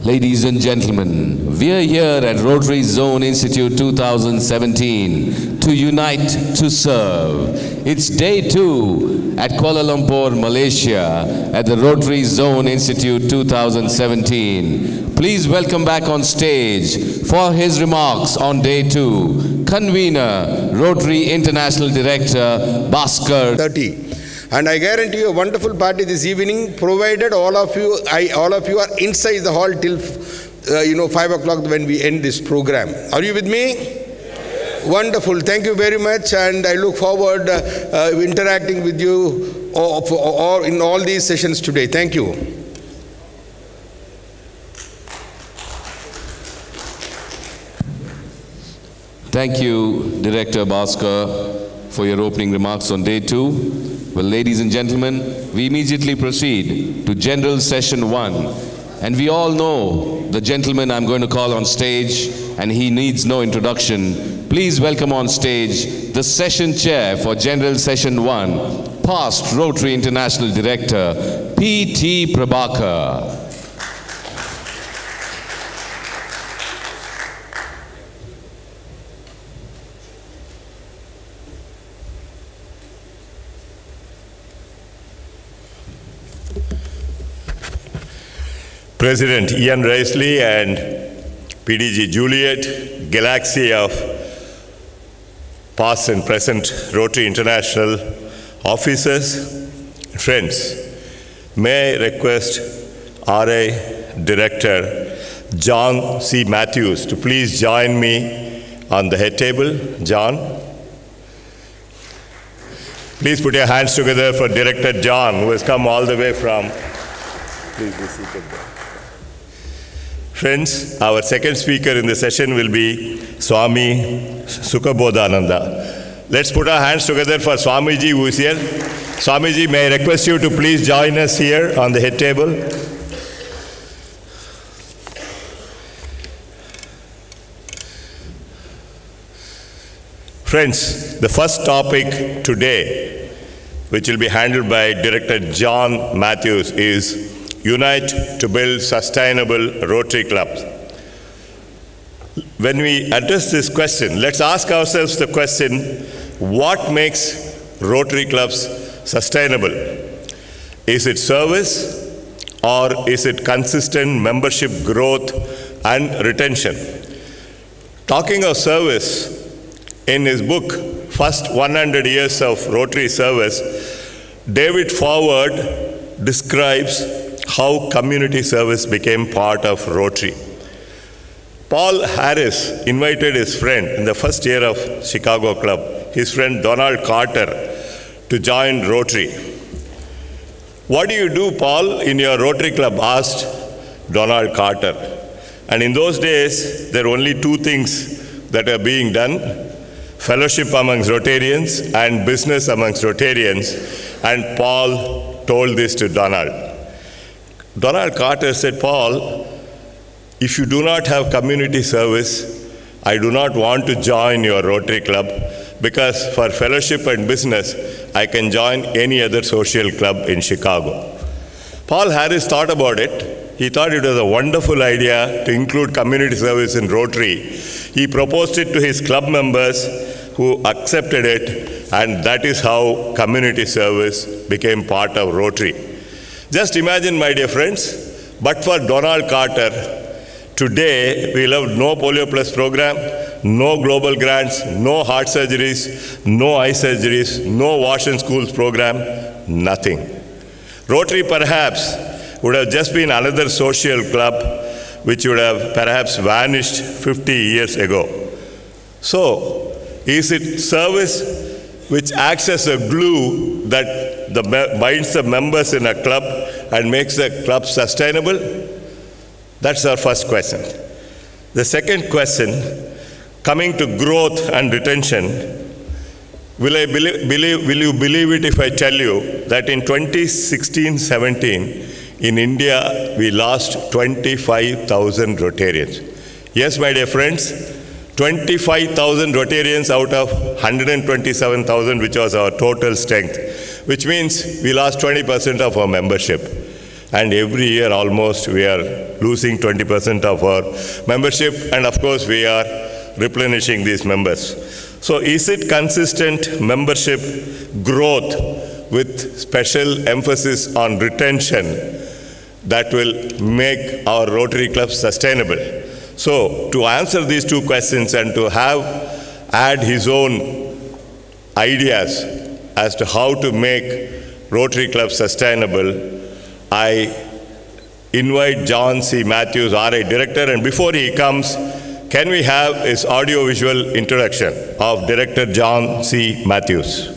Ladies and gentlemen, we are here at Rotary Institute 2017 to unite to serve. It's day 2 at Kuala Lumpur, Malaysia at the Rotary Institute 2017. Please welcome back on stage for his remarks on day 2, convener, Rotary International Director, Bhaskar. 30. And I guarantee you a wonderful party this evening, provided all of you are inside the hall till 5 o'clock when we end this program. Are you with me? Yes. Wonderful. Thank you very much, and I look forward interacting with you in all these sessions today. Thank you. Thank you, Director Bhaskar, for your opening remarks on day 2. Well, ladies and gentlemen, we immediately proceed to General Session 1. And we all know the gentleman I'm going to call on stage, and he needs no introduction. Please welcome on stage the Session Chair for General Session 1, past Rotary International Director, P.T. Prabhakar. President Ian Raisley and PDG Juliet, galaxy of past and present Rotary International officers, friends, may I request RA Director John C. Matthews to please join me on the head table. John. Please put your hands together for Director John, who has come all the way from. Please be seated there. Friends, our second speaker in the session will be Swami Sukhabodhananda. Let's put our hands together for Swamiji, who is here. Swamiji, may I request you to please join us here on the head table. Friends, the first topic today, which will be handled by Director John Matthews, is Unite to build sustainable Rotary clubs. When we address this question, let's ask ourselves the question, what makes Rotary clubs sustainable? Is it service, or is it consistent membership growth and retention? Talking of service, in his book, First 100 Years of Rotary Service, David Forward describes how community service became part of Rotary. Paul Harris invited his friend in the first year of Chicago Club, his friend Donald Carter, to join Rotary. What do you do, Paul, in your Rotary Club? Asked Donald Carter. And in those days, there were only two things that are being done: fellowship amongst Rotarians and business amongst Rotarians. And Paul told this to Donald. Donald Carter said, Paul, if you do not have community service, I do not want to join your Rotary Club, because for fellowship and business, I can join any other social club in Chicago. Paul Harris thought about it. He thought it was a wonderful idea to include community service in Rotary. He proposed it to his club members who accepted it, and that is how community service became part of Rotary. Just imagine, my dear friends, but for Donald Carter, today, we'll have no Polio Plus program, no global grants, no heart surgeries, no eye surgeries, no wash and schools program, nothing. Rotary perhaps would have just been another social club which would have perhaps vanished 50 years ago. So, is it service which acts as a glue that binds the members in a club and makes the club sustainable? That's our first question. The second question, coming to growth and retention, will you believe it if I tell you that in 2016-17, in India, we lost 25,000 Rotarians. Yes, my dear friends, 25,000 Rotarians out of 127,000, which was our total strength, which means we lost 20% of our membership. And every year almost we are losing 20% of our membership, and of course we are replenishing these members. So is it consistent membership growth with special emphasis on retention that will make our Rotary Club sustainable? So to answer these two questions and to add his own ideas as to how to make Rotary Club sustainable, I invite John C. Matthews, RA Director, and before he comes, can we have his audio-visual introduction of Director John C. Matthews?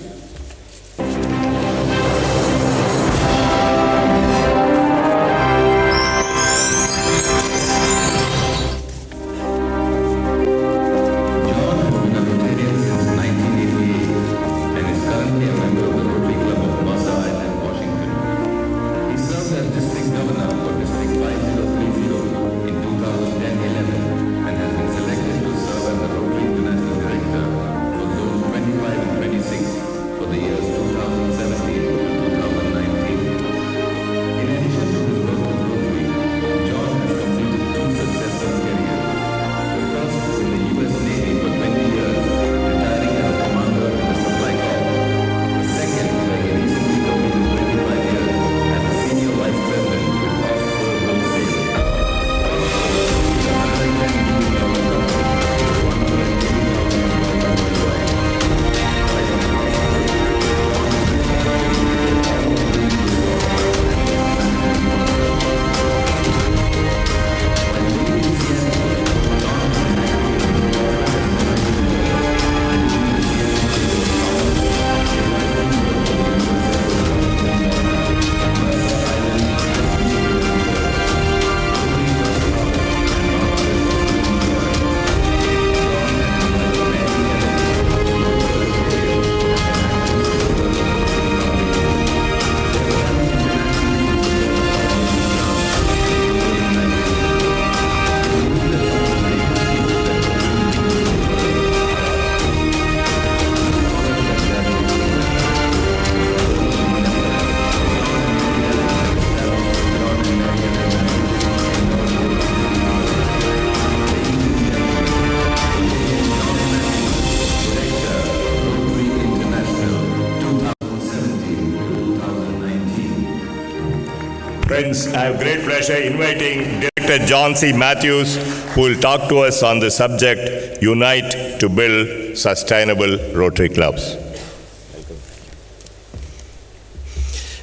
Friends, I have great pleasure inviting Director John C. Matthews, who will talk to us on the subject, Unite to Build Sustainable Rotary Clubs.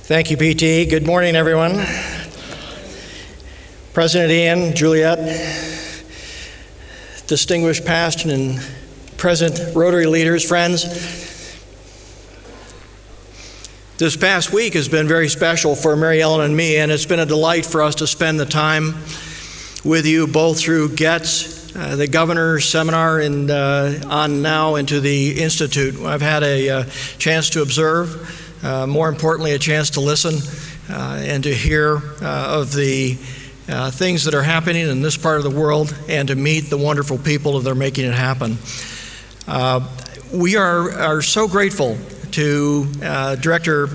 Thank you, PT. Good morning, everyone. President Ian, Juliet, distinguished past and present Rotary leaders, friends. This past week has been very special for Mary Ellen and me, and it's been a delight for us to spend the time with you both through GETS, the governor's seminar, and on now into the Institute. I've had a chance to observe, more importantly, a chance to listen and to hear of the things that are happening in this part of the world and to meet the wonderful people that are making it happen. We are so grateful to Director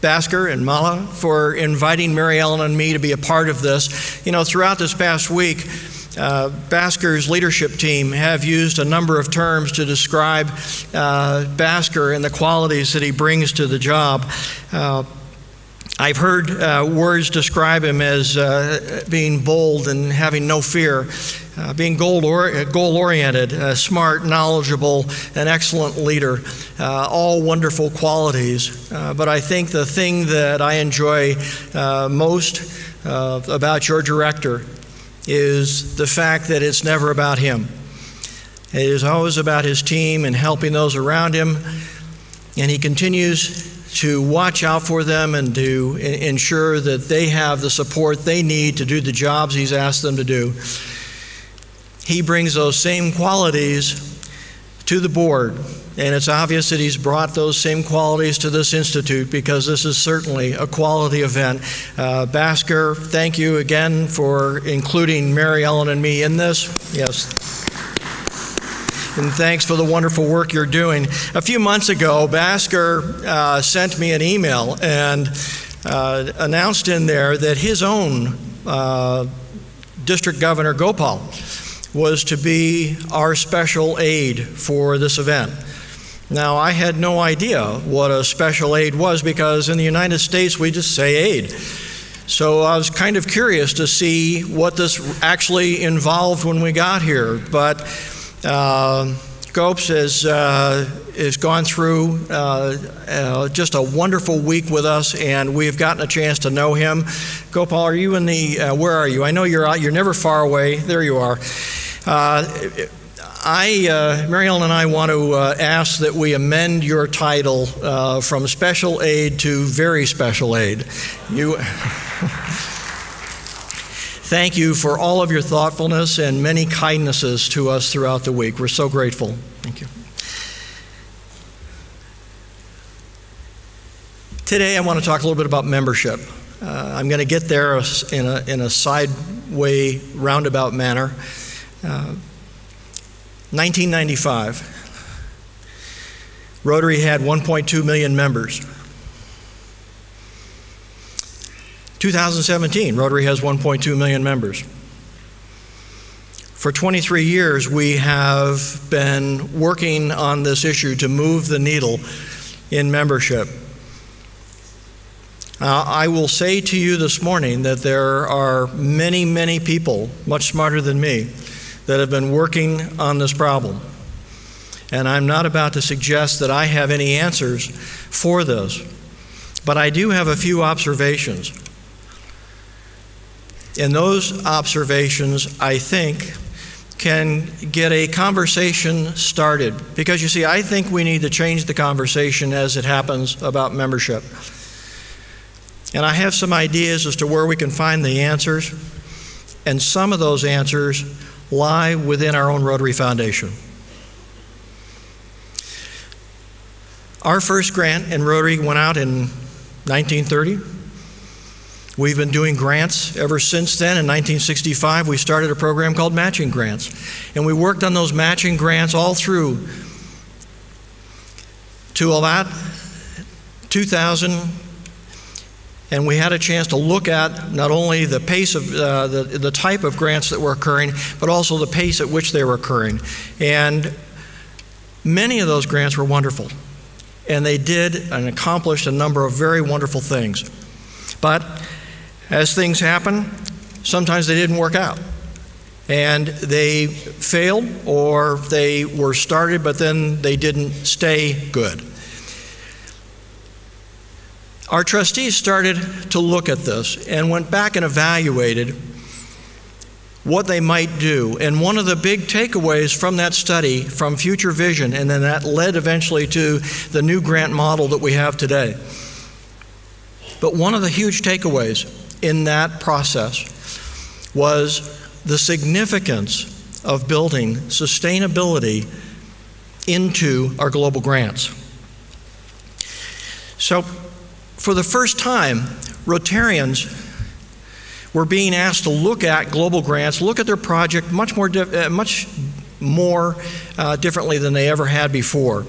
Basker and Mala for inviting Mary Ellen and me to be a part of this. You know, throughout this past week, Basker's leadership team have used a number of terms to describe Basker and the qualities that he brings to the job. I've heard words describe him as being bold and having no fear, being goal-oriented, smart, knowledgeable, an excellent leader, all wonderful qualities. But I think the thing that I enjoy most about your director is the fact that it's never about him. It is always about his team and helping those around him, and he continues to watch out for them and to ensure that they have the support they need to do the jobs he's asked them to do. He brings those same qualities to the board, and it's obvious that he's brought those same qualities to this institute because this is certainly a quality event. Basker, thank you again for including Mary Ellen and me in this. Yes. And thanks for the wonderful work you're doing. A few months ago, Basker sent me an email and announced in there that his own District Governor Gopal was to be our special aide for this event. Now, I had no idea what a special aide was because in the United States we just say aide. So I was kind of curious to see what this actually involved when we got here. But Gopes has gone through just a wonderful week with us, and we've gotten a chance to know him. Gopal, are you in the, where are you? I know you're out, you're never far away. There you are. Mary Ellen and I want to ask that we amend your title from special aide to very special aide. Thank you for all of your thoughtfulness and many kindnesses to us throughout the week. We're so grateful. Thank you. Today I want to talk a little bit about membership. I'm going to get there in a sideway, roundabout manner. 1995, Rotary had 1.2 million members. 2017, Rotary has 1.2 million members. For 23 years, we have been working on this issue to move the needle in membership. I will say to you this morning that there are many, many people, much smarter than me, that have been working on this problem. And I'm not about to suggest that I have any answers for this, but I do have a few observations. And those observations, I think, can get a conversation started. Because you see, I think we need to change the conversation as it happens about membership. And I have some ideas as to where we can find the answers, and some of those answers lie within our own Rotary Foundation. Our first grant in Rotary went out in 1930. We've been doing grants ever since then. In 1965, we started a program called Matching Grants. And we worked on those matching grants all through to about 2000. And we had a chance to look at not only the pace of the type of grants that were occurring, but also the pace at which they were occurring. And many of those grants were wonderful. And they did and accomplished a number of very wonderful things. But as things happen, sometimes they didn't work out. And they failed, or they were started, but then they didn't stay good. Our trustees started to look at this and went back and evaluated what they might do. And one of the big takeaways from that study, from Future Vision, and then that led eventually to the new grant model that we have today. But one of the huge takeaways in that process was the significance of building sustainability into our global grants. So, for the first time, Rotarians were being asked to look at global grants, look at their project much more differently than they ever had before.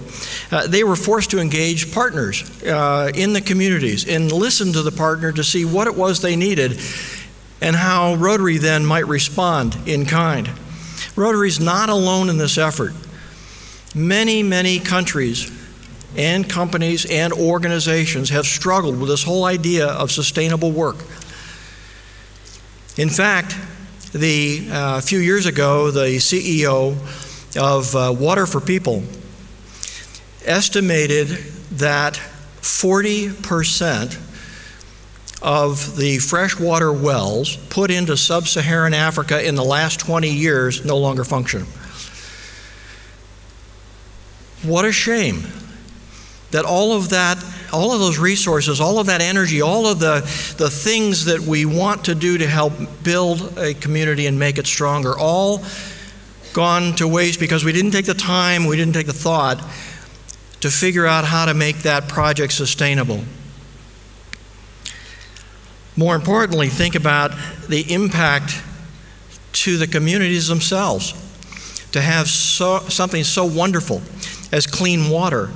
They were forced to engage partners in the communities and listen to the partner to see what it was they needed and how Rotary then might respond in kind. Rotary's not alone in this effort. Many, many countries and companies and organizations have struggled with this whole idea of sustainable work. In fact, a few years ago, the CEO of Water for People estimated that 40% of the freshwater wells put into sub-Saharan Africa in the last 20 years no longer function. What a shame that all of those resources, all of that energy, all of the things that we want to do to help build a community and make it stronger, all gone to waste because we didn't take the time, we didn't take the thought to figure out how to make that project sustainable. More importantly, think about the impact to the communities themselves. To have something so wonderful as clean water,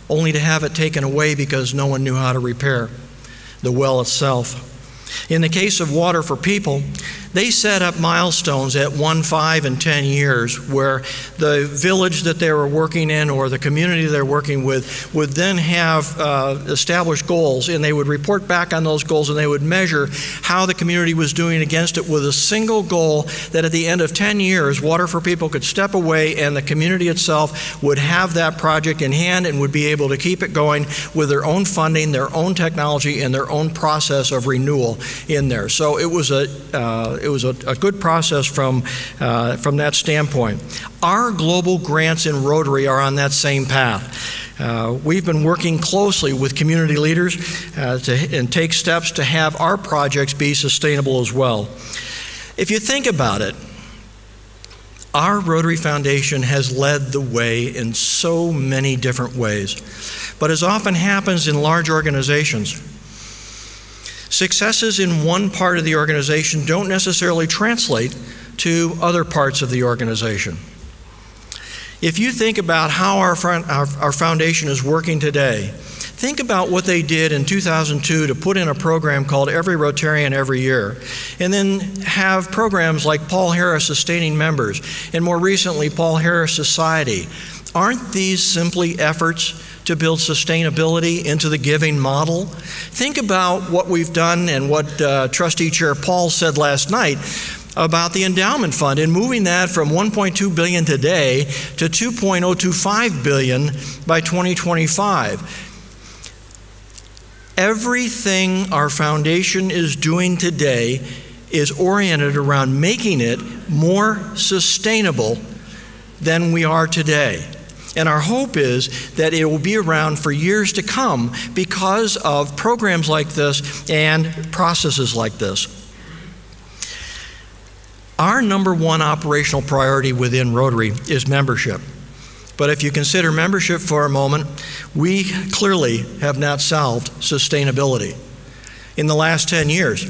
only to have it taken away because no one knew how to repair the well itself. In the case of Water for People, they set up milestones at 1, 5, and 10 years where the village that they were working in or the community they're working with would then have established goals, and they would report back on those goals and they would measure how the community was doing against it with a single goal that at the end of 10 years, Water for People could step away and the community itself would have that project in hand and would be able to keep it going with their own funding, their own technology, and their own process of renewal in there. So it was a good process from that standpoint. Our global grants in Rotary are on that same path. We've been working closely with community leaders and take steps to have our projects be sustainable as well. If you think about it, our Rotary Foundation has led the way in so many different ways. But as often happens in large organizations, successes in one part of the organization don't necessarily translate to other parts of the organization. If you think about how our foundation is working today, think about what they did in 2002 to put in a program called Every Rotarian Every Year, and then have programs like Paul Harris Sustaining Members, and more recently Paul Harris Society. Aren't these simply efforts to build sustainability into the giving model? Think about what we've done and what Trustee Chair Paul said last night about the endowment fund and moving that from $1.2 billion today to $2.025 billion by 2025. Everything our foundation is doing today is oriented around making it more sustainable than we are today. And our hope is that it will be around for years to come because of programs like this and processes like this. Our number one operational priority within Rotary is membership. But if you consider membership for a moment, we clearly have not solved sustainability. In the last 10 years,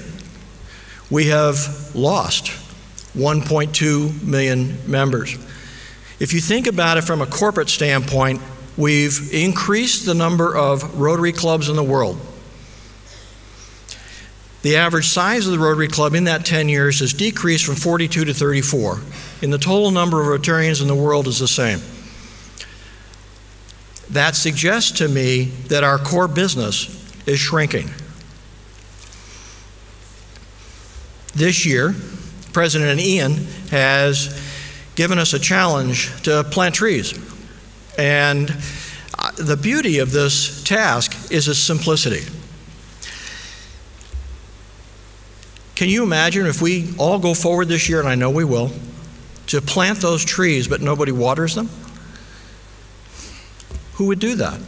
we have lost 1.2 million members. If you think about it from a corporate standpoint, we've increased the number of Rotary clubs in the world. The average size of the Rotary Club in that 10 years has decreased from 42 to 34, and the total number of Rotarians in the world is the same. That suggests to me that our core business is shrinking. This year, President Ian has given us a challenge to plant trees. And the beauty of this task is its simplicity. Can you imagine if we all go forward this year, and I know we will, to plant those trees but nobody waters them? Who would do that?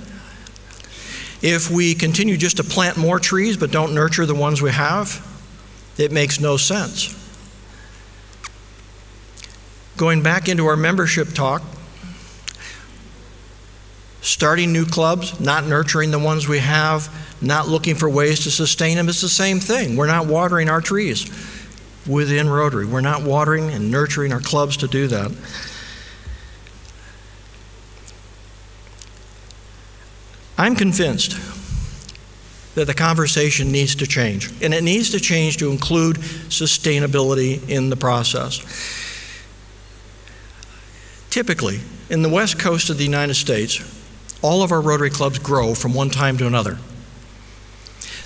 If we continue just to plant more trees but don't nurture the ones we have, it makes no sense. Going back into our membership talk, starting new clubs, not nurturing the ones we have, not looking for ways to sustain them, it's the same thing. We're not watering our trees. within Rotary. We're not watering and nurturing our clubs to do that. I'm convinced that the conversation needs to change, and it needs to change to include sustainability in the process. Typically, in the west coast of the United States, all of our Rotary clubs grow from one time to another.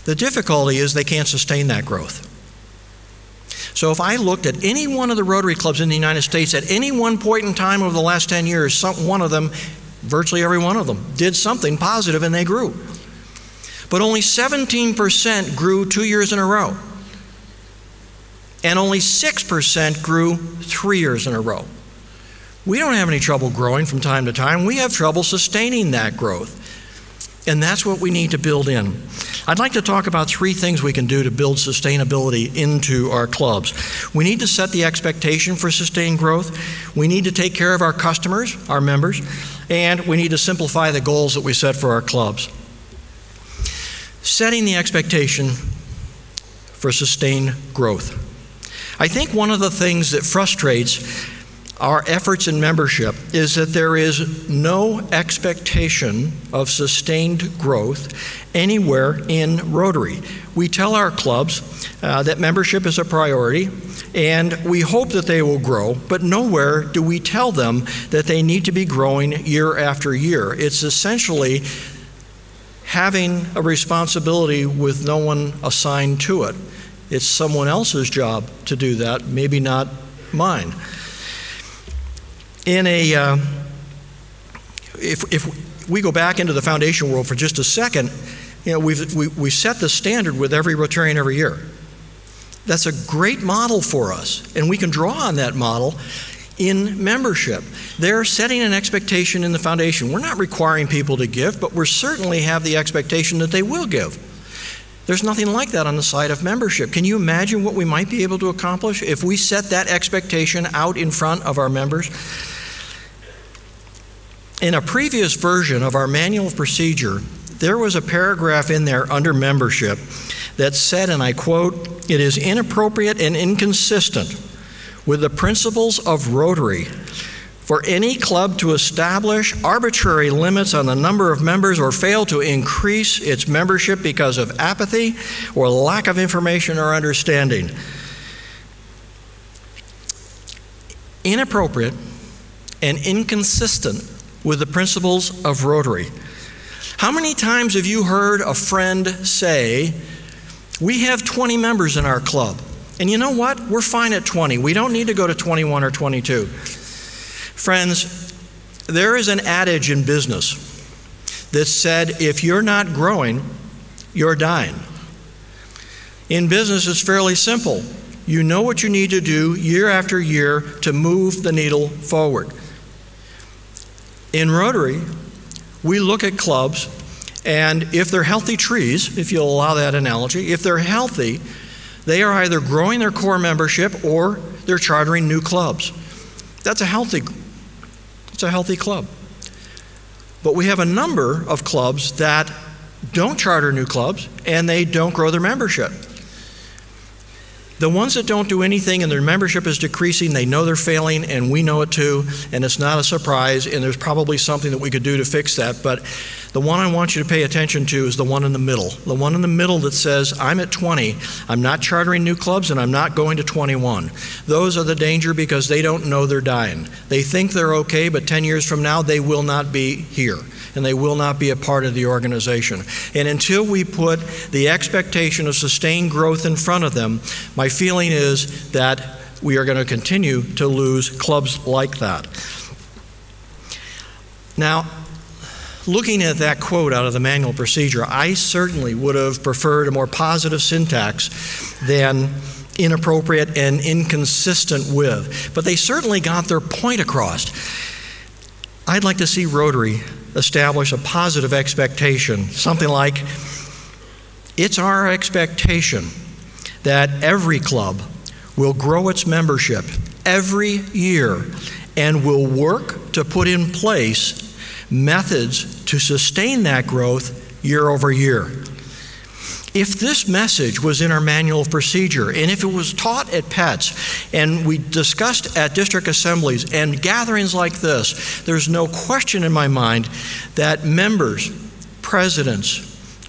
The difficulty is they can't sustain that growth. So if I looked at any one of the Rotary clubs in the United States at any one point in time over the last 10 years, one of them, virtually every one of them, did something positive and they grew. But only 17% grew 2 years in a row. And only 6% grew 3 years in a row. We don't have any trouble growing from time to time. We have trouble sustaining that growth. And that's what we need to build in. I'd like to talk about 3 things we can do to build sustainability into our clubs. We need to set the expectation for sustained growth. We need to take care of our customers, our members, and we need to simplify the goals that we set for our clubs. Setting the expectation for sustained growth. I think one of the things that frustrates our efforts in membership is that there is no expectation of sustained growth anywhere in Rotary. We tell our clubs that membership is a priority and we hope that they will grow, but nowhere do we tell them that they need to be growing year after year. It's essentially having a responsibility with no one assigned to it. It's someone else's job to do that, maybe not mine. If we go back into the foundation world for just a second, you know, we set the standard with every Rotarian every year. That's a great model for us, and we can draw on that model in membership. They're setting an expectation in the foundation. We're not requiring people to give, but we certainly have the expectation that they will give. There's nothing like that on the side of membership. Can you imagine what we might be able to accomplish if we set that expectation out in front of our members? In a previous version of our manual of procedure, there was a paragraph in there under membership that said, and I quote, "It is inappropriate and inconsistent with the principles of Rotary for any club to establish arbitrary limits on the number of members or fail to increase its membership because of apathy or lack of information or understanding." Inappropriate and inconsistent with the principles of Rotary. How many times have you heard a friend say, "We have 20 members in our club, and you know what? We're fine at 20. We don't need to go to 21 or 22. Friends, there is an adage in business that said, if you're not growing, you're dying. In business, it's fairly simple. You know what you need to do year after year to move the needle forward. In Rotary, we look at clubs, and if they're healthy trees, if you'll allow that analogy, if they're healthy, they are either growing their core membership or they're chartering new clubs. That's a healthy club. But we have a number of clubs that don't charter new clubs and they don't grow their membership. The ones that don't do anything and their membership is decreasing, they know they're failing, and we know it too, and it's not a surprise, and there's probably something that we could do to fix that. But the one I want you to pay attention to is the one in the middle. The one in the middle that says, I'm at 20, I'm not chartering new clubs, and I'm not going to 21. Those are the danger because they don't know they're dying. They think they're okay, but 10 years from now, they will not be here, and they will not be a part of the organization. And until we put the expectation of sustained growth in front of them, my feeling is that we are going to continue to lose clubs like that. Now, looking at that quote out of the manual procedure, I certainly would have preferred a more positive syntax than inappropriate and inconsistent with, but they certainly got their point across. I'd like to see Rotary establish a positive expectation, something like, it's our expectation that every club will grow its membership every year and will work to put in place methods to sustain that growth year over year. If this message was in our manual of procedure, and if it was taught at PETS, and we discussed at district assemblies and gatherings like this, there's no question in my mind that members, presidents,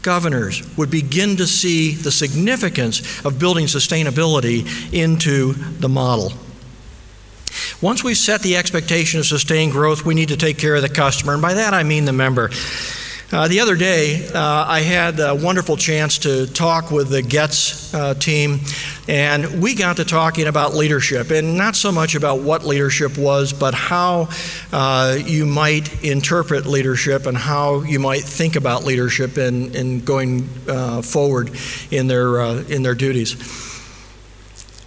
governors would begin to see the significance of building sustainability into the model. Once we've set the expectation of sustained growth, we need to take care of the customer, and by that I mean the member. The other day, I had a wonderful chance to talk with the GETS team, and we got to talking about leadership, and not so much about what leadership was, but how you might interpret leadership and how you might think about leadership in going forward in their duties.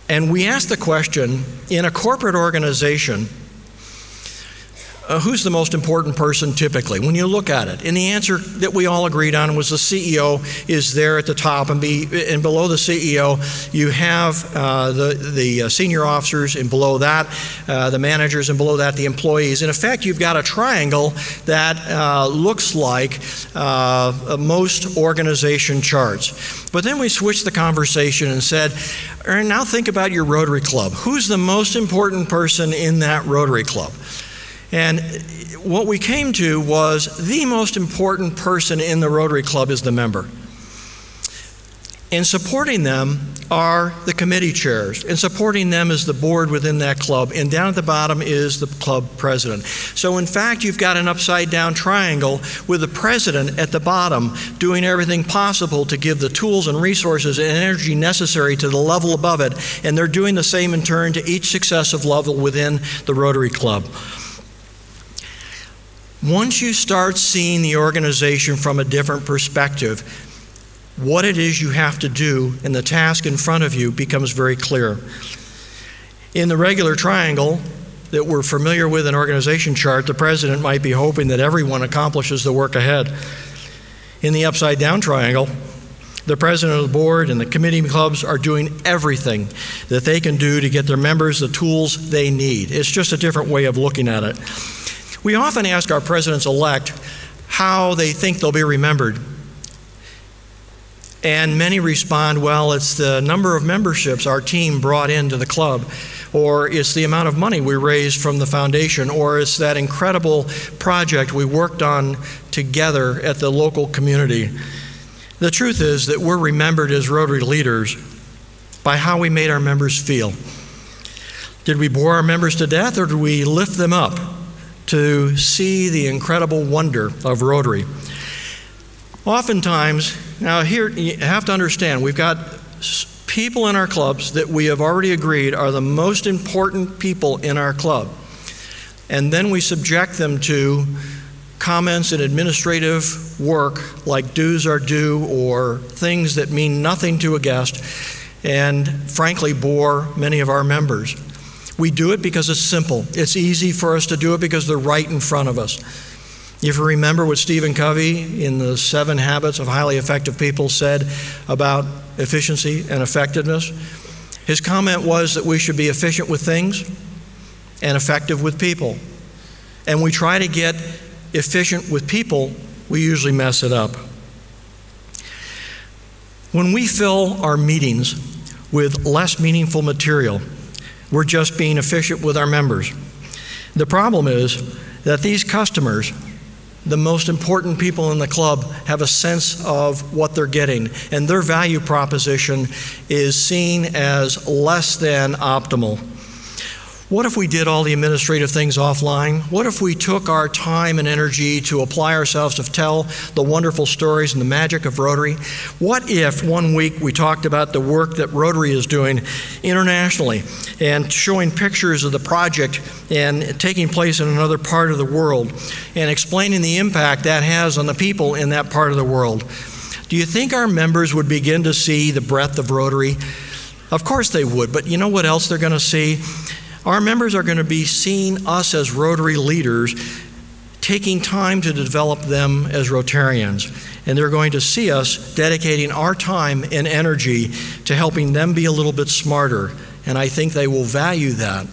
And we asked the question, in a corporate organization, who's the most important person typically when you look at it? And the answer that we all agreed on was the CEO is there at the top, and below the CEO you have the senior officers, and below that the managers, and below that the employees. In effect, you've got a triangle that looks like most organization charts. But then we switched the conversation and said, now think about your Rotary Club. Who's the most important person in that Rotary Club? And what we came to was the most important person in the Rotary Club is the member. And supporting them are the committee chairs, and supporting them is the board within that club, and down at the bottom is the club president. So in fact, you've got an upside down triangle with the president at the bottom doing everything possible to give the tools and resources and energy necessary to the level above it, and they're doing the same in turn to each successive level within the Rotary Club. Once you start seeing the organization from a different perspective, what it is you have to do and the task in front of you becomes very clear. In the regular triangle that we're familiar with in organization chart, the president might be hoping that everyone accomplishes the work ahead. In the upside down triangle, the president of the board and the committee clubs are doing everything that they can do to get their members the tools they need. It's just a different way of looking at it. We often ask our presidents-elect how they think they'll be remembered. And many respond, well, it's the number of memberships our team brought into the club, or it's the amount of money we raised from the foundation, or it's that incredible project we worked on together at the local community. The truth is that we're remembered as Rotary leaders by how we made our members feel. Did we bore our members to death, or did we lift them up to see the incredible wonder of Rotary? Oftentimes, now here you have to understand, we've got people in our clubs that we have already agreed are the most important people in our club. And then we subject them to comments and administrative work like dues are due, or things that mean nothing to a guest and frankly bore many of our members. We do it because it's simple. It's easy for us to do it because they're right in front of us. If you remember what Stephen Covey in the 7 Habits of Highly Effective People said about efficiency and effectiveness, his comment was that we should be efficient with things and effective with people. And we try to get efficient with people, we usually mess it up. When we fill our meetings with less meaningful material, we're just being efficient with our members. The problem is that these customers, the most important people in the club, have a sense of what they're getting, and their value proposition is seen as less than optimal. What if we did all the administrative things offline? What if we took our time and energy to apply ourselves to tell the wonderful stories and the magic of Rotary? What if one week we talked about the work that Rotary is doing internationally and showing pictures of the project and taking place in another part of the world and explaining the impact that has on the people in that part of the world? Do you think our members would begin to see the breadth of Rotary? Of course they would, but you know what else they're going to see? Our members are going to be seeing us as Rotary leaders, taking time to develop them as Rotarians. And they're going to see us dedicating our time and energy to helping them be a little bit smarter. And I think they will value that.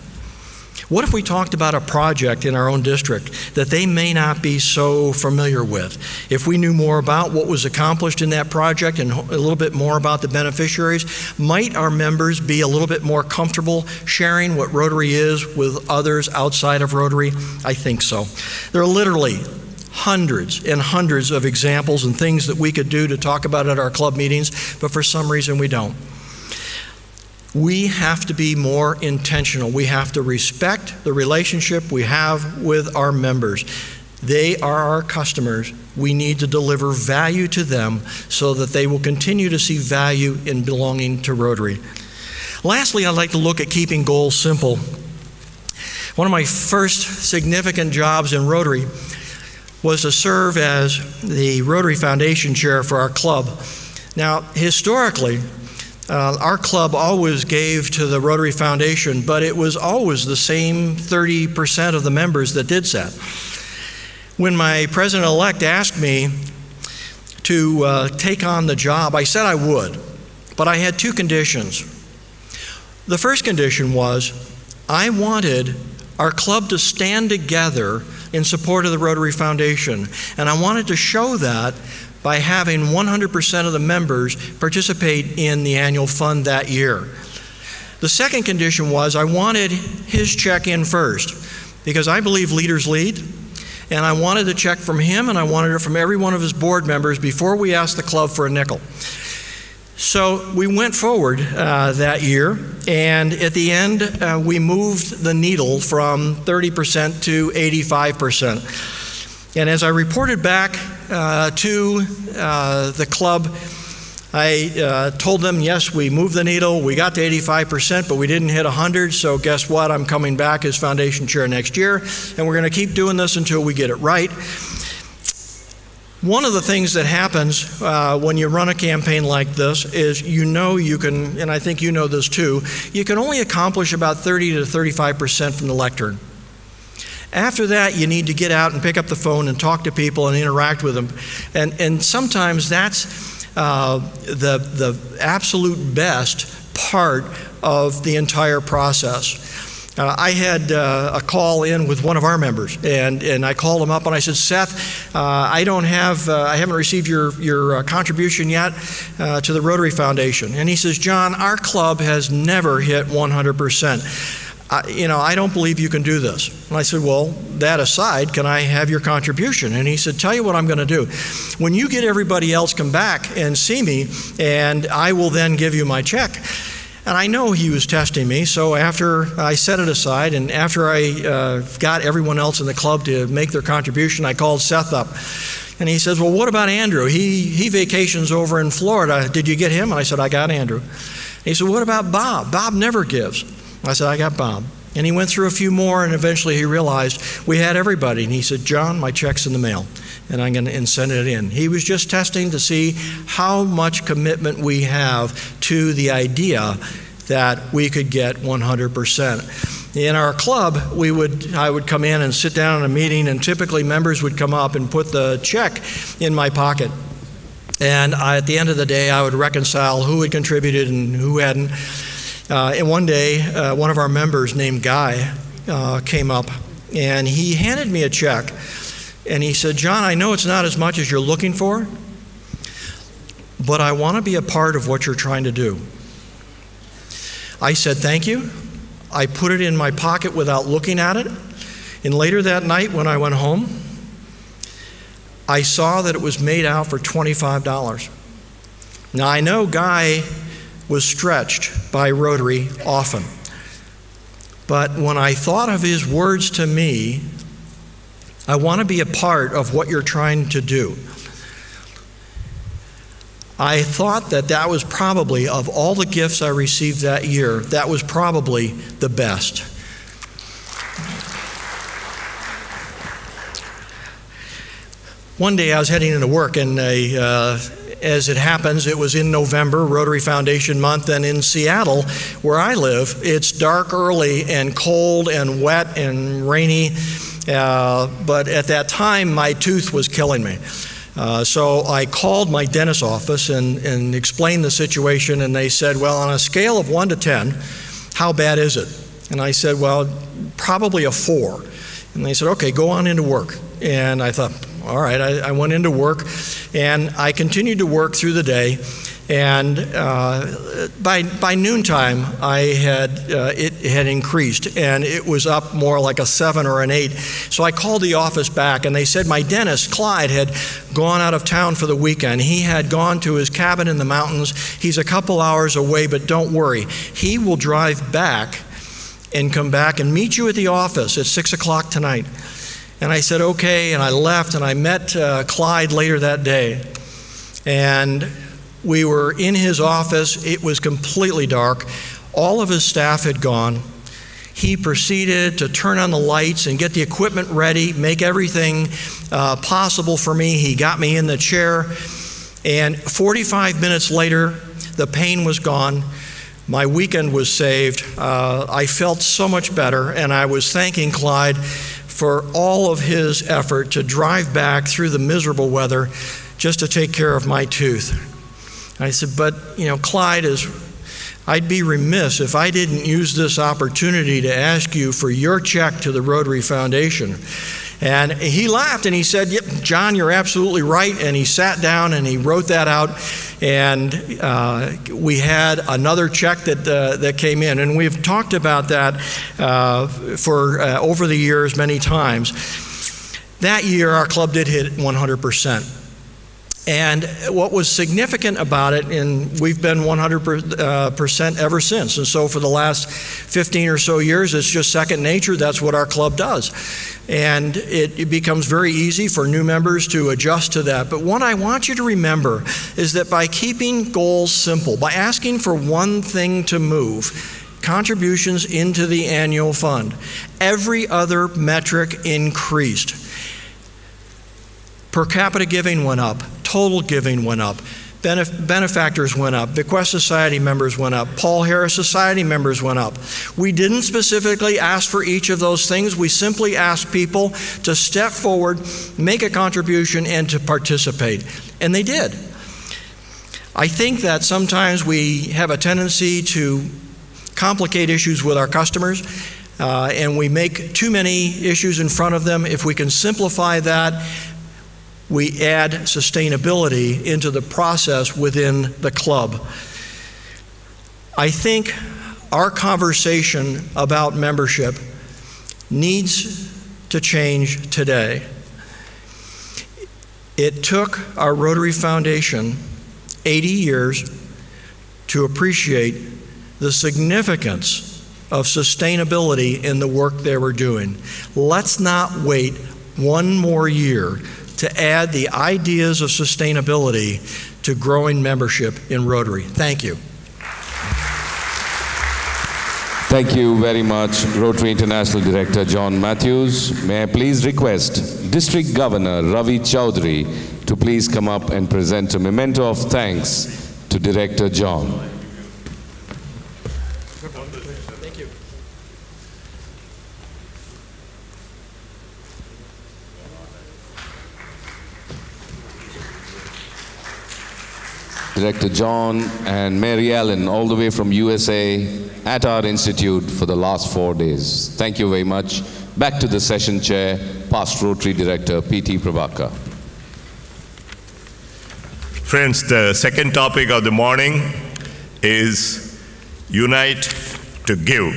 What if we talked about a project in our own district that they may not be so familiar with? If we knew more about what was accomplished in that project and a little bit more about the beneficiaries, might our members be a little bit more comfortable sharing what Rotary is with others outside of Rotary? I think so. There are literally hundreds and hundreds of examples and things that we could do to talk about at our club meetings, but for some reason we don't. We have to be more intentional. We have to respect the relationship we have with our members. They are our customers. We need to deliver value to them so that they will continue to see value in belonging to Rotary. Lastly, I'd like to look at keeping goals simple. One of my first significant jobs in Rotary was to serve as the Rotary Foundation chair for our club. Now, historically, our club always gave to the Rotary Foundation, but it was always the same 30% of the members that did that. When my president-elect asked me to take on the job, I said I would, but I had two conditions. The first condition was I wanted our club to stand together in support of the Rotary Foundation, and I wanted to show that by having 100% of the members participate in the annual fund that year. The second condition was I wanted his check in first, because I believe leaders lead, and I wanted the check from him and I wanted it from every one of his board members before we asked the club for a nickel. So we went forward that year, and at the end we moved the needle from 30% to 85%. And as I reported back to the club, I told them, yes, we moved the needle, we got to 85%, but we didn't hit 100, so guess what? I'm coming back as foundation chair next year, and we're going to keep doing this until we get it right. One of the things that happens when you run a campaign like this is you can, and I think you know this too, you can only accomplish about 30 to 35% from the lectern. After that, you need to get out and pick up the phone and talk to people and interact with them. And sometimes that's the absolute best part of the entire process. I had a call in with one of our members, and I called him up and I said, Seth, I haven't received your contribution yet to the Rotary Foundation. And he says, John, our club has never hit 100%. I don't believe you can do this. And I said, well, that aside, can I have your contribution? And he said, tell you what I'm going to do. When you get everybody else come back and see me, and I will then give you my check. And I know he was testing me, so after I set it aside and after I got everyone else in the club to make their contribution, I called Seth up. And he says, well, what about Andrew? He vacations over in Florida. Did you get him? And I said, I got Andrew. And he said, what about Bob? Bob never gives. I said, I got Bob. And he went through a few more, and eventually he realized we had everybody. And he said, John, my check's in the mail, and I'm going to send it in. He was just testing to see how much commitment we have to the idea that we could get 100%. In our club, I would come in and sit down in a meeting, and typically members would come up and put the check in my pocket. And at the end of the day, I would reconcile who had contributed and who hadn't. And one day, one of our members named Guy came up, and he handed me a check, and he said, John, I know it's not as much as you're looking for, but I want to be a part of what you're trying to do. I said, thank you. I put it in my pocket without looking at it, and later that night when I went home, I saw that it was made out for $25. Now, I know Guy was stretched by Rotary often. But when I thought of his words to me, I want to be a part of what you're trying to do. I thought that was probably, of all the gifts I received that year, that was probably the best. One day I was heading into work, and as it happens, it was in November, Rotary Foundation month, and in Seattle, where I live, it's dark early and cold and wet and rainy, but at that time, my tooth was killing me. So I called my dentist's office and explained the situation, and they said, well, on a scale of 1 to 10, how bad is it? And I said, well, probably a 4. And they said, okay, go on into work. And I thought, all right, I went into work, and I continued to work through the day. And by noontime, it had increased, and it was up more like a 7 or an 8. So I called the office back, and they said my dentist, Clyde, had gone out of town for the weekend. He had gone to his cabin in the mountains. He's a couple hours away, but don't worry. He will drive back and come back and meet you at the office at 6 o'clock tonight. And I said, okay, and I left, and I met Clyde later that day. And we were in his office. It was completely dark. All of his staff had gone. He proceeded to turn on the lights and get the equipment ready, make everything possible for me. He got me in the chair, and 45 minutes later, the pain was gone. My weekend was saved. I felt so much better, and I was thanking Clyde for all of his effort to drive back through the miserable weather just to take care of my tooth. I said, but, Clyde, I'd be remiss if I didn't use this opportunity to ask you for your check to the Rotary Foundation. And he laughed and he said, yep, John, you're absolutely right. And he sat down and he wrote that out. And we had another check that came in. And we've talked about that for over the years many times. That year, our club did hit 100%. And what was significant about it, and we've been 100% ever since. And so for the last 15 or so years, it's just second nature. That's what our club does. And it becomes very easy for new members to adjust to that. But what I want you to remember is that by keeping goals simple, by asking for one thing to move, contributions into the annual fund, every other metric increased. Per capita giving went up. Total giving went up. Benefactors went up. Bequest Society members went up. Paul Harris Society members went up. We didn't specifically ask for each of those things. We simply asked people to step forward, make a contribution, and to participate. And they did. I think that sometimes we have a tendency to complicate issues with our customers, and we make too many issues in front of them. If we can simplify that, we add sustainability into the process within the club. I think our conversation about membership needs to change today. It took our Rotary Foundation 80 years to appreciate the significance of sustainability in the work they were doing. Let's not wait one more year to add the ideas of sustainability to growing membership in Rotary. Thank you. Thank you very much, Rotary International Director John Matthews. May I please request District Governor Ravi Chaudhary to please come up and present a memento of thanks to Director John. Thank you. Director John and Mary Ellen, all the way from USA, at our institute for the last 4 days. Thank you very much. Back to the session chair, past Rotary Director P.T. Prabhakar. Friends, the second topic of the morning is Unite to Give.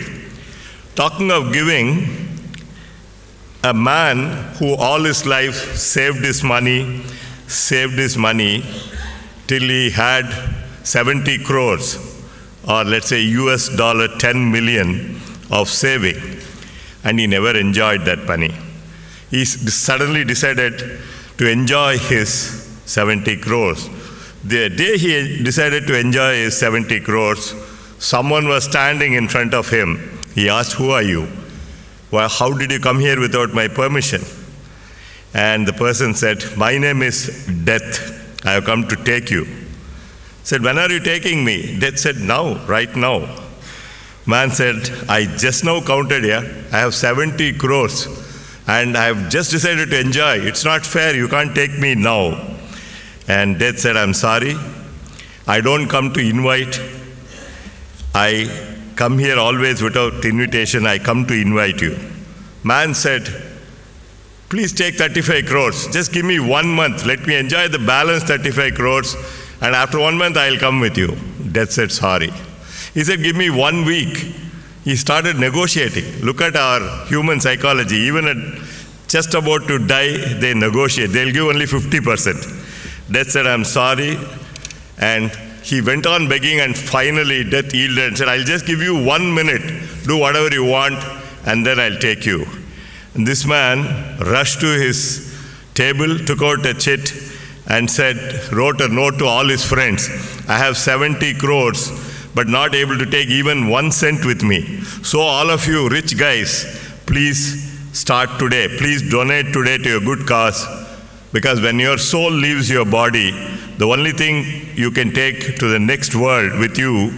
Talking of giving, a man who all his life saved his money till he had 70 crores, or let's say US dollar 10 million of saving, and he never enjoyed that money. He suddenly decided to enjoy his 70 crores. The day he decided to enjoy his 70 crores, someone was standing in front of him. He asked, "Who are you? Well, how did you come here without my permission?" And the person said, "My name is Death. I have come to take you." Said, "When are you taking me?" Death said, "Now, right now." Man said, "I just now counted here. I have 70 crores and I have just decided to enjoy. It's not fair. You can't take me now." And Death said, "I'm sorry. I don't come to invite. I come here always without invitation. I come to invite you. Man said, please take 35 crores. Just give me 1 month. Let me enjoy the balance 35 crores. And after 1 month, I'll come with you. Death said, sorry. He said, give me 1 week. He started negotiating. Look at our human psychology. Even at just about to die, they negotiate. They'll give only 50%. Death said, I'm sorry. And he went on begging, and finally Death yielded and said, I'll just give you 1 minute. Do whatever you want, and then I'll take you. And this man rushed to his table, took out a chit, and wrote a note to all his friends. I have 70 crores, but not able to take even 1 cent with me. So all of you rich guys, please start today. Please donate today to a good cause, because when your soul leaves your body, the only thing you can take to the next world with you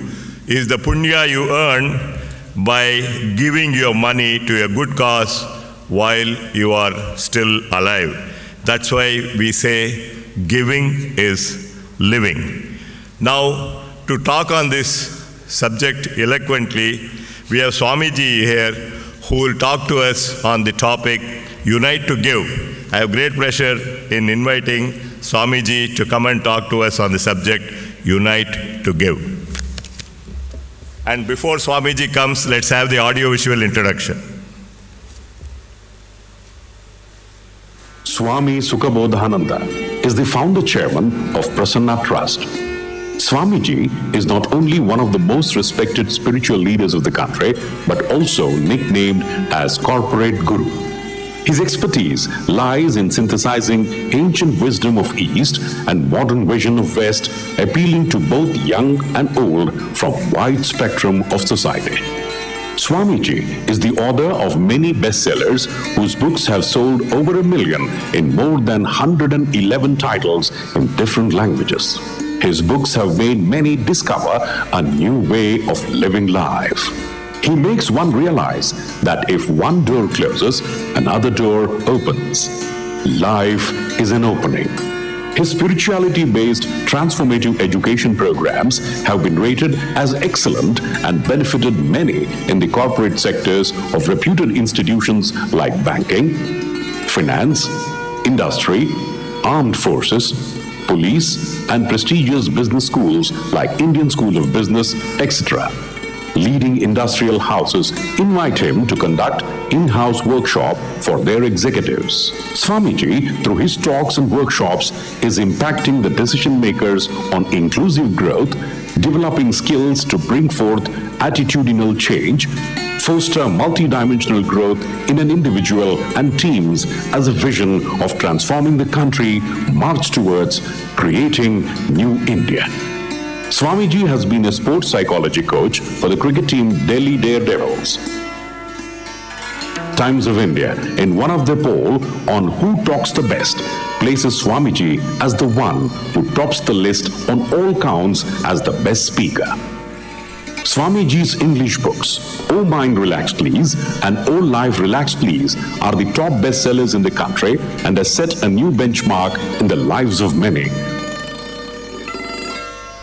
is the punya you earn by giving your money to a good cause while you are still alive. That's why we say giving is living. Now, to talk on this subject eloquently, we have Swamiji here who will talk to us on the topic Unite to Give. I have great pleasure in inviting Swamiji to come and talk to us on the subject Unite to Give. And before Swamiji comes, let's have the audio-visual introduction. Swami Sukhabodhananda is the founder chairman of Prasanna Trust. Swamiji is not only one of the most respected spiritual leaders of the country, but also nicknamed as Corporate Guru. His expertise lies in synthesizing ancient wisdom of East and modern vision of West, appealing to both young and old from wide spectrum of society. Swamiji is the author of many bestsellers whose books have sold over 1 million in more than 111 titles in different languages. His books have made many discover a new way of living life. He makes one realize that if one door closes, another door opens. Life is an opening. His spirituality-based transformative education programs have been rated as excellent and benefited many in the corporate sectors of reputed institutions like banking, finance, industry, armed forces, police, and prestigious business schools like Indian School of Business, etc. Leading industrial houses invite him to conduct in-house workshop for their executives. Swamiji, through his talks and workshops, is impacting the decision makers on inclusive growth, developing skills to bring forth attitudinal change, foster multidimensional growth in an individual and teams as a vision of transforming the country, march towards creating New India. Swamiji has been a sports psychology coach for the cricket team Delhi Daredevils. Times of India, in one of their poll on who talks the best, places Swamiji as the one who tops the list on all counts as the best speaker. Swamiji's English books, Oh Mind Relax Please and Oh Life Relax Please, are the top bestsellers in the country and has set a new benchmark in the lives of many.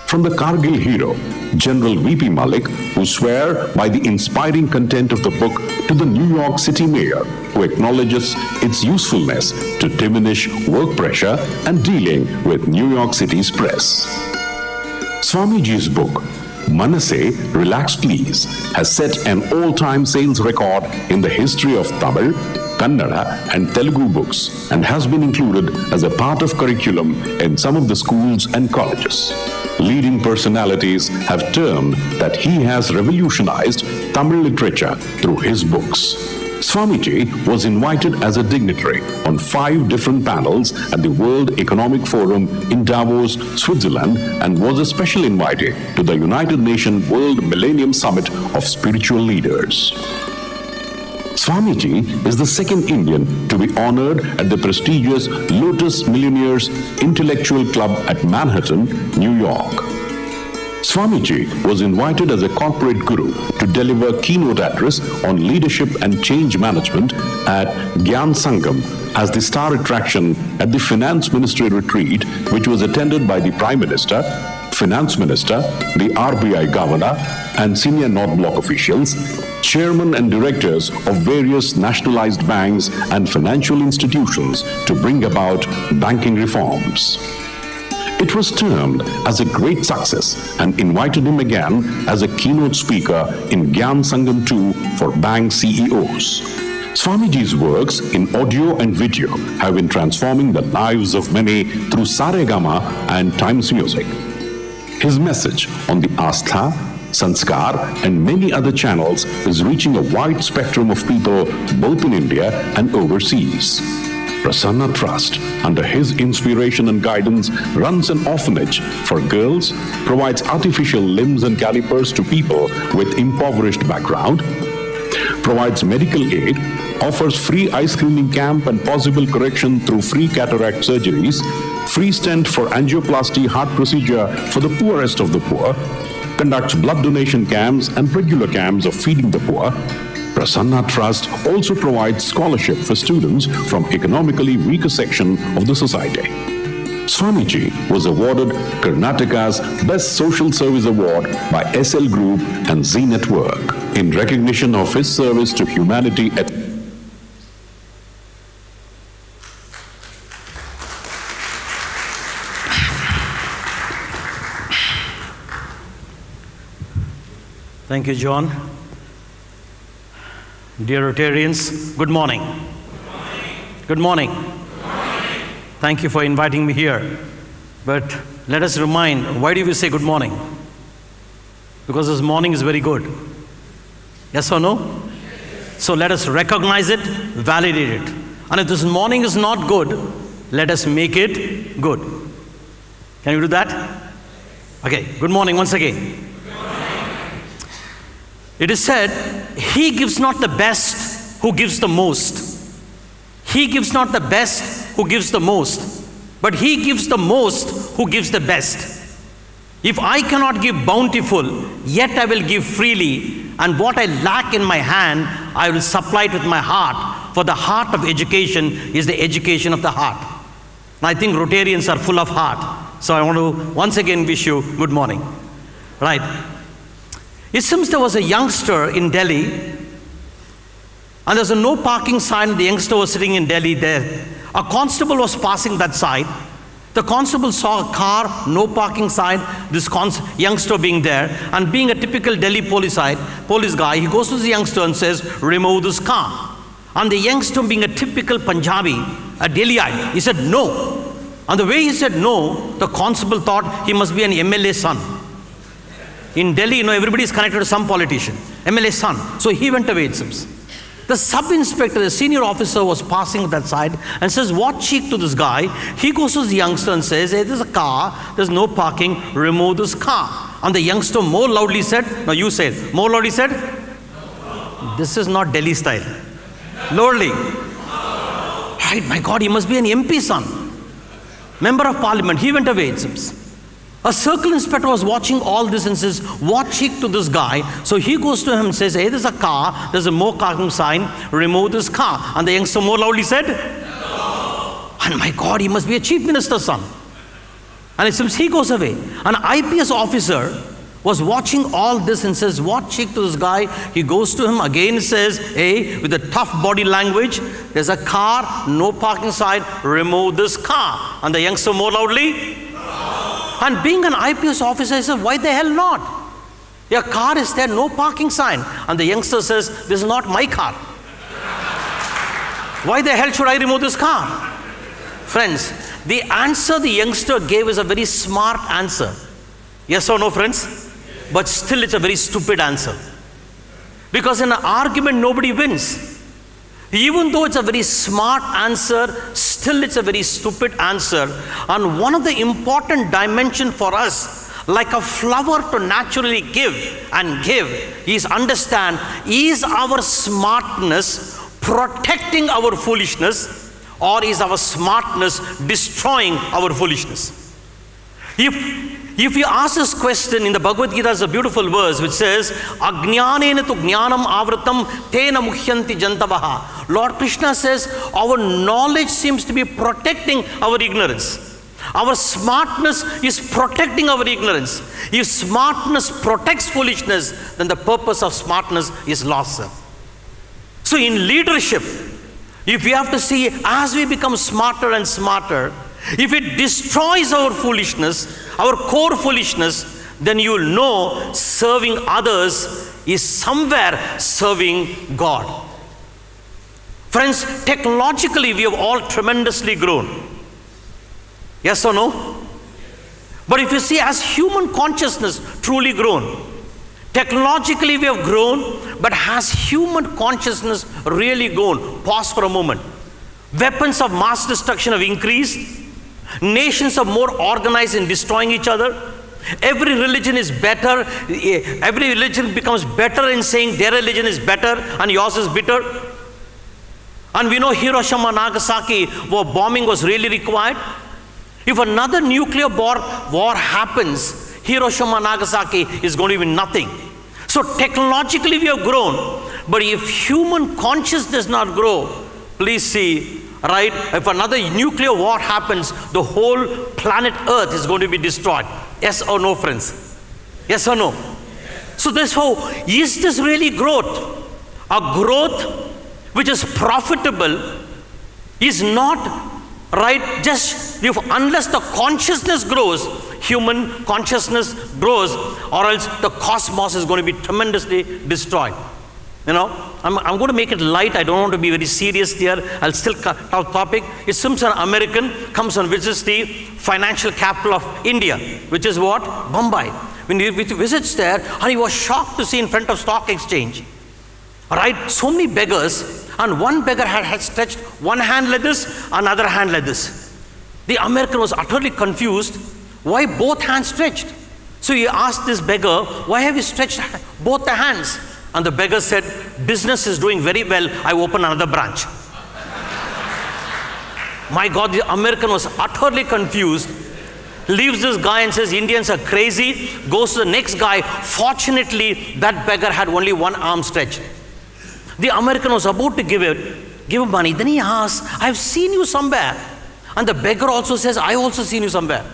From the Kargil hero, General V.P. Malik, who swear by the inspiring content of the book, to the New York City mayor, who acknowledges its usefulness to diminish work pressure and dealing with New York City's press. Swamiji's book, Manase, Relax Please, has set an all-time sales record in the history of Tamil, Kannada and Telugu books and has been included as a part of curriculum in some of the schools and colleges. Leading personalities have termed that he has revolutionized Tamil literature through his books. Swamiji was invited as a dignitary on 5 different panels at the World Economic Forum in Davos, Switzerland, and was a special invitee to the United Nations World Millennium Summit of Spiritual Leaders. Swamiji is the second Indian to be honored at the prestigious Lotus Millionaires Intellectual Club at Manhattan, New York. Swamiji was invited as a corporate guru to deliver keynote address on leadership and change management at Gyan Sangam as the star attraction at the Finance Ministry retreat, which was attended by the Prime Minister, Finance Minister, the RBI Governor, and senior North Block officials, chairmen and directors of various nationalized banks and financial institutions to bring about banking reforms. It was termed as a great success and invited him again as a keynote speaker in Gyan Sangam 2 for bank CEOs. Swamiji's works in audio and video have been transforming the lives of many through Saregama and Times Music. His message on the Astha, Sanskar and many other channels is reaching a wide spectrum of people both in India and overseas. Prasanna Trust, under his inspiration and guidance, runs an orphanage for girls, provides artificial limbs and calipers to people with impoverished background, provides medical aid, offers free eye screening camp and possible correction through free cataract surgeries, free stent for angioplasty heart procedure for the poorest of the poor, conducts blood donation camps and regular camps of feeding the poor. Prasanna Trust also provides scholarship for students from economically weaker section of the society. Swamiji was awarded Karnataka's Best Social Service Award by SL Group and Z Network in recognition of his service to humanity at Thank you, John. Dear Rotarians, good morning. Good morning. Thank you for inviting me here. But let us remind, why do we say good morning? Because this morning is very good. Yes or no? So let us recognize it, validate it. And if this morning is not good, let us make it good. Can you do that? Okay, good morning once again. It is said, he gives not the best who gives the most. He gives not the best who gives the most, but he gives the most who gives the best. If I cannot give bountiful, yet I will give freely, and what I lack in my hand, I will supply it with my heart, for the heart of education is the education of the heart. And I think Rotarians are full of heart. So I want to once again wish you good morning. Right. It seems there was a youngster in Delhi, and there's a no parking sign. The youngster was sitting in Delhi there. A constable was passing that side. The constable saw a car, no parking sign, this youngster being there, and being a typical Delhi police guy, he goes to the youngster and says, remove this car. And the youngster, being a typical Punjabi, a Delhiite, he said no. And the way he said no, the constable thought he must be an MLA son. In Delhi, you know, everybody is connected to some politician, MLA son. So he went away, it seems. The sub-inspector, the senior officer, was passing that side and says, what cheek to this guy? He goes to the youngster and says, hey, there's a car, there's no parking, remove this car. And the youngster more loudly said, no, you said, more loudly said, this is not Delhi style. Loudly. Right, my God, he must be an MP son. Member of Parliament, he went away, it seems. A circle inspector was watching all this and says, what cheek to this guy? So he goes to him and says, hey, there's a car, there's a no parking sign, remove this car. And the youngster more loudly said, no. And my God, he must be a chief minister's son. And it seems he goes away. An IPS officer was watching all this and says, what cheek to this guy? He goes to him again and says, hey, with a tough body language, there's a car, no parking sign, remove this car. And the youngster more loudly, and being an IPS officer, he said, why the hell not? Your car is there, no parking sign. And the youngster says, this is not my car. Why the hell should I remove this car? Friends, the answer the youngster gave is a very smart answer. Yes or no, friends? But still it's a very stupid answer. Because in an argument, nobody wins. Even though it's a very smart answer, still it's a very stupid answer. And one of the important dimensions for us, like a flower to naturally give and give, is understand, is our smartness protecting our foolishness, or is our smartness destroying our foolishness? If you ask this question in the Bhagavad Gita, there's a beautiful verse which says, Ajnanena tu jnanam avratam tena muhyanti jantavaha. Lord Krishna says, our knowledge seems to be protecting our ignorance. Our smartness is protecting our ignorance. If smartness protects foolishness, then the purpose of smartness is lost, sir. So in leadership, if we have to see, as we become smarter and smarter, if it destroys our foolishness, our core foolishness, then you will know serving others is somewhere serving God. Friends, technologically we have all tremendously grown. Yes or no? But if you see, as human consciousness truly grown, technologically we have grown, but has human consciousness really grown? Pause for a moment. Weapons of mass destruction have increased. Nations are more organized in destroying each other. Every religion is better. Every religion becomes better in saying their religion is better and yours is bitter. And we know Hiroshima and Nagasaki, where bombing was really required. If another nuclear war happens, Hiroshima and Nagasaki is going to be nothing. So technologically we have grown, but if human consciousness does not grow, please see, right, if another nuclear war happens, the whole planet Earth is going to be destroyed. Yes or no, friends? Yes or no? So therefore, is this really growth? A growth which is profitable is not, right, just unless the consciousness grows, human consciousness grows, or else the cosmos is going to be tremendously destroyed. You know, I'm going to make it light. I don't want to be very serious here. I'll still cut out topic. It seems an American comes and visits the financial capital of India, which is what? Bombay. When he visits there, and he was shocked to see in front of stock exchange, right, so many beggars, and one beggar had stretched one hand like this, another hand like this. The American was utterly confused. Why both hands stretched? So he asked this beggar, why have you stretched both the hands? And the beggar said, business is doing very well, I open another branch. My God, the American was utterly confused, leaves this guy and says, Indians are crazy, goes to the next guy. Fortunately, that beggar had only one arm stretched. The American was about to give him money. Then he asks, I've seen you somewhere. And the beggar also says, I also seen you somewhere.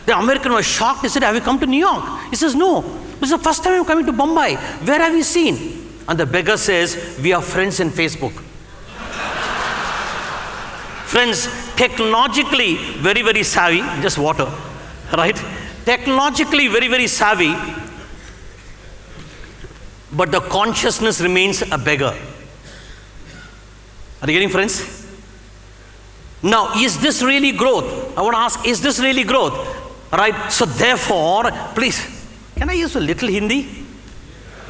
The American was shocked. He said, have you come to New York? He says, no. This is the first time I'm coming to Bombay. Where have you seen? And the beggar says, we are friends in Facebook. Friends, technologically very, very savvy. Just water, right? Technologically very, very savvy. But the consciousness remains a beggar. Are you getting, friends? Now, is this really growth? I want to ask, is this really growth? Right? So therefore, please, can I use a little Hindi?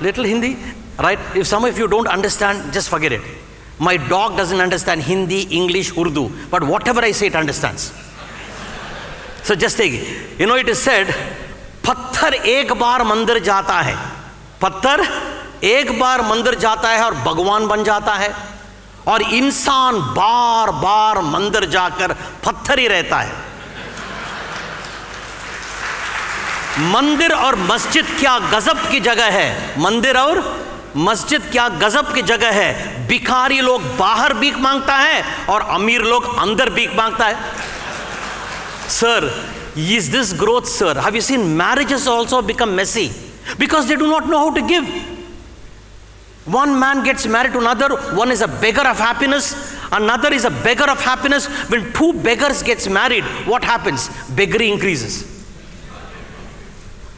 Little Hindi? Right? If some of you don't understand, just forget it. My dog doesn't understand Hindi, English, Urdu, but whatever I say, it understands. So just take it. You know, it is said, पत्थर एक बार मंदिर जाता है, पत्थर एक बार मंदिर जाता है और भगवान बन जाता है, और इंसान बार बार मंदिर जाकर पत्थर ही रहता है. मंदिर और मस्जिद क्या गजब की जगह है. मंदिर और मस्जिद क्या गजब की जगह है. भिखारी लोग बाहर भीख मांगता है और अमीर लोग अंदर भीख मांगता है. Sir, is this growth, sir? Have you seen marriages also become messy because they do not know how to give? One man gets married to another. One is a beggar of happiness. Another is a beggar of happiness. When two beggars gets married, what happens? Beggary increases.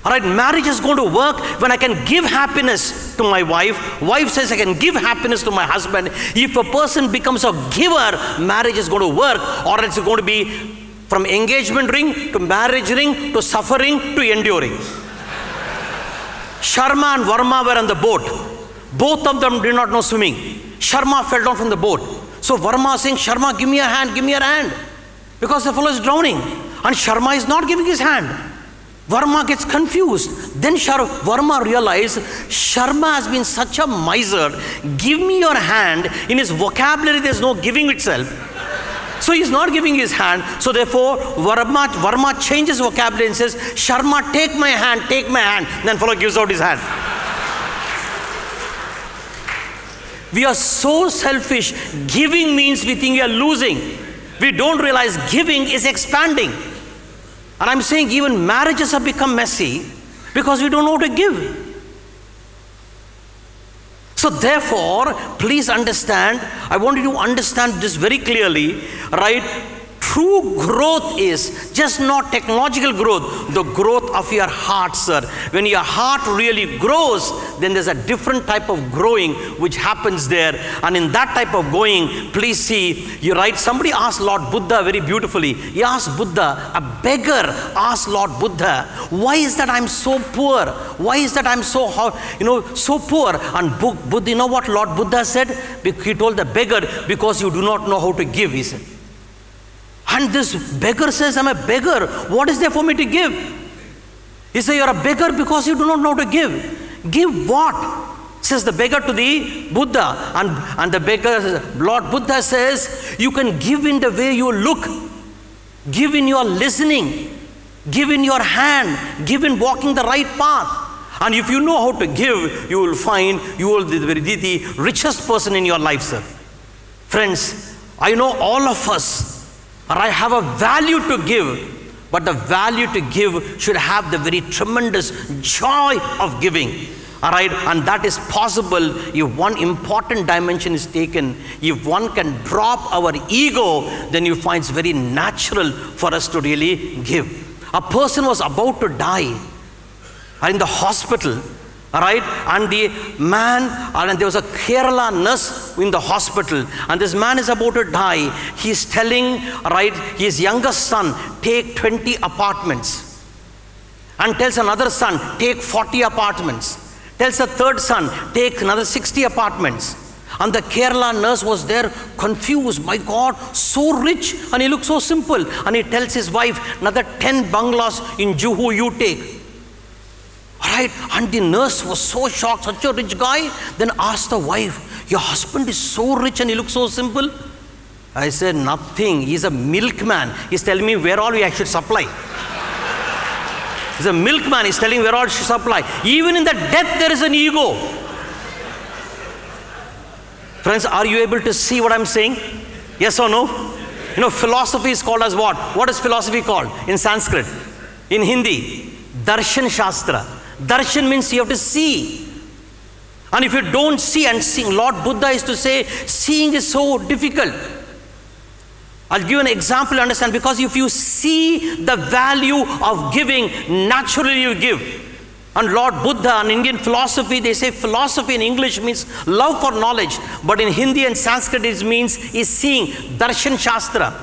All right, marriage is going to work when I can give happiness to my wife. Wife says I can give happiness to my husband. If a person becomes a giver, marriage is going to work, or it's going to be from engagement ring to marriage ring to suffering to enduring. Sharma and Varma were on the boat. Both of them did not know swimming. Sharma fell down from the boat. So Varma is saying, Sharma, give me a hand, give me your hand. Because the fellow is drowning. And Sharma is not giving his hand. Varma gets confused. Then Varma realized Sharma has been such a miser. Give me your hand. In his vocabulary, there is no giving itself. So he's not giving his hand. So therefore, Varma changes vocabulary and says, Sharma, take my hand, take my hand. Then fellow gives out his hand. We are so selfish. Giving means we think we are losing. We don't realize giving is expanding. And I'm saying even marriages have become messy because we don't know how to give. So therefore, please understand, I want you to understand this very clearly, right? True growth is just not technological growth, the growth of your heart, sir. When your heart really grows, then there's a different type of growing which happens there. And in that type of going, please see, you're right, somebody asked Lord Buddha very beautifully. He asked Buddha, a beggar asked Lord Buddha, why is that I'm so poor? Why is that I'm so, so poor? And Buddha, you know what Lord Buddha said? He told the beggar, because you do not know how to give, he said. And this beggar says, I'm a beggar. What is there for me to give? He said, you're a beggar because you do not know how to give. Give what? Says the beggar to the Buddha. And the beggar, Lord Buddha says, you can give in the way you look. Give in your listening. Give in your hand. Give in walking the right path. And if you know how to give, you will find you will be the richest person in your life, sir. Friends, I know all of us, I have a value to give, but the value to give should have the very tremendous joy of giving. All right, and that is possible if one important dimension is taken. If one can drop our ego, then you find it's very natural for us to really give. A person was about to die in the hospital. All right, and the man, and there was a Kerala nurse in the hospital, and this man is about to die. He's telling, right, his youngest son, take 20 apartments, and tells another son, take 40 apartments, tells the third son, take another 60 apartments. And the Kerala nurse was there confused, my God, so rich, and he looked so simple. And he tells his wife, another 10 bungalows in Juhu you take. Right? And the nurse was so shocked, such a rich guy, then asked the wife, your husband is so rich and he looks so simple. I said, nothing, he's a milkman. He's telling me where all we should supply. He's a milkman, he's telling where all should supply. Even in the death there is an ego. Friends, are you able to see what I'm saying? Yes or no? You know, philosophy is called as what? What is philosophy called in Sanskrit? In Hindi, Darshan Shastra. Darshan means you have to see. And if you don't see and sing, Lord Buddha is to say, seeing is so difficult. I'll give you an example to understand, because if you see the value of giving, naturally you give. And Lord Buddha, in Indian philosophy, they say philosophy in English means love for knowledge, but in Hindi and Sanskrit it means is seeing, Darshan Shastra.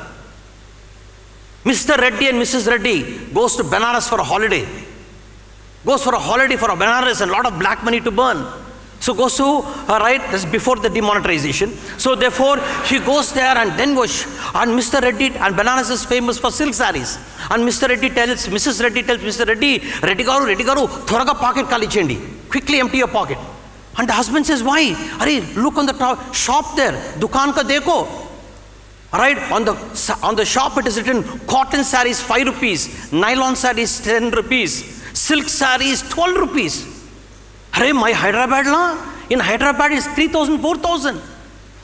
Mr. Reddy and Mrs. Reddy goes to Benares for a holiday. Goes for a holiday for a Benares and a lot of black money to burn. So goes to, right, that's before the demonetization. So therefore, he goes there and then goes, and Mr. Reddy, and Benares is famous for silk sarees. And Mr. Reddy tells, Mrs. Reddy tells Mr. Reddy, Reddy garu, thoraga pocket kali chendi. Quickly empty your pocket. And the husband says, why? Arey, look on the top, shop there, dukaan ka dekho. Right, on the shop it is written, cotton sarees 5 rupees, nylon sarees 10 rupees, silk sarees 12 rupees. Arey, my Hyderabad la, in Hyderabad is 3,000, 4,000.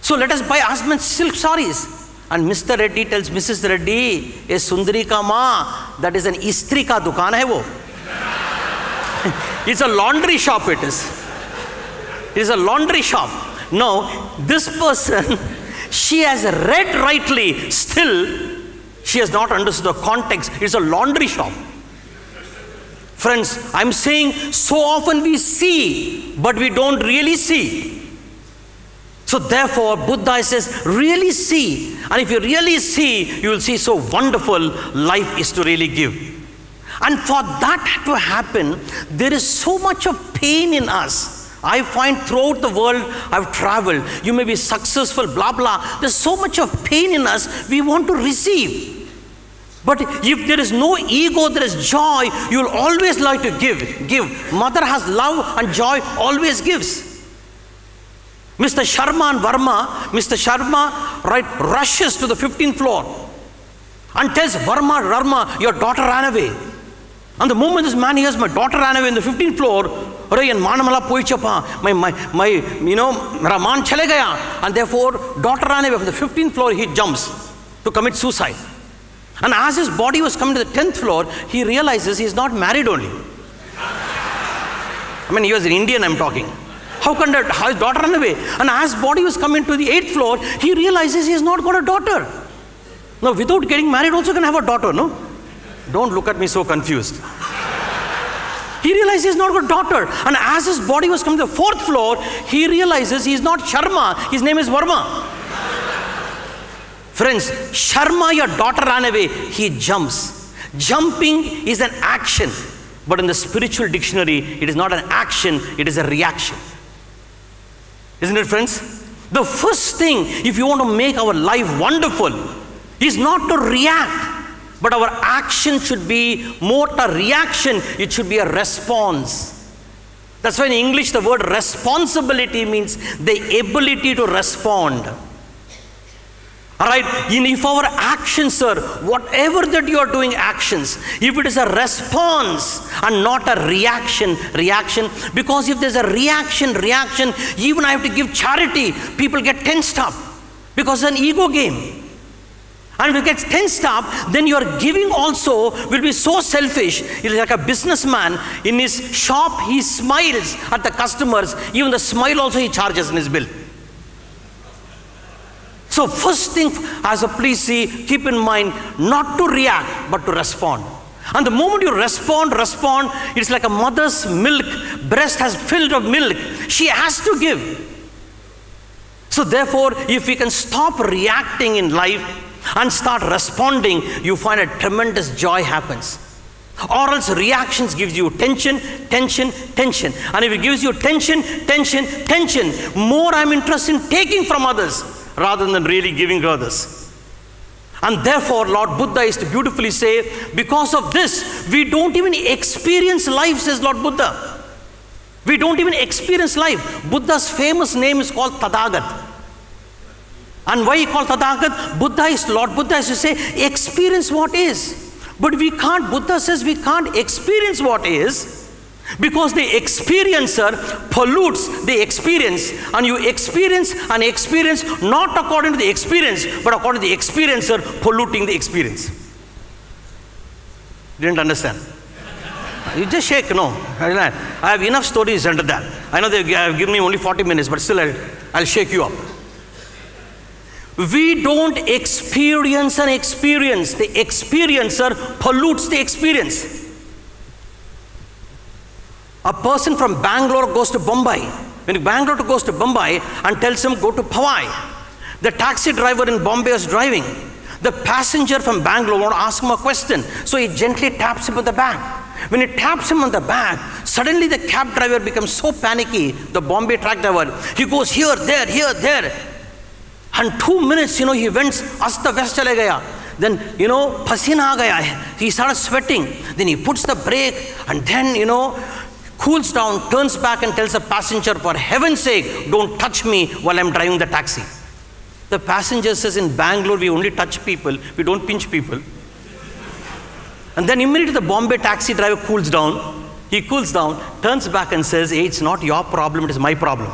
So let us buy husband silk sarees. And Mr. Reddy tells Mrs. Reddy, a Sundari ka ma, that is an istri ka dukaan hai wo. It's a laundry shop it is. It is a laundry shop. Now, this person, she has read rightly, still she has not understood the context. It's a laundry shop. Friends, I'm saying so often we see, but we don't really see. So therefore, Buddha says, really see. And if you really see, you will see so wonderful life is to really give. And for that to happen, there is so much of pain in us. I find throughout the world I've traveled, you may be successful, blah, blah. There's so much of pain in us, we want to receive. But if there is no ego, there is joy, you'll always like to give. Give. Mother has love and joy, always gives. Mr. Sharma and Verma, Mr. Sharma, right, rushes to the 15th floor and tells Verma, your daughter ran away. And the moment this man hears, my daughter ran away in the 15th floor, my, Raman chale gaya. And therefore, daughter ran away from the 15th floor, he jumps. to commit suicide. And as his body was coming to the 10th floor, he realizes he's not married only. I mean, he was an Indian, I'm talking. How can his daughter run away? And as body was coming to the 8th floor, he realizes he has not got a daughter. Now, without getting married, also can have a daughter, no? Don't look at me so confused. He realizes he's not got a daughter. And as his body was coming to the 4th floor, he realizes he's not Sharma, his name is Verma. Friends, Sharma, your daughter ran away. He jumps. Jumping is an action. But in the spiritual dictionary, it is not an action, it is a reaction. Isn't it, friends? The first thing, if you want to make our life wonderful, is not to react. But our action should be more a reaction. It should be a response. That's why in English the word responsibility means the ability to respond. All right, if our actions, sir, whatever that you are doing actions, if it is a response and not a reaction, because if there's a reaction, even I have to give charity, people get tensed up because it's an ego game. And if it gets tensed up, then your giving also will be so selfish. It's like a businessman in his shop, he smiles at the customers, even the smile also he charges in his bill. So first thing, as a please see, keep in mind, not to react, but to respond. And the moment you respond, it's like a mother's milk, breast has filled of milk. She has to give. So therefore, if we can stop reacting in life and start responding, you find a tremendous joy happens. Or else reactions gives you tension. And if it gives you tension, more I'm interested in taking from others rather than really giving to others. And therefore, Lord Buddha is to beautifully say, because of this, we don't even experience life, says Lord Buddha. We don't even experience life. Buddha's famous name is called Tadhagat. And why he called Tadhagat? Lord Buddha is to say, experience what is. But we can't, Buddha says we can't experience what is, because the experiencer pollutes the experience, and you experience an experience not according to the experience, but according to the experiencer polluting the experience. Didn't understand? You just shake, no. I have enough stories under that. I know they have given me only 40 minutes, but still I'll shake you up. We don't experience an experience. The experiencer pollutes the experience. A person from Bangalore goes to Bombay. When Bangalore goes to Bombay and tells him go to Powai, the taxi driver in Bombay is driving. The passenger from Bangalore wants to ask him a question, so he gently taps him on the back. When he taps him on the back, suddenly the cab driver becomes so panicky, the Bombay truck driver, he goes here, there. And 2 minutes, he went, asta west chale gaya. Then, pasina aa gaya. He started sweating. Then he puts the brake and then, cools down, turns back and tells the passenger, for heaven's sake, don't touch me while I'm driving the taxi. The passenger says, in Bangalore, we only touch people. We don't pinch people. And then immediately the Bombay taxi driver cools down. He cools down, turns back and says, hey, it's not your problem, it is my problem.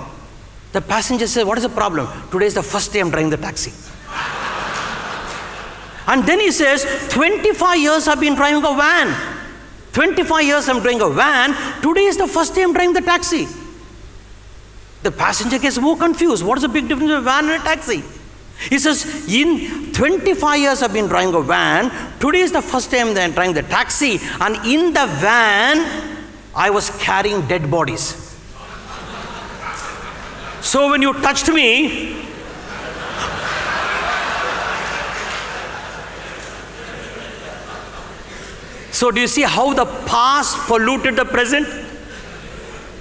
The passenger says, what is the problem? Today is the first day I'm driving the taxi. And then he says, 25 years I've been driving a van. 25 years I'm driving a van. Today is the first day I'm driving the taxi. The passenger gets more confused. What is the big difference between a van and a taxi? He says, in 25 years I've been driving a van. Today is the first time that I'm driving the taxi. And in the van, I was carrying dead bodies. So when you touched me, so do you see how the past polluted the present?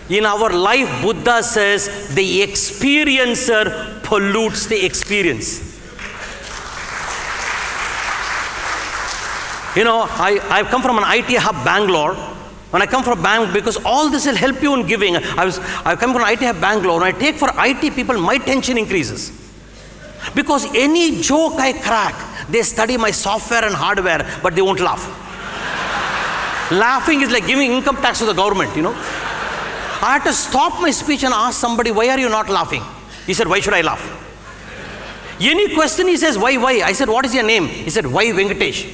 In our life, Buddha says, the experiencer pollutes the experience. I've come from an IT hub, Bangalore. When I come from Bangalore, because all this will help you in giving. I come from IT hub, Bangalore. When I take for IT people, my tension increases. Because any joke I crack, they study my software and hardware, but they won't laugh. Laughing is like giving income tax to the government, I had to stop my speech and ask somebody, why are you not laughing? He said, why should I laugh? Any question he says, why? I said, what is your name? He said, why Venkatesh?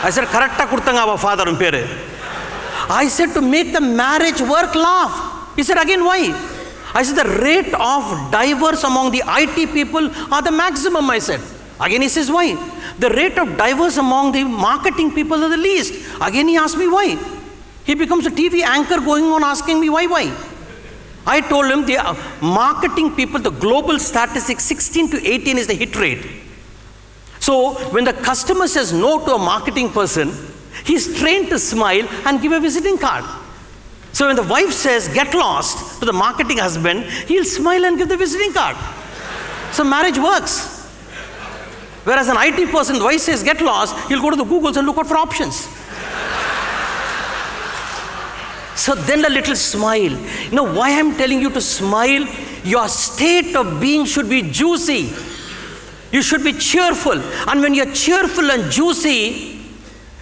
I said, correcta kurtanga our father and pere. I said, to make the marriage work, laugh. He said, again, why? I said, the rate of divorce among the IT people are the maximum, I said. Again, he says, why? The rate of divorce among the marketing people are the least. Again, he asked me, why? He becomes a TV anchor going on asking me, why? I told him, the marketing people, the global statistic, 16 to 18 is the hit rate. So, when the customer says no to a marketing person, he's trained to smile and give a visiting card. So when the wife says, get lost, to the marketing husband, he'll smile and give the visiting card. So marriage works. Whereas an IT person, the wife says, get lost, he'll go to the Googles and look out for options. So then a little smile. You know why I'm telling you to smile? Your state of being should be juicy. You should be cheerful. And when you're cheerful and juicy,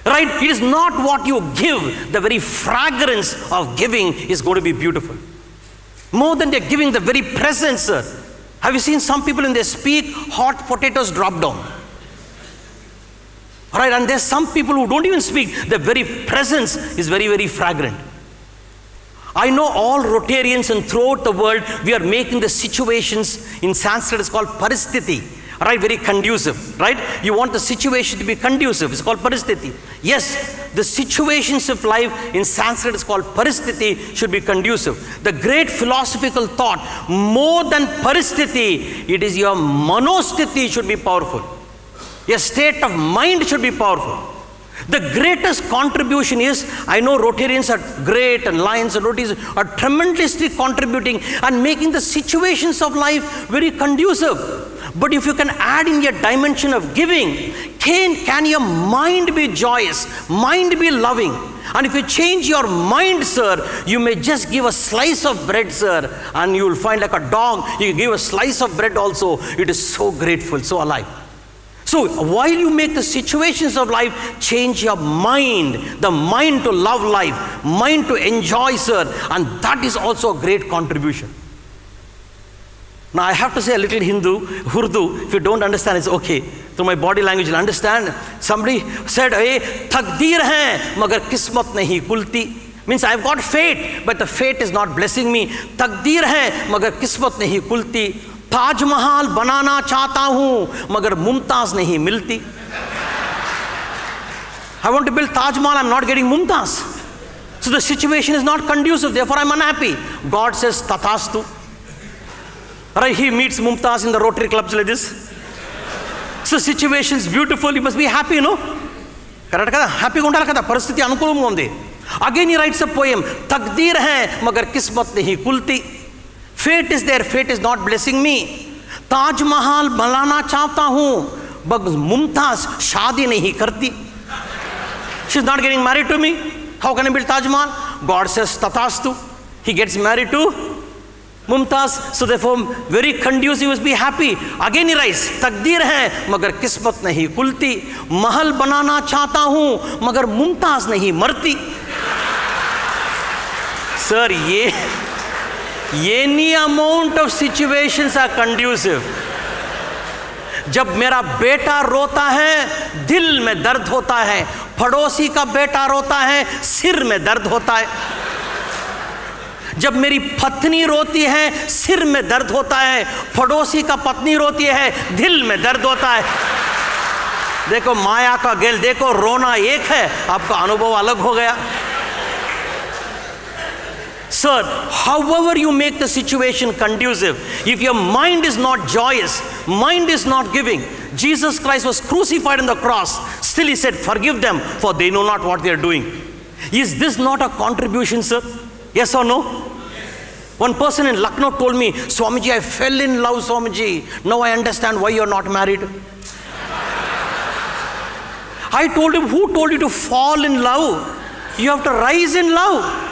right, it is not what you give. The very fragrance of giving is going to be beautiful. More than they're giving, the very presence, sir. Have you seen some people when they speak, hot potatoes drop down? Right, and there's some people who don't even speak. The very presence is very, very fragrant. I know all Rotarians and throughout the world, we are making the situations, in Sanskrit it's called paristhiti, right, very conducive, right? You want the situation to be conducive, it's called paristhiti. Yes, the situations of life in Sanskrit is called paristhiti, should be conducive. The great philosophical thought, more than paristhiti, it is your manosthiti should be powerful. Your state of mind should be powerful. The greatest contribution is, I know Rotarians are great and Lions and Rotaries are tremendously contributing and making the situations of life very conducive. But if you can add in your dimension of giving, can your mind be joyous, mind be loving? And if you change your mind, sir, you may just give a slice of bread, sir, and you will find like a dog, you give a slice of bread also, it is so grateful, so alive. So while you make the situations of life, change your mind, the mind to love life, mind to enjoy, sir, and that is also a great contribution. Now I have to say a little Urdu, if you don't understand, it's okay. Through my body language, you'll understand. Somebody said, hey, takdeer hai, magar kismat nahi kulti. Means I've got fate, but the fate is not blessing me. Takdeer hai, magar kismat nahi kulti. Taj Mahal बनाना चाहता हूं मगर मुमताज नहीं मिलती. I want to build Taj Mahal, I'm not getting Mumtaz. So the situation is not conducive, therefore I'm unhappy. God says Tathastu. Right, he meets Mumtaz in the Rotary clubs like this. So situation is beautiful, you must be happy, no? Correct kada? Happy gondala kada, parasthiti anukulam undi. Again he writes a poem, Takdeer hai magar kismat nahi kulti. Fate is there, fate is not blessing me. Taj Mahal banana chahta hu, but Mumtaz shaadi nahi karti. She's not getting married to me. How can I build Taj Mahal? God says Tathastu. He gets married to Mumtaz. So therefore, very conducive, must be happy. Again he writes, Takdeer hai, magar kismat nahi kulti. Mahal banana chahta hu, magar Mumtaz nahi marti. Sir, any amount of situations are conducive. जब मेरा बेटा रोता है दिल में दर्द होता है, पड़ोसी का बेटा रोता है सिर में दर्द होता है. जब मेरी पत्नी रोती है सिर में दर्द होता है, पड़ोसी का पत्नी रोती है दिल में दर्द होता है. देखो माया का गेल, देखो रोना एक है, आपका अनुभव अलग हो गया. Sir, however you make the situation conducive, if your mind is not joyous, mind is not giving. Jesus Christ was crucified on the cross. Still he said, forgive them, for they know not what they are doing. Is this not a contribution, sir? Yes or no? Yes. One person in Lucknow told me, Swamiji, I fell in love, Swamiji. Now I understand why you are not married. I told him, who told you to fall in love? You have to rise in love.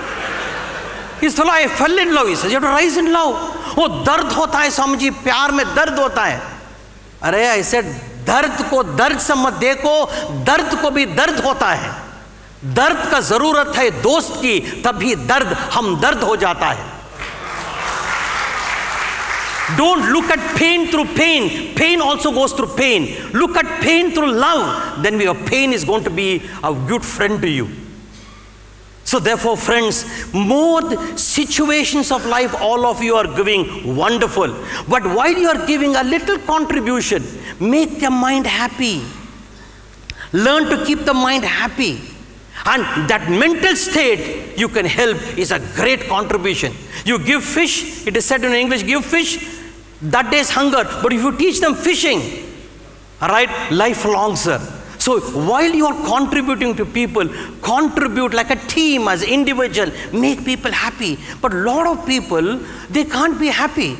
He said, I fell in love. He says, you have to rise in love. Oh, dard hota hai, Swamiji, प्यार में दर्द होता है. अरे, I said, दर्द को दर्द से मत देखो, दर्द को भी दर्द होता है. दर्द का जरूरत है दोस्त की, तभी दर्द हमदर्द हो जाता है. Don't look at pain through pain. Pain also goes through pain. Look at pain through love. Then your pain is going to be a good friend to you. So therefore, friends, more situations of life all of you are giving, wonderful. But while you are giving a little contribution, make the mind happy. Learn to keep the mind happy. And that mental state you can help is a great contribution. You give fish, it is said in English, give fish, that day's hunger. But if you teach them fishing, all right, lifelong, sir. So while you are contributing to people, contribute like a team, as an individual, make people happy. But a lot of people, they can't be happy.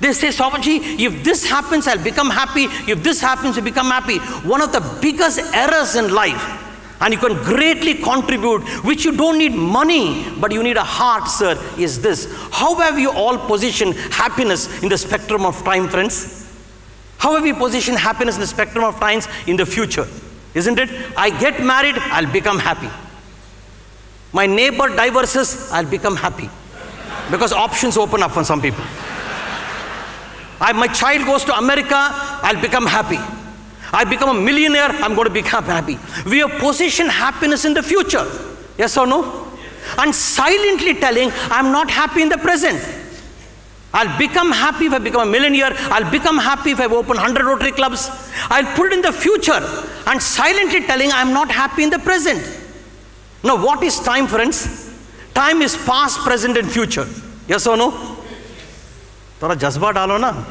They say, Swamiji, if this happens, I'll become happy. If this happens, you become happy. One of the biggest errors in life, and you can greatly contribute, which you don't need money, but you need a heart, sir, is this. How have you all positioned happiness in the spectrum of time, friends? How have you positioned happiness in the spectrum of times in the future? Isn't it? I get married, I'll become happy. My neighbor divorces, I'll become happy. Because options open up for some people. My child goes to America, I'll become happy. I become a millionaire, I'm going to become happy. We have positioned happiness in the future. Yes or no? And silently telling, I'm not happy in the present. I'll become happy if I become a millionaire. I'll become happy if I open 100 Rotary clubs. I'll put it in the future and silently telling I'm not happy in the present. Now what is time, friends? Time is past, present and future. Yes or no? Thoda jazba dalo na.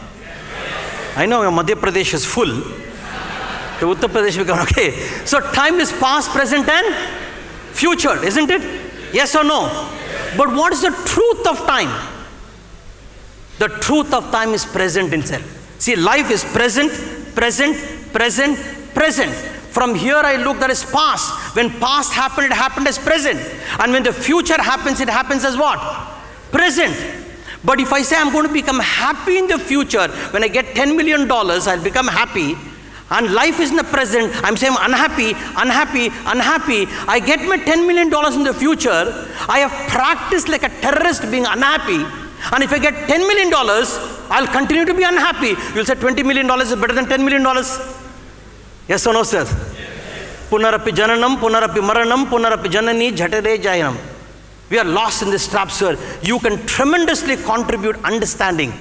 I know Madhya Pradesh is full. So Uttar Pradesh become okay. So time is past, present and future, isn't it? Yes or no? But what is the truth of time? The truth of time is present itself. See, life is present, present, present, present. From here I look, that is past. When past happened, it happened as present. And when the future happens, it happens as what? Present. But if I say I'm going to become happy in the future, when I get $10 million, I'll become happy. And life is in the present, I'm saying I'm unhappy, unhappy, unhappy. I get my $10 million in the future. I have practiced like a terrorist being unhappy. And if I get $10 million, I'll continue to be unhappy. You'll say $20 million is better than $10 million. Yes or no, sir? Punarapi jananam, punarapi maranam, punarapi janani, jhatare jayanam. We are lost in this trap, sir. You can tremendously contribute understanding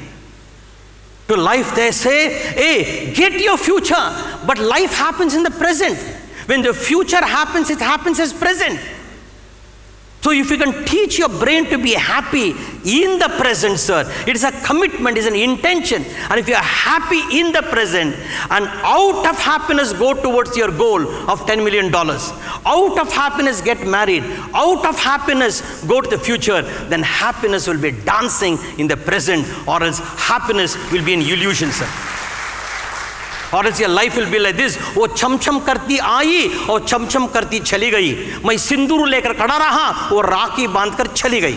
to life. They say, hey, get your future. But life happens in the present. When the future happens, it happens as present. So if you can teach your brain to be happy in the present, sir, it is a commitment, it is an intention. And if you are happy in the present and out of happiness go towards your goal of $10 million, out of happiness get married, out of happiness go to the future, then happiness will be dancing in the present, or else happiness will be an illusion, sir. Or else your life will be like this. वो छम छम करती आई और छम छम करती चली गई. मैं सिंदूर लेकर खड़ा रहा और राखी बांधकर चली गई.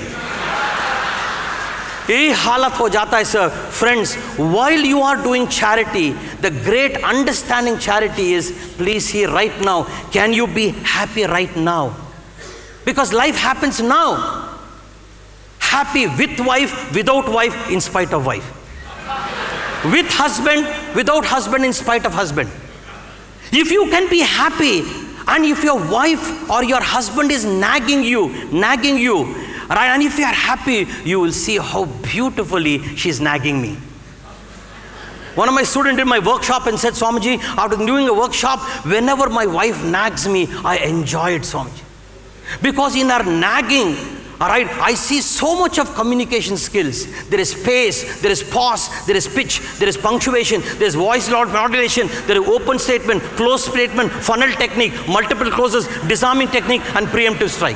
यही हालत हो जाता है, sir. Friends, while you are doing charity, the great understanding charity is, please hear right now, can you be happy right now? Because life happens now. Happy with wife, without wife, in spite of wife. With husband, without husband, in spite of husband. If you can be happy, and if your wife or your husband is nagging you, right, and if you are happy, you will see how beautifully she's nagging me. One of my students did my workshop and said, Swamiji, after doing a workshop, whenever my wife nags me, I enjoy it, Swamiji. Because in her nagging, all right, I see so much of communication skills. There is space, there is pause, there is pitch, there is punctuation, there is voice modulation, there is open statement, closed statement, funnel technique, multiple closes, disarming technique, and preemptive strike.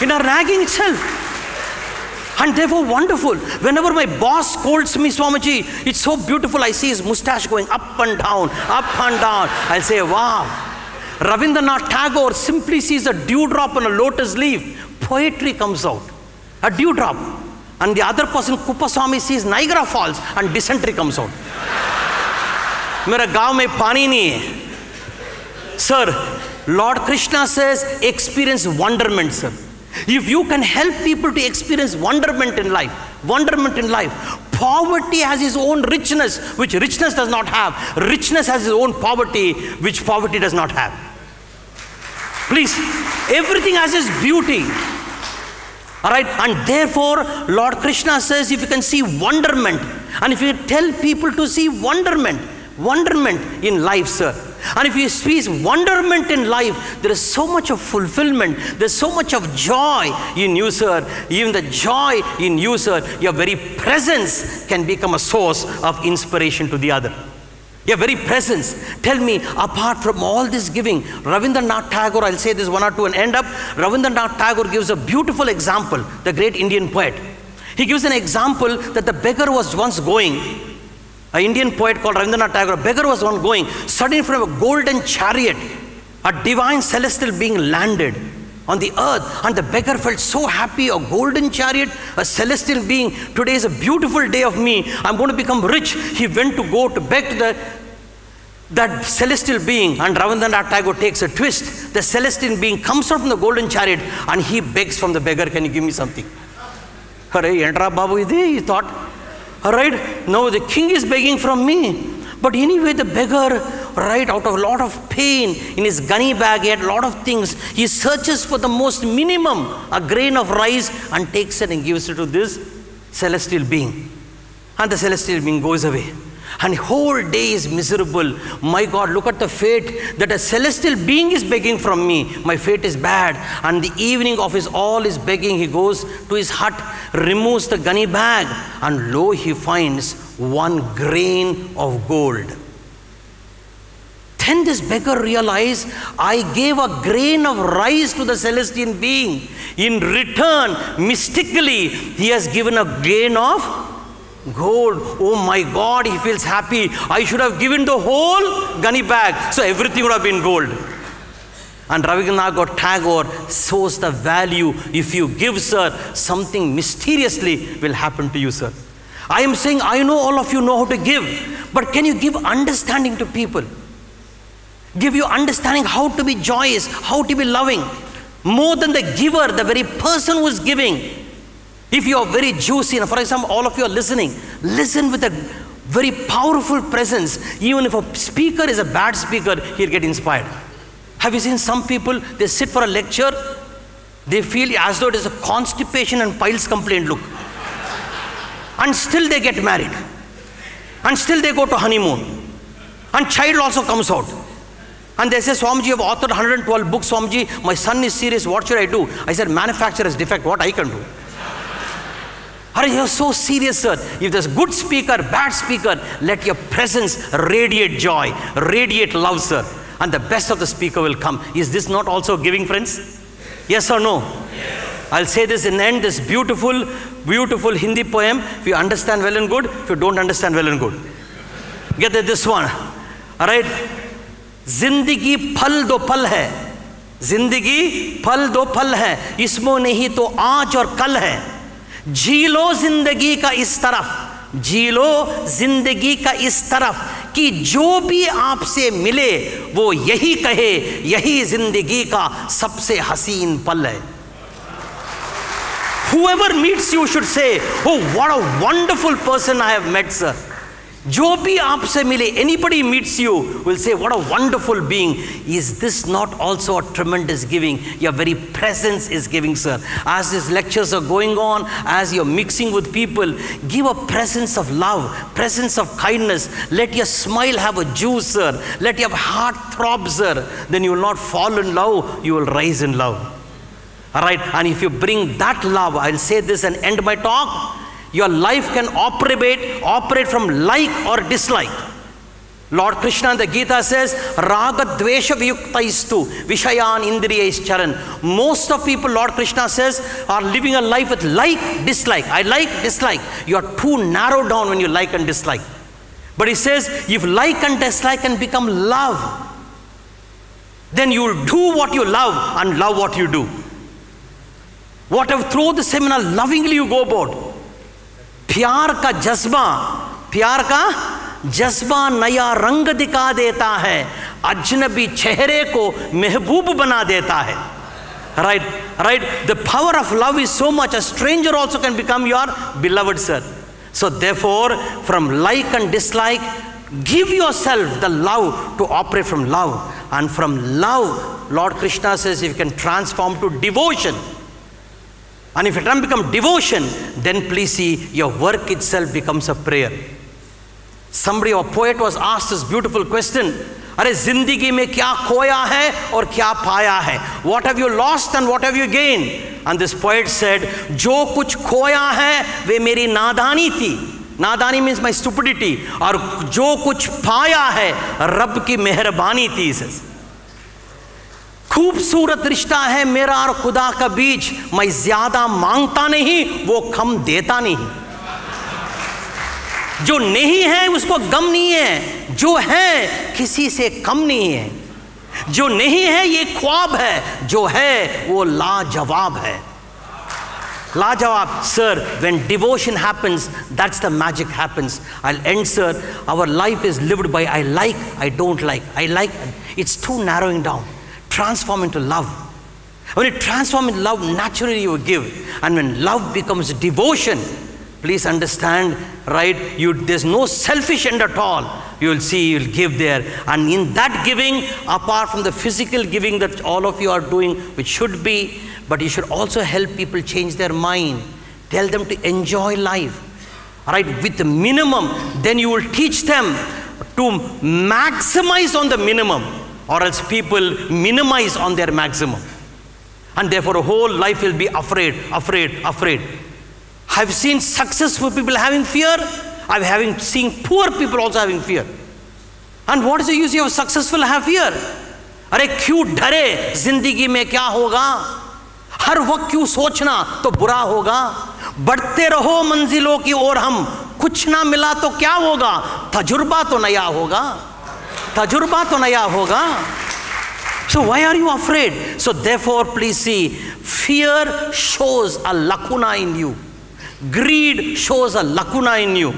In our nagging itself. And therefore wonderful. Whenever my boss scolds me, Swamiji, it's so beautiful. I see his mustache going up and down, up and down. I'll say, wow. Rabindranath Tagore simply sees a dewdrop on a lotus leaf. Poetry comes out. A dewdrop. And the other person, Kupaswamy, sees Niagara Falls and dysentery comes out. Mera gaon mein pani nahi hai. Sir, Lord Krishna says, experience wonderment, sir. If you can help people to experience wonderment in life, wonderment in life. Poverty has its own richness, which richness does not have. Richness has its own poverty, which poverty does not have. Please, everything has its beauty. All right, and therefore, Lord Krishna says, if you can see wonderment, and if you tell people to see wonderment in life, sir, and if you see wonderment in life, there is so much of fulfillment, there's so much of joy in you, sir. Even the joy in you, sir, your very presence can become a source of inspiration to the other. Your very presence. Tell me, apart from all this giving, Rabindranath Tagore, I'll say this one or two and end up, Rabindranath Tagore gives a beautiful example, the great Indian poet. He gives an example that the beggar was once going, an Indian poet called Rabindranath Tagore, a beggar was once going, suddenly from a golden chariot, a divine celestial being landed on the earth, and the beggar felt so happy. A golden chariot, a celestial being, today is a beautiful day of me, I'm going to become rich. He went to go to beg to that celestial being, and Rabindranath Tagore takes a twist. The celestial being comes out from the golden chariot and he begs from the beggar, can you give me something? He thought, all right, no, the king is begging from me. But anyway, the beggar, right, out of a lot of pain, in his gunny bag, he had a lot of things. He searches for the most minimum, a grain of rice, and takes it and gives it to this celestial being. And the celestial being goes away. And the whole day is miserable. My God, look at the fate that a celestial being is begging from me. My fate is bad. And the evening of all his begging, he goes to his hut, removes the gunny bag, and lo, he finds one grain of gold. Then this beggar realized, I gave a grain of rice to the celestial being. In return, mystically, he has given a grain of gold. Oh my God, he feels happy. I should have given the whole gunny bag, so everything would have been gold. And Rabindranath Tagore shows the value. If you give, sir, something mysteriously will happen to you, sir. I am saying, I know all of you know how to give, but can you give understanding to people? Give you understanding how to be joyous, how to be loving. More than the giver, the very person who is giving. If you are very juicy, for example, all of you are listening, listen with a very powerful presence. Even if a speaker is a bad speaker, he'll get inspired. Have you seen some people, they sit for a lecture, they feel as though it is a constipation and piles complaint look. And still they get married. And still they go to honeymoon. And child also comes out. And they say, Swamiji, you have authored 112 books, Swamiji, my son is serious, what should I do? I said, manufacturer's defect, what I can do? You're so serious, sir. If there's good speaker, bad speaker, let your presence radiate joy, radiate love, sir. And the best of the speaker will come. Is this not also giving, friends? Yes or no? Yes. I'll say this in the end, this beautiful, beautiful Hindi poem. If you understand well and good, if you don't understand well and good. Get this one. All right. Zindagi phal do pal hai. Zindagi phal do pal hai. Ismo nahi to aaj aur kal hai. जी लो जिंदगी का इस तरफ, जी लो जिंदगी का इस तरफ कि जो भी आपसे मिले वो यही कहे, यही जिंदगी का सबसे हसीन पल है. Whoever meets you should say, oh, what a wonderful person I have met, sir. जो भी आपसे मिले, anybody meets you will say, what a wonderful being. Is this not also a tremendous giving? Your very presence is giving, sir. As these lectures are going on, as you're mixing with people, give a presence of love, presence of kindness. Let your smile have a juice, sir. Let your heart throb, sir. Then you will not fall in love, you will rise in love. All right, and if you bring that love, I'll say this and end my talk. Your life can operate from like or dislike. Lord Krishna in the Gita says, Raga Dvesha Vyuktaistu Vishayan Indriyais Charan. Most of people, Lord Krishna says, are living a life with like, dislike. I like, dislike. You are too narrow down when you like and dislike. But he says, if like and dislike can become love, then you will do what you love and love what you do. Whatever, through the seminar, lovingly you go about. प्यार का जज्बा नया रंग दिखा देता है, अजनबी चेहरे को महबूब बना देता है. Right, right. The power of love is so much. A stranger also can become your beloved, sir. So therefore, from like and dislike, give yourself the love to operate from love. And from love, Lord Krishna says, if you can transform to devotion. And if it can become devotion, then please see, your work itself becomes a prayer. Somebody, a poet, was asked this beautiful question. अरे जिंदगी में क्या खोया है और क्या पाया है? What have you lost and what have you gained? And this poet said, जो कुछ खोया है वे मेरी नादानी थी. नादानी means my stupidity. और जो कुछ पाया है रब की मेहरबानी थी. खूबसूरत रिश्ता है मेरा और खुदा का बीच. मैं ज्यादा मांगता नहीं, वो कम देता नहीं. जो नहीं है उसको गम नहीं है, जो है किसी से कम नहीं है. जो नहीं है ये ख्वाब है, जो है वो लाजवाब है. Lajawab, sir, when devotion happens, that's the magic happens. I'll end, sir. Our life is lived by I like, I don't like. I like, it's too narrowing down. Transform into love. When you transform into love, naturally you will give. And when love becomes devotion, please understand, right, there's no selfish end at all. You will see, you will give there. And in that giving, apart from the physical giving that all of you are doing, which should be, but you should also help people change their mind. Tell them to enjoy life, right, with the minimum. Then you will teach them to maximize on the minimum, or else people minimize on their maximum. And therefore, a whole life will be afraid, afraid, afraid. I've seen successful people having fear. I've seen poor people also having fear. And what is the use of successful have fear? अरे क्यों डरे, जिंदगी में क्या होगा? हर वक्त क्यों सोचना तो बुरा होगा? बढ़ते रहो मंजिलों की ओर हम, कुछ ना मिला तो क्या होगा? तजुर्बा तो नया होगा, तजुर्बा तो नया होगा. So why are you afraid? So therefore, please see, fear shows a lacuna in you. Greed shows a lacuna in you.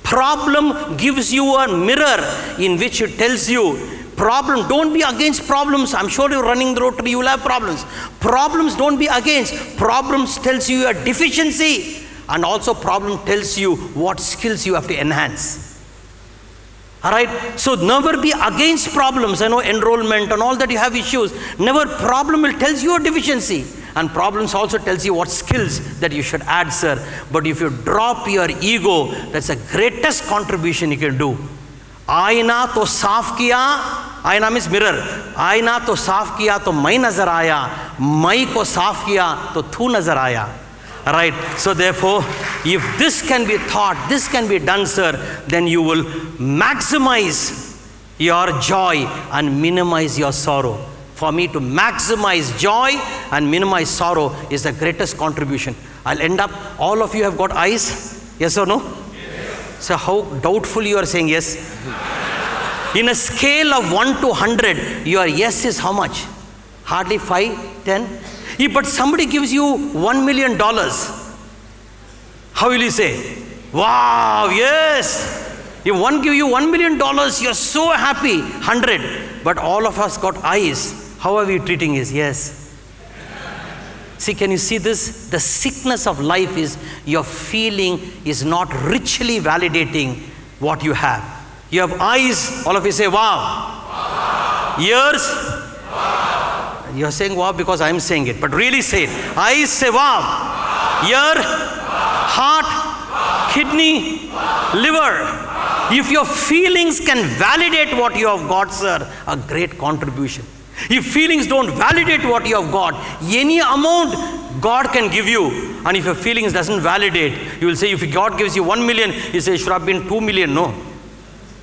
Problem gives you a mirror in which it tells you, problem, don't be against problems. I'm sure you're running the Rotary, you will have problems. Problems don't be against. Problems tells you your deficiency. And also problem tells you what skills you have to enhance. All right, so never be against problems. I know enrollment and all that you have issues. Never, problem will tells you your deficiency. And problems also tells you what skills that you should add, sir. But if you drop your ego, that's the greatest contribution you can do. आईना तो साफ किया, आईना means mirror. आईना तो साफ किया तो मैं नजर आया, मैं को साफ किया तो तू नजर आया. Right, so therefore, if this can be taught, this can be done, sir, then you will maximize your joy and minimize your sorrow. For me to maximize joy and minimize sorrow is the greatest contribution. I'll end up, all of you have got eyes, yes or no? Yes. So how doubtful you are saying yes? In a scale of 1 to 100, your yes is how much? Hardly 5, 10? But somebody gives you $1 million. How will you say? Wow, yes. If one give you $1 million, you're so happy, 100. But all of us got eyes. How are we treating his yes? See, can you see this? The sickness of life is your feeling is not richly validating what you have. You have eyes, all of you say, wow. Wow. Ears? Wow. You're saying wow because I'm saying it, but really say it. Eyes say wow. Wow. Ear, wow. Heart, wow. Kidney, wow. Liver. Wow. If your feelings can validate what you have got, sir, a great contribution. If feelings don't validate what you have got, any amount God can give you. And if your feelings doesn't validate, you will say, if God gives you 1 million, you say, it should have been 2 million. No.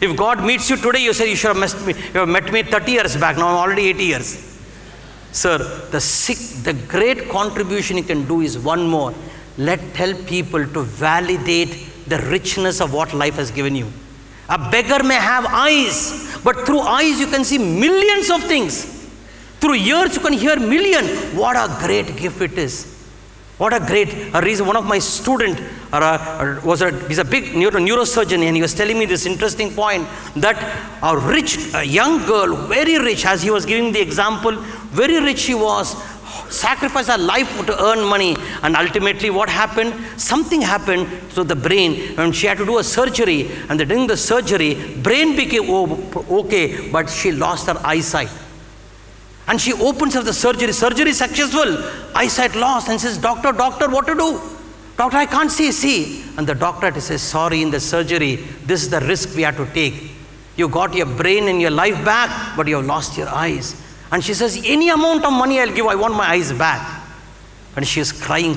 If God meets you today, you say, you should have met me 30 years back. Now I'm already 80 years. Sir, the great contribution you can do is one more. Tell people to validate the richness of what life has given you. A beggar may have eyes, but through eyes you can see millions of things. Through ears you can hear million. What a great gift it is. What a great reason. One of my students he's a big neurosurgeon, and he was telling me this interesting point that a young girl, very rich, as he was giving the example, very rich she was, sacrifice our life to earn money. And ultimately what happened? Something happened to the brain, and she had to do a surgery. And during the surgery, brain became okay, but she lost her eyesight. And she opens up the surgery. Surgery successful, eyesight lost, and says, doctor, what to do? Doctor, I can't see. And the doctor says, sorry, in the surgery, this is the risk we have to take. You got your brain and your life back, but you have lost your eyes. And she says, any amount of money I'll give, I want my eyes back. And she is crying.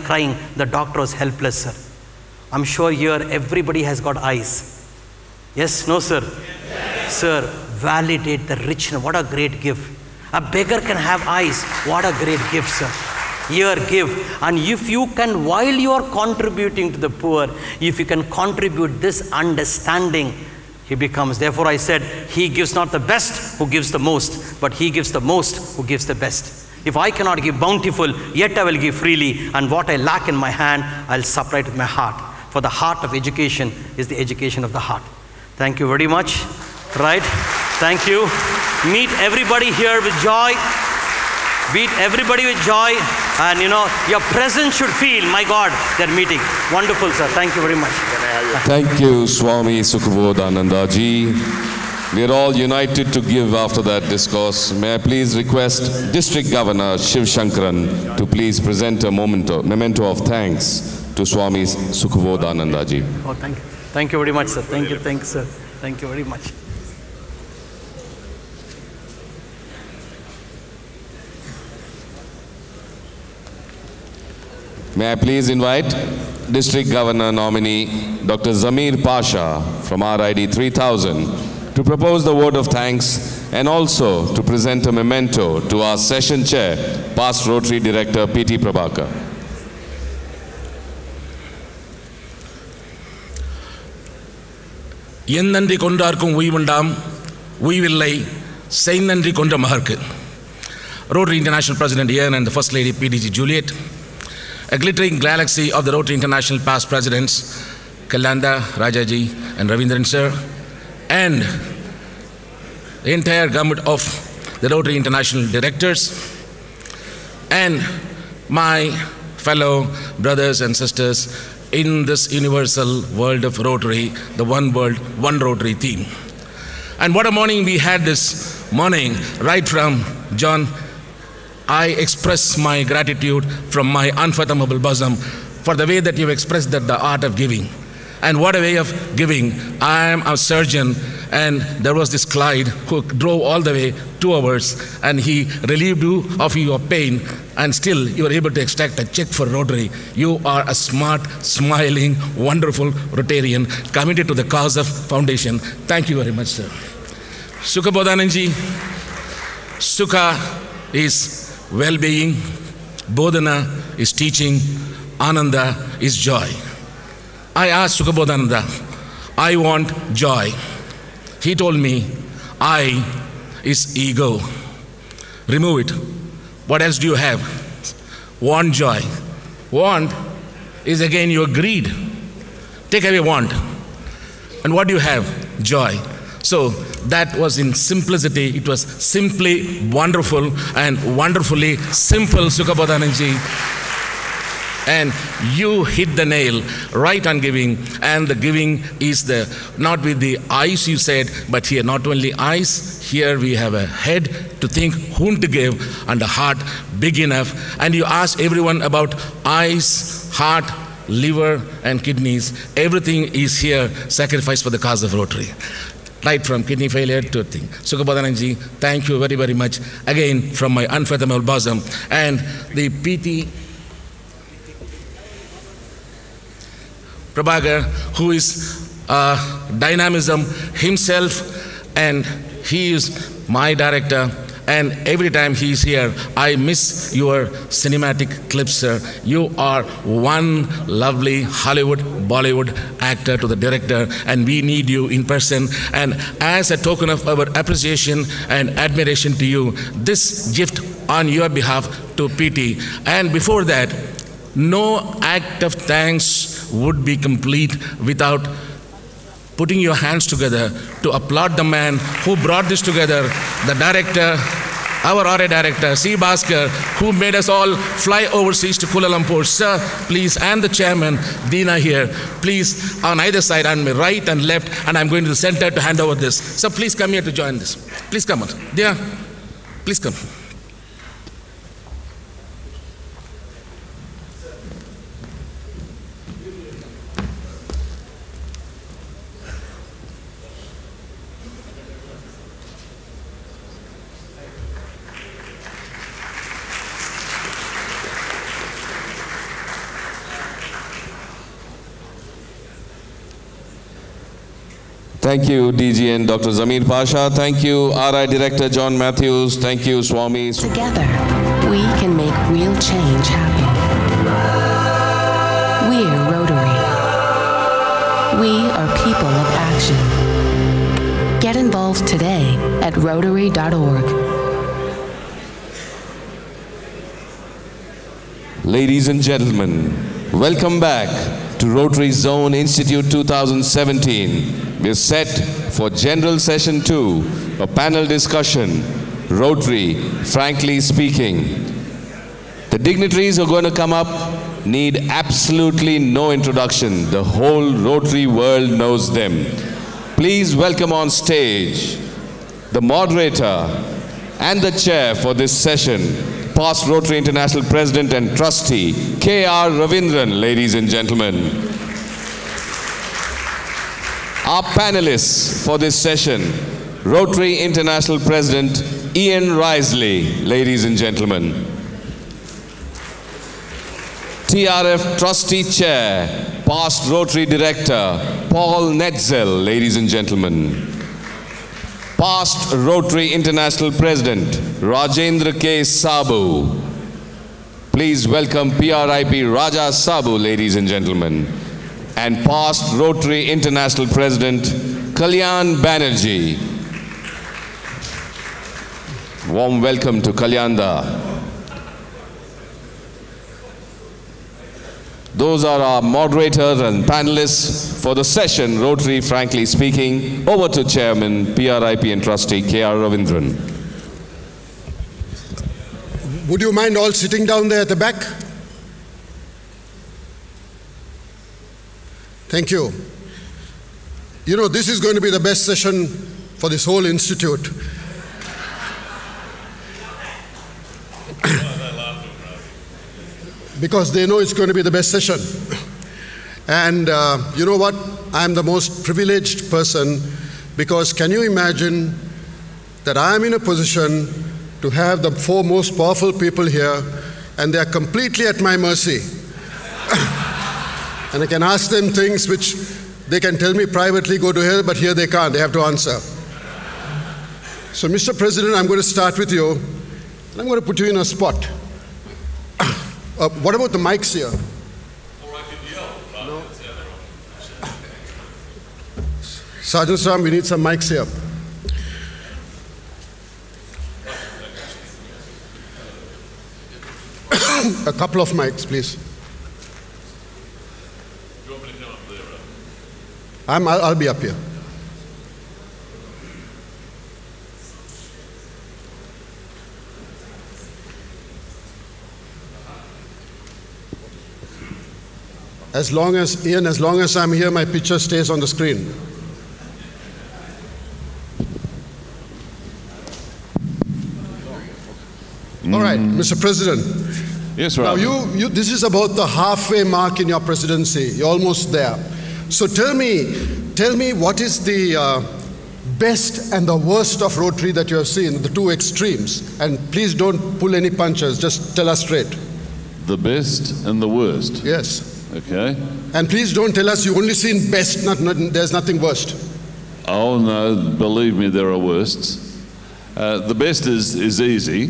The doctor was helpless, sir. I'm sure here everybody has got eyes. Yes, no, sir? Yes. Sir, validate the richness. What a great gift. A beggar can have eyes. What a great gift, sir. Here, give. And if you can, while you are contributing to the poor, if you can contribute this understanding, he becomes. Therefore I said, he gives not the best who gives the most, but he gives the most who gives the best. If I cannot give bountiful, yet I will give freely, and what I lack in my hand, I'll supply with my heart. For the heart of education is the education of the heart. Thank you very much. Right? Thank you. Meet everybody here with joy. Meet everybody with joy. And your presence should feel, my God, they're meeting. Wonderful, sir. Thank you very much. Thank you, Swami Sukhabodhananda ji. We are all united to give after that discourse. May I please request District Governor Shiv Shankaran to please present a memento of thanks to Swami Sukhabodhananda ji. Oh, thank you. Thank you very much, sir. Thank you, sir. Thank you very much. May I please invite District Governor nominee Dr. Zamir Pasha from RID 3000 to propose the word of thanks and also to present a memento to our session chair, past Rotary Director P.T. Prabhakar. எந்நன்றி கொண்டார்க்கும் உய்வுண்டாம் உய்வில்லை செய்நன்றி கொன்ற மகர்க்கு. Rotary International President Ian and the First Lady PDG Juliet, a glittering galaxy of the Rotary International past presidents, Kalanda, Rajaji and Ravindran sir, and the entire government of the Rotary International directors, and my fellow brothers and sisters in this universal world of Rotary, the one world, one Rotary theme. And what a morning we had this morning, right from John. I express my gratitude from my unfathomable bosom for the way that you've expressed that the art of giving. And what a way of giving. I am a surgeon, and there was this Clyde who drove all the way 2 hours, and he relieved you of your pain, and still you were able to extract a check for Rotary. You are a smart, smiling, wonderful Rotarian committed to the cause of foundation. Thank you very much, sir. Sukha Bodhananji. Sukha is well-being, Bodhana is teaching, Ananda is joy. I asked Sukhabodhananda, I want joy. He told me, I is ego. Remove it. What else do you have? Want joy. Want is again your greed. Take away want. And what do you have? Joy. So that was in simplicity. It was simply wonderful and wonderfully simple, Sukhabodhananji. And you hit the nail right on giving, and the giving is not with the eyes you said, but here not only eyes, here we have a head to think whom to give, and a heart big enough. And you ask everyone about eyes, heart, liver and kidneys. Everything is here sacrificed for the cause of Rotary. Right from kidney failure to thing. Sukhabodhananji, thank you very, very much. Again, from my unfathomable bosom. And the PT Prabhakar, who is dynamism himself, and he is my director, and every time he is here, I miss your cinematic clips, sir. You are one lovely Hollywood, Bollywood actor to the director, and we need you in person. And as a token of our appreciation and admiration to you, this gift on your behalf to PT. And before that, no act of thanks would be complete without putting your hands together to applaud the man who brought this together, the director our Rotary Director, C. Bhaskar, who made us all fly overseas to Kuala Lumpur. Sir, please, and the Chairman, Dina here, please, on either side, on my right and left, and I'm going to the center to hand over this. So please come here to join this. Please come on. Dina, please come. Thank you, DG and Dr. Zamir Pasha. Thank you, RI Director John Matthews. Thank you, Swami. Together, we can make real change happen. We're Rotary. We are people of action. Get involved today at Rotary.org. Ladies and gentlemen, welcome back to Rotary Zone Institute 2017. We're set for General Session 2, a panel discussion, Rotary, frankly speaking. The dignitaries who are going to come up need absolutely no introduction. The whole Rotary world knows them. Please welcome on stage the moderator and the chair for this session, past Rotary International President and Trustee, K.R. Ravindran, ladies and gentlemen. Our panelists for this session, Rotary International President Ian Risley, ladies and gentlemen. TRF Trustee Chair, past Rotary Director Paul Netzel, ladies and gentlemen. Past Rotary International President Rajendra K. Sabu. Please welcome PRIP Raja Sabu, ladies and gentlemen. And past Rotary International President Kalyan Banerjee. Warm welcome to Kalyanda. Those are our moderators and panelists for the session, Rotary Frankly Speaking. Over to Chairman, PRIP and Trustee K.R. Ravindran. Would you mind all sitting down there at the back? Thank you. You know, this is going to be the best session for this whole institute. Because they know it's going to be the best session. And you know what? I'm the most privileged person, because can you imagine that I'm in a position to have the four most powerful people here, and they are completely at my mercy. And I can ask them things which they can tell me privately, go to hell, but here they can't. They have to answer. So, Mr. President, I'm going to start with you, and I'm going to put you in a spot. What about the mics here? Or I can yell. No. Sergeant Ram, we need some mics here. A couple of mics, please. I'll be up here. As long as, Ian, as long as I'm here, my picture stays on the screen. All right, Mr. President. Yes, Now, this is about the halfway mark in your presidency. You're almost there. So tell me what is the best and the worst of Rotary that you have seen, the two extremes. And please don't pull any punches, just tell us straight. The best and the worst? Yes. Okay. And please don't tell us you've only seen best, there's nothing worst. Oh no, believe me, there are worsts. The best is easy.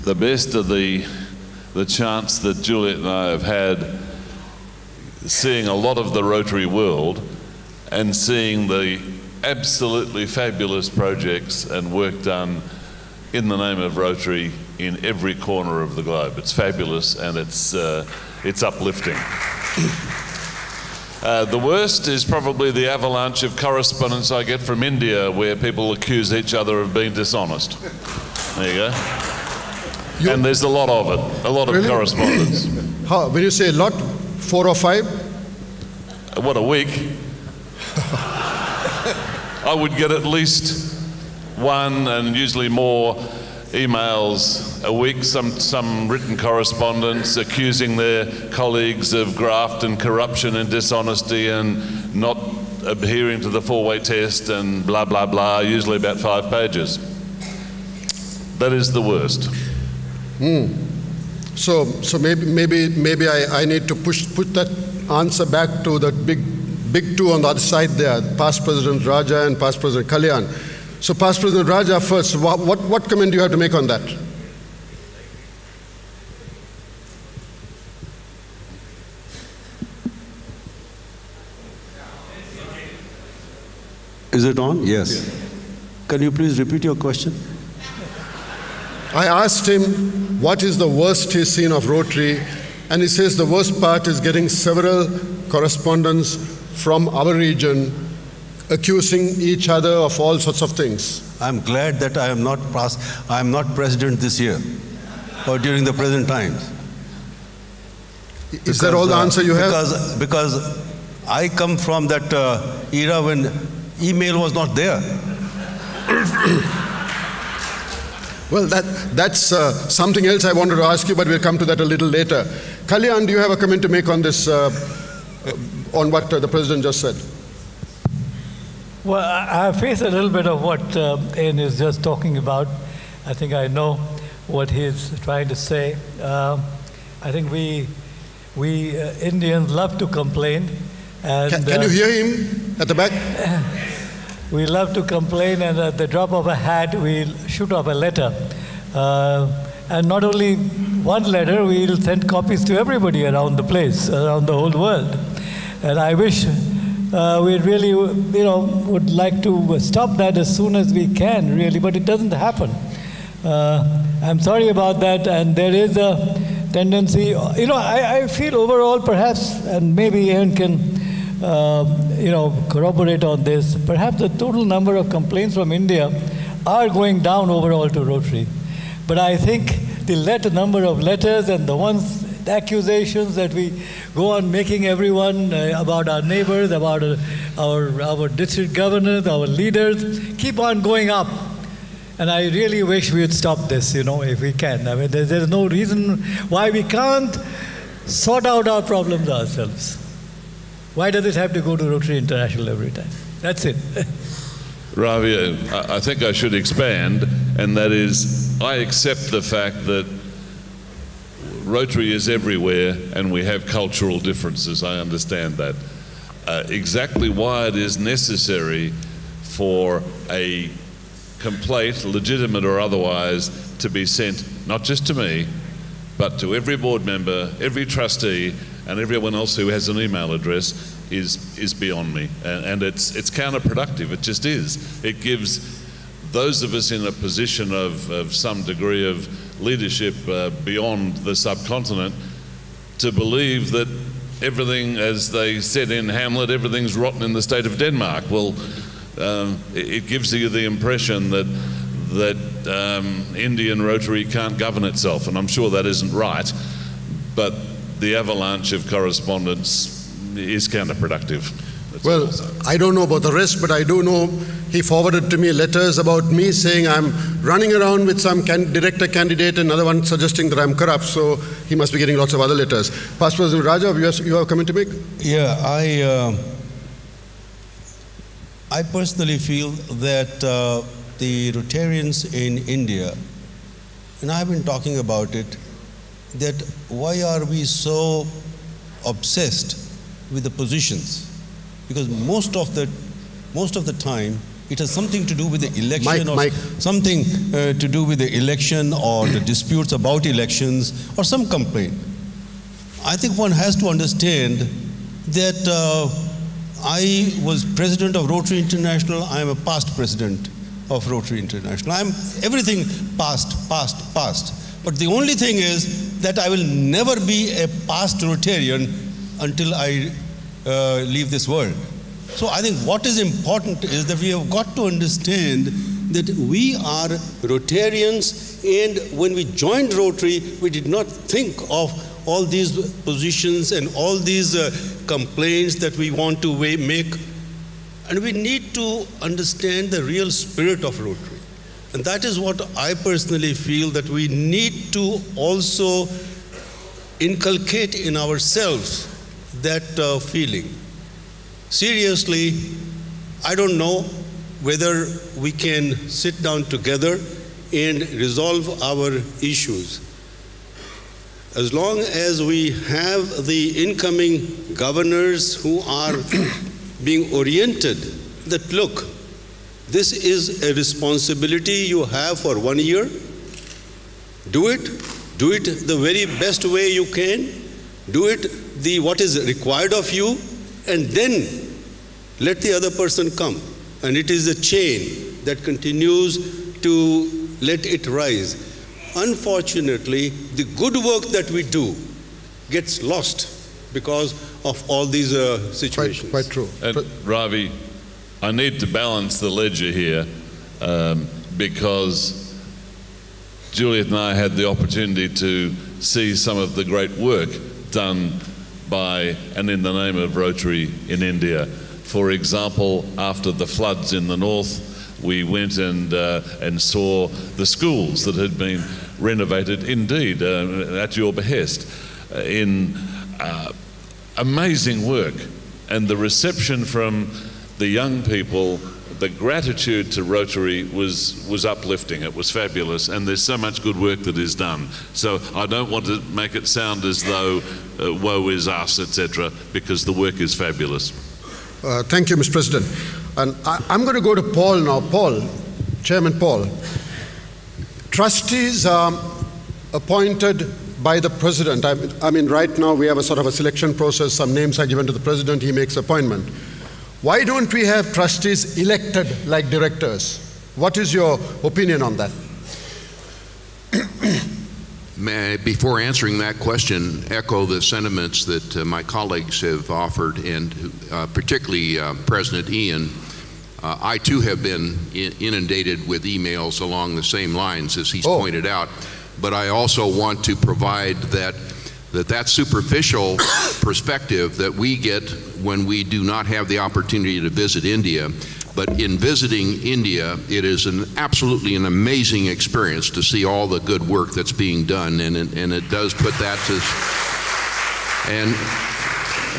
The best are the chance that Juliet and I have had seeing a lot of the Rotary world and seeing the absolutely fabulous projects and work done in the name of Rotary in every corner of the globe. It's fabulous and it's uplifting. The worst is probably the avalanche of correspondence I get from India where people accuse each other of being dishonest. There you go. And there's a lot of it, a lot of correspondence. How, when you say a lot, 4 or 5? What, a week? I would get at least 1 and usually more emails a week, some written correspondence accusing their colleagues of graft and corruption and dishonesty and not adhering to the 4-way test and blah, blah, blah, usually about 5 pages. That is the worst. So maybe I need to put that answer back to that big two on the other side there, past President Raja and past President Kalyan. So past President Raja first, what comment do you have to make on that? Is it on? Yes. Can you please repeat your question? I asked him what is the worst he's seen of Rotary, and he says the worst part is getting several correspondence from our region accusing each other of all sorts of things. I'm glad that I am not president this year or during the present times. Is that all the answer you have? Because I come from that era when email was not there. Well, that's something else I wanted to ask you, but we'll come to that a little later. Kalyan, do you have a comment to make on this, on what the President just said? Well, I face a little bit of what Ian is just talking about. I think I know what he's trying to say. I think we Indians love to complain. And, can you hear him at the back? We love to complain, and at the drop of a hat, we'll shoot off a letter. And not only one letter, we'll send copies to everybody around the place, around the whole world. And I wish we really, would like to stop that as soon as we can, really, but it doesn't happen. I'm sorry about that, and there is a tendency, I feel overall perhaps, and maybe Ian can corroborate on this, perhaps the total number of complaints from India are going down overall to Rotary. But I think the number of letters and the accusations that we go on making everyone about our neighbors, about our district governors, our leaders, keep on going up. And I really wish we would stop this, if we can. I mean, there's no reason why we can't sort out our problems ourselves. Why does it have to go to Rotary International every time? That's it. Ravi, I think I should expand, and that is, I accept the fact that Rotary is everywhere and we have cultural differences. I understand that. Exactly why it is necessary for a complaint, legitimate or otherwise, to be sent not just to me, but to every board member, every trustee, and everyone else who has an email address is beyond me. And it's counterproductive, it just is. It gives those of us in a position of some degree of leadership beyond the subcontinent to believe that everything, as they said in Hamlet, everything's rotten in the state of Denmark. Well, it gives you the impression that Indian Rotary can't govern itself, and I'm sure that isn't right, but the avalanche of correspondence is counterproductive. Well, I don't know about the rest, but I do know he forwarded to me letters about me saying I'm running around with some director candidate, and another one suggesting that I'm corrupt, so he must be getting lots of other letters. Past President Raja, you have a comment to make? Yeah, I personally feel that the Rotarians in India, and I've been talking about it, that why are we so obsessed with the positions? Because most of the time it has something to do with the election, something to do with the election or the disputes about elections or some complaint. I think one has to understand that I was president of Rotary International. I am a past president of Rotary International. I'm everything past. But the only thing is that I will never be a past Rotarian until I leave this world. So I think what is important is that we have got to understand that we are Rotarians, and when we joined Rotary, we did not think of all these positions and all these complaints that we want to make. And we need to understand the real spirit of Rotary. And that is what I personally feel, that we need to also inculcate in ourselves that feeling. Seriously, I don't know whether we can sit down together and resolve our issues. As long as we have the incoming governors who are being oriented that, look, this is a responsibility you have for 1 year. Do it the very best way you can. Do it what is required of you, and then let the other person come. And it is a chain that continues to let it rise. Unfortunately, the good work that we do gets lost because of all these situations. Quite true. And Ravi, I need to balance the ledger here because Juliet and I had the opportunity to see some of the great work done by and in the name of Rotary in India. For example, after the floods in the north, we went and saw the schools that had been renovated, indeed, at your behest, in amazing work. And the reception from the young people, the gratitude to Rotary was uplifting. It was fabulous, and there's so much good work that is done. So I don't want to make it sound as though woe is us, etc., because the work is fabulous. Thank you, Mr. President. And I'm going to go to Paul now. Paul, Chairman Paul. Trustees are appointed by the President. I mean, right now we have a sort of a selection process. Some names are given to the President. He makes appointment. Why don't we have trustees elected like directors? What is your opinion on that? May I, before answering that question, echo the sentiments that my colleagues have offered, and particularly President Ian. I too have been inundated with emails along the same lines as he's pointed out, but I also want to provide that superficial perspective that we get when we do not have the opportunity to visit India. But in visiting India, it is absolutely an amazing experience to see all the good work that's being done, and it does put that to,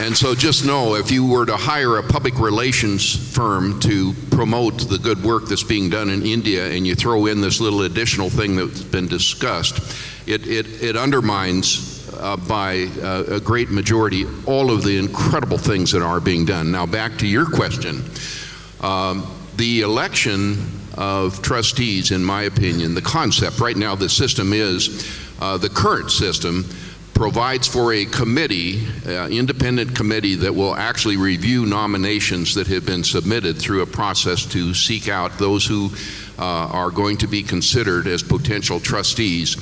and so just know, if you were to hire a public relations firm to promote the good work that's being done in India, and you throw in this little additional thing that's been discussed, it undermines by a great majority all of the incredible things that are being done. Now back to your question. The election of trustees, in my opinion, the concept right now, the system is, the current system provides for a committee, independent committee, that will actually review nominations that have been submitted through a process to seek out those who are going to be considered as potential trustees.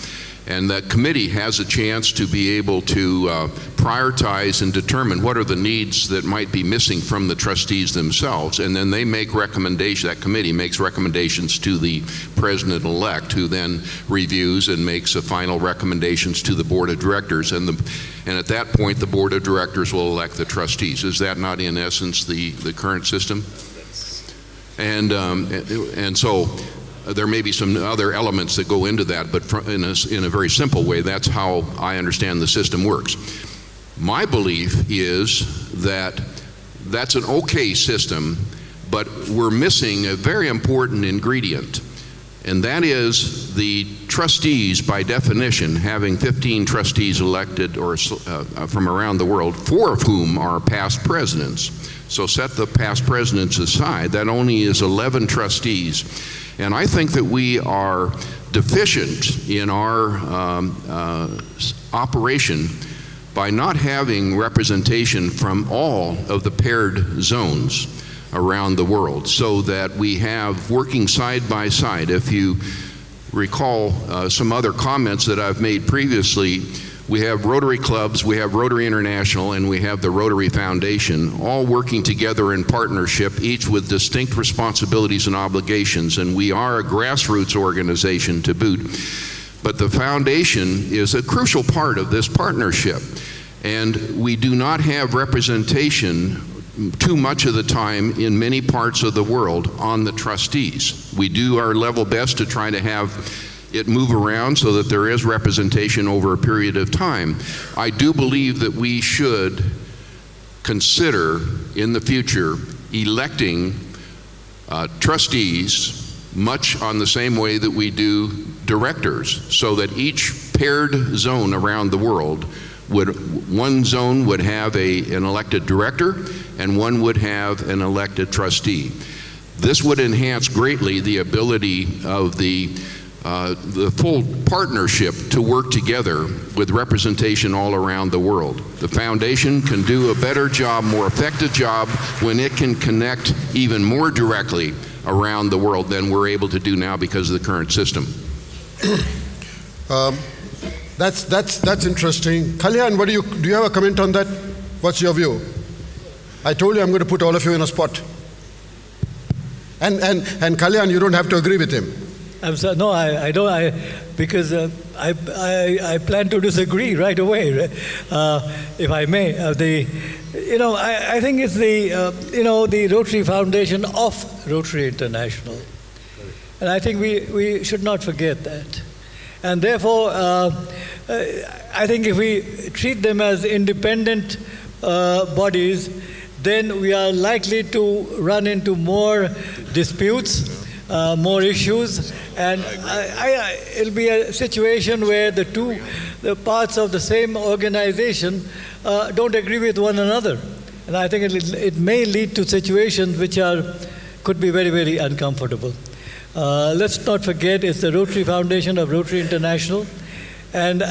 And that committee has a chance to be able to prioritize and determine what are the needs that might be missing from the trustees themselves. And then they make recommendations, that committee makes recommendations to the president-elect, who then reviews and makes a final recommendations to the board of directors. And at that point, the board of directors will elect the trustees. Is that not in essence the current system? And so there may be some other elements that go into that, but in a very simple way, that's how I understand the system works. My belief is that that's an okay system, but we're missing a very important ingredient, and that is the trustees, by definition, having 15 trustees elected or from around the world, 4 of whom are past presidents. So set the past presidents aside, that only is 11 trustees. And I think that we are deficient in our operation by not having representation from all of the paired zones around the world, so that we have working side by side. If you recall some other comments that I've made previously, we have Rotary clubs, we have Rotary International, and we have the Rotary Foundation, all working together in partnership, each with distinct responsibilities and obligations, and we are a grassroots organization to boot. But the foundation is a crucial part of this partnership, and we do not have representation too much of the time in many parts of the world on the trustees. We do our level best to try to have it move around so that there is representation over a period of time. I do believe that we should consider in the future electing trustees much on the same way that we do directors, so that each paired zone around the world one zone would have an elected director and one would have an elected trustee. This would enhance greatly the ability of the full partnership to work together with representation all around the world. The foundation can do a better job, more effective job, when it can connect even more directly around the world than we're able to do now because of the current system. That's interesting. Kalyan, do you have a comment on that? What's your view? I told you I'm going to put all of you in a spot. And Kalyan, you don't have to agree with him. I'm sorry, no, I don't. Because I plan to disagree right away, if I may. I think it's the Rotary Foundation of Rotary International, and I think we should not forget that. And therefore, I think if we treat them as independent bodies, then we are likely to run into more disputes, more issues, and it'll be a situation where the parts of the same organization don't agree with one another. And I think it may lead to situations which could be very, very uncomfortable. Let's not forget it's the Rotary Foundation of Rotary International, and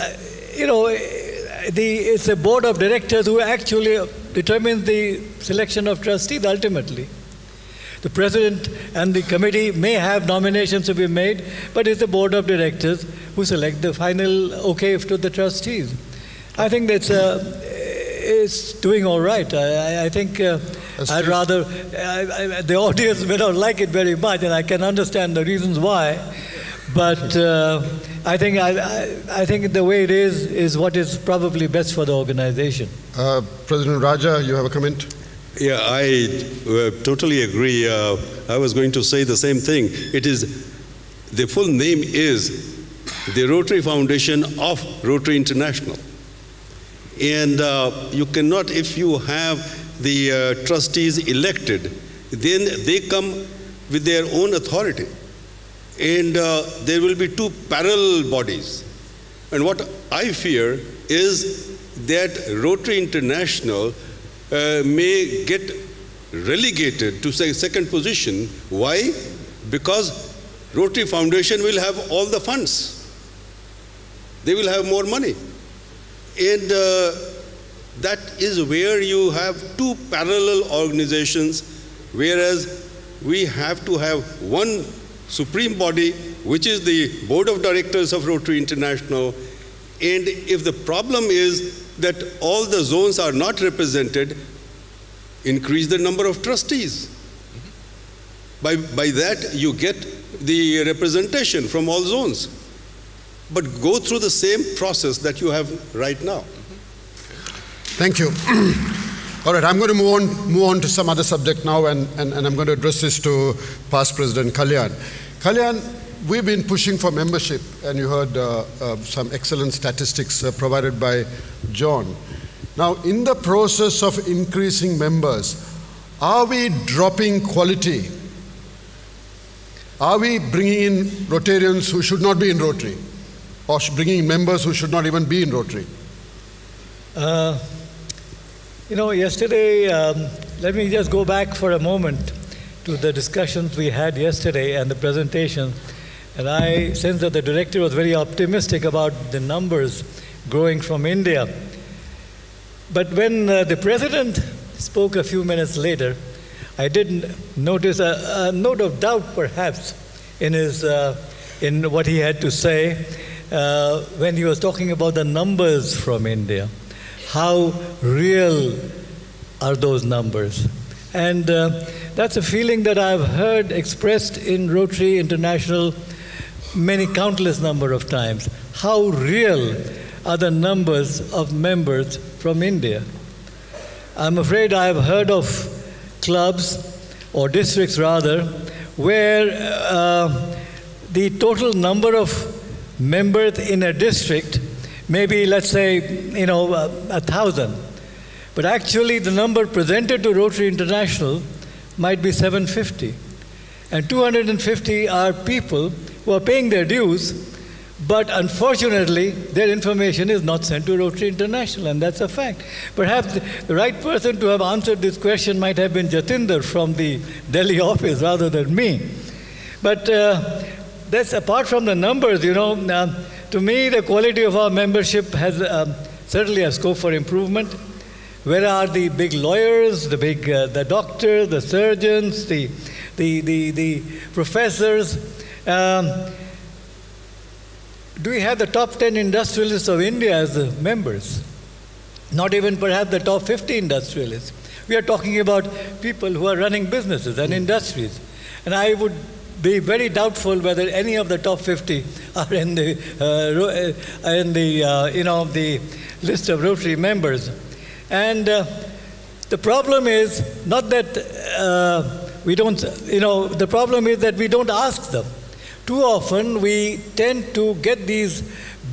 it's a board of directors who actually determines the selection of trustees ultimately. The president and the committee may have nominations to be made, but it's the board of directors who select the final okay to the trustees. I think that's it's doing all right. I think I'd rather, the audience may not like it very much, and I can understand the reasons why, but I think the way it is what is probably best for the organization. President Raja, you have a comment? Yeah, I totally agree. I was going to say the same thing. The full name is the Rotary Foundation of Rotary International. And you cannot, if you have the trustees elected, then they come with their own authority. And there will be two parallel bodies. And what I fear is that Rotary International may get relegated to second position. Why? Because Rotary Foundation will have all the funds. They will have more money. And that is where you have two parallel organizations, whereas we have to have one supreme body, which is the Board of Directors of Rotary International. And if the problem is that all the zones are not represented, increase the number of trustees. By that, you get the representation from all zones. But go through the same process that you have right now. Thank you. All right, I'm going to move on to some other subject now, and I'm going to address this to past President Kalyan. Kalyan, we've been pushing for membership, and you heard some excellent statistics provided by John. Now, in the process of increasing members, are we dropping quality? Are we bringing in Rotarians who should not be in Rotary? Or bringing in members who should not even be in Rotary? Yesterday, let me just go back for a moment to the discussions we had yesterday and the presentation. And I sense that the director was very optimistic about the numbers growing from India. But when the president spoke a few minutes later, I did notice a note of doubt, perhaps, in what he had to say, when he was talking about the numbers from India. How real are those numbers? And that's a feeling that I've heard expressed in Rotary International many countless number of times. How real are the numbers of members from India? I'm afraid I've heard of clubs, or districts rather, where the total number of members in a district, maybe let's say, 1,000. But actually the number presented to Rotary International might be 750. And 250 are people who are paying their dues, but unfortunately their information is not sent to Rotary International, and that's a fact. Perhaps the right person to have answered this question might have been Jatinder from the Delhi office rather than me. But that's apart from the numbers, to me the quality of our membership has certainly a scope for improvement. Where are the big lawyers, the doctors, the surgeons, the professors? Do we have the top 10 industrialists of India as members? Not even perhaps the top 50 industrialists. We are talking about people who are running businesses and industries. And I would be very doubtful whether any of the top 50 are in the list of Rotary members. And the problem is not that we don't, the problem is that we don't ask them. Too often we tend to get these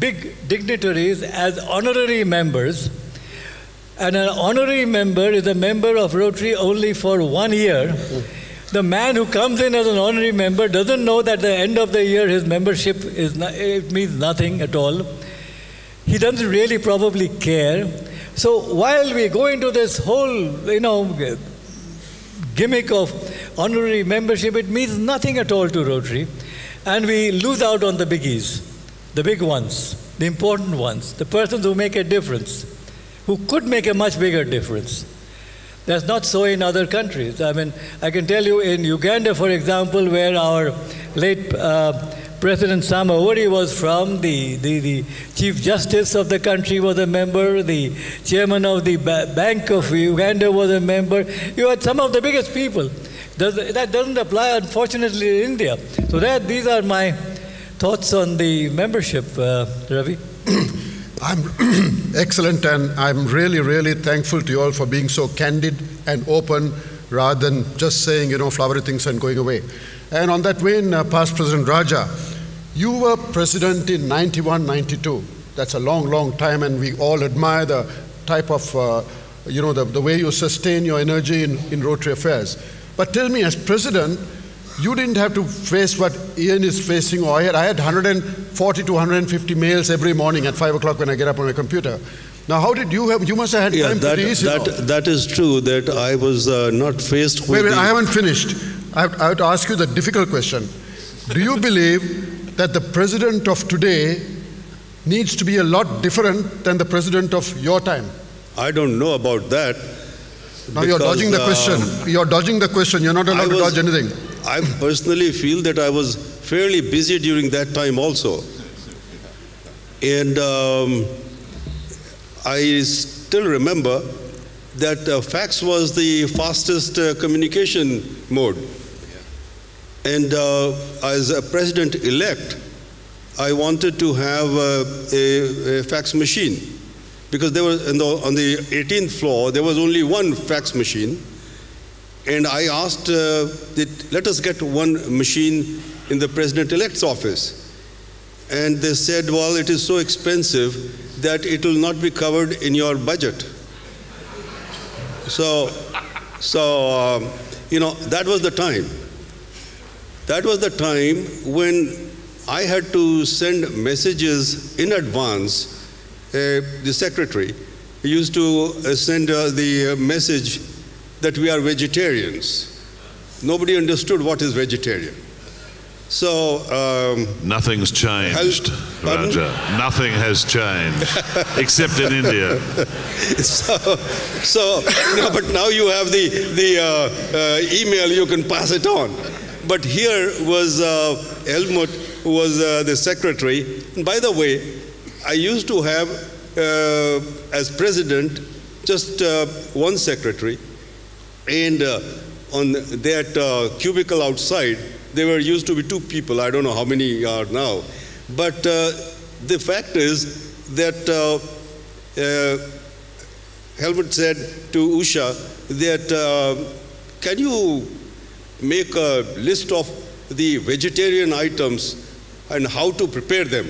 big dignitaries as honorary members, and an honorary member is a member of Rotary only for 1 year. The man who comes in as an honorary member doesn't know that at the end of the year his membership it means nothing at all. He doesn't really probably care. So while we go into this whole, gimmick of honorary membership, it means nothing at all to Rotary. And we lose out on the biggies, the big ones, the important ones, the persons who make a difference, who could make a much bigger difference. That's not so in other countries. I mean, I can tell you in Uganda, for example, where our late President Samaori was from, the Chief Justice of the country was a member, the Chairman of the Bank of Uganda was a member. You had some of the biggest people. That doesn't apply, unfortunately, in India. So these are my thoughts on the membership, Ravi. I'm excellent, and I'm really, really thankful to you all for being so candid and open rather than just saying, flowery things and going away. And on that vein, past President Raja, you were president in 91, 92. That's a long, long time, and we all admire the type of, the way you sustain your energy in Rotary affairs. But tell me, as president, you didn't have to face what Ian is facing, or I had 140 to 150 mails every morning at 5 o'clock when I get up on my computer. Now, how did you must have had time to do this. That is true, that I was not faced with Wait, I haven't finished. I have to ask you the difficult question. Do you believe that the president of today needs to be a lot different than the president of your time? I don't know about that. Now you're dodging the question. You're dodging the question. You're not allowed to dodge anything. I personally feel that I was fairly busy during that time also. And I still remember that fax was the fastest communication mode. And as a president-elect, I wanted to have a fax machine, because there was on the 18th floor there was only one fax machine, and I asked let us get one machine in the president-elect's office, and they said, well, it is so expensive that it will not be covered in your budget. So that was the time. That was the time when I had to send messages in advance. The secretary used to send the message that we are vegetarians. Nobody understood what is vegetarian. So nothing's changed, Raja. Nothing has changed, except in India. But now you have the email, you can pass it on. But here was Helmut, who was the secretary. And by the way, I used to have, as president, just one secretary. And on that cubicle outside, there were used to be 2 people. I don't know how many are now. But the fact is that Helmut said to Usha that, can you make a list of the vegetarian items and how to prepare them?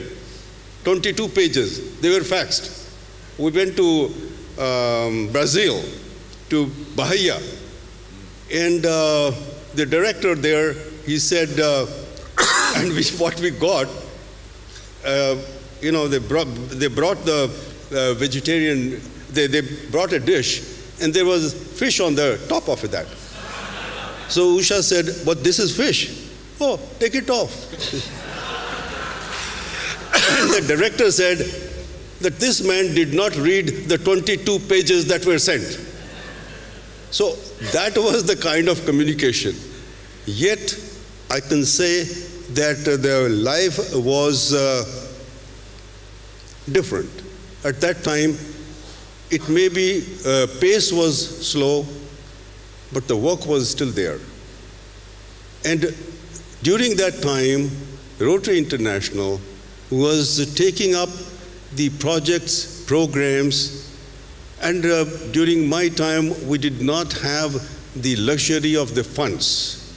22 pages. They were faxed. We went to Brazil, to Bahia, and the director there, he said, and what we got, you know, they brought the vegetarian, they brought a dish, and there was fish on the top of that. So Usha said, but this is fish. Oh, take it off. And the director said that this man did not read the 22 pages that were sent. So that was the kind of communication. Yet, I can say that their life was different. At that time, it may be pace was slow, but the work was still there. And during that time, Rotary International was taking up the projects, programs, and during my time, we did not have the luxury of the funds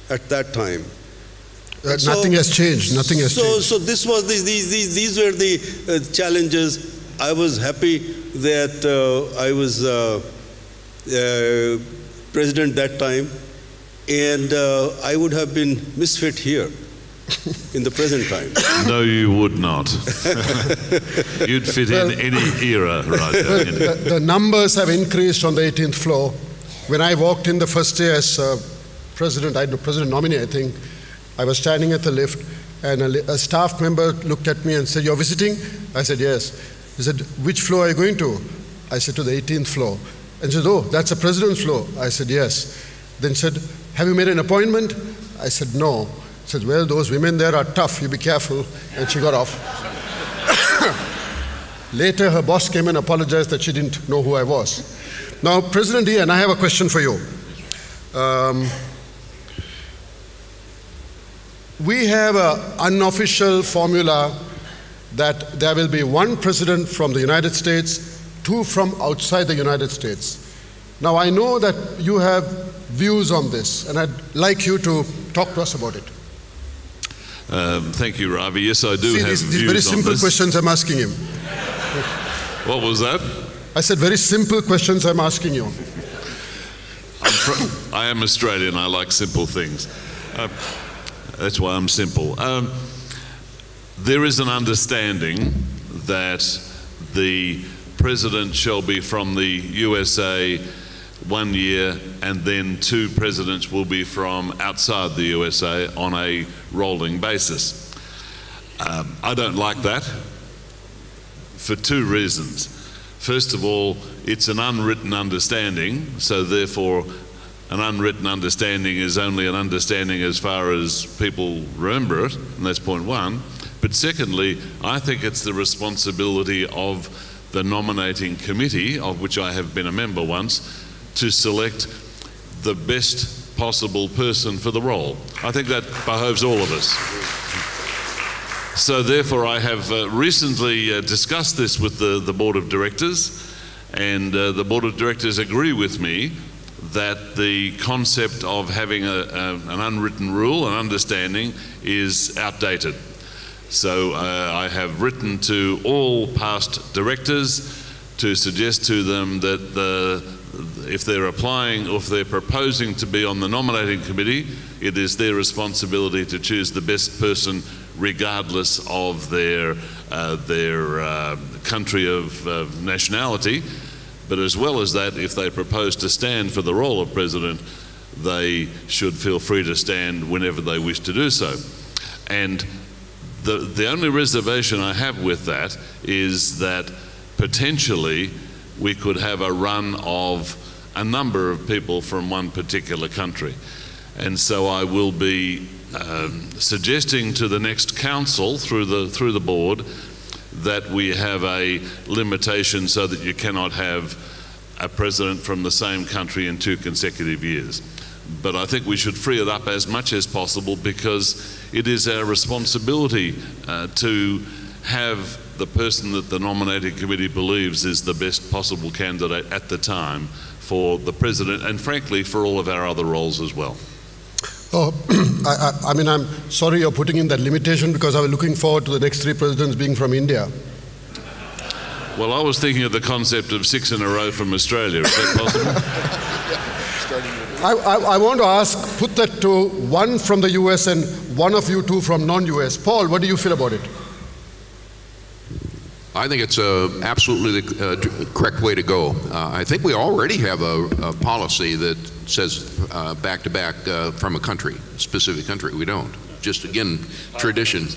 at that time. Nothing has changed. Nothing has changed. So this was these were the challenges. I was happy that I was president that time, and I would have been misfit here in the present time. No, you would not. You'd fit in any era, Raja. The numbers have increased on the 18th floor. When I walked in the first day as president, president nominee, I think, I was standing at the lift, and a staff member looked at me and said, "You're visiting?" I said, "Yes." He said, "Which floor are you going to?" I said, "To the 18th floor." And he said, "Oh, that's the president's floor." I said, "Yes." Then he said, "Have you made an appointment?" I said, "No." He said, "Well, those women there are tough, you be careful." And she got off. Later, her boss came and apologized that she didn't know who I was. Now, President Ian, I have a question for you. We have an unofficial formula that there will be one president from the United States, 2 from outside the United States. Now, I know that you have views on this, and I'd like you to talk to us about it. Thank you, Ravi. Yes, I do have views on this. These very simple questions I'm asking him. What was that? I said very simple questions I'm asking you. I am Australian. I like simple things. That's why I'm simple. There is an understanding that the president shall be from the USA 1 year, and then 2 presidents will be from outside the USA on a rolling basis. I don't like that for 2 reasons. First of all, it's an unwritten understanding, so therefore an unwritten understanding is only an understanding as far as people remember it, and that's point 1. But secondly, I think it's the responsibility of the nominating committee, of which I have been a member once, to select the best possible person for the role. I think that behoves all of us. So therefore, I have recently discussed this with the Board of Directors, and the Board of Directors agree with me that the concept of having an unwritten rule, an understanding, is outdated. So I have written to all past directors to suggest to them that if they're applying or if they're proposing to be on the nominating committee, it is their responsibility to choose the best person regardless of their country of nationality. But as well as that, if they propose to stand for the role of president, they should feel free to stand whenever they wish to do so. And the only reservation I have with that is that potentially we could have a run of a number of people from one particular country. And so I will be suggesting to the next council through the board that we have a limitation so that you cannot have a president from the same country in 2 consecutive years. But I think we should free it up as much as possible, because it is our responsibility to have the person that the nominating committee believes is the best possible candidate at the time for the president, and frankly for all of our other roles as well. Oh, I mean, I'm sorry you're putting in that limitation, because I was looking forward to the next 3 presidents being from India. Well, I was thinking of the concept of 6 in a row from Australia. Is that possible? I want to ask, put that to 1 from the US and 1 of you 2 from non-US. Paul, what do you feel about it? I think it's absolutely the correct way to go. I think we already have a policy that says back-to-back from a country, specific country. We don't. Just, again, tradition.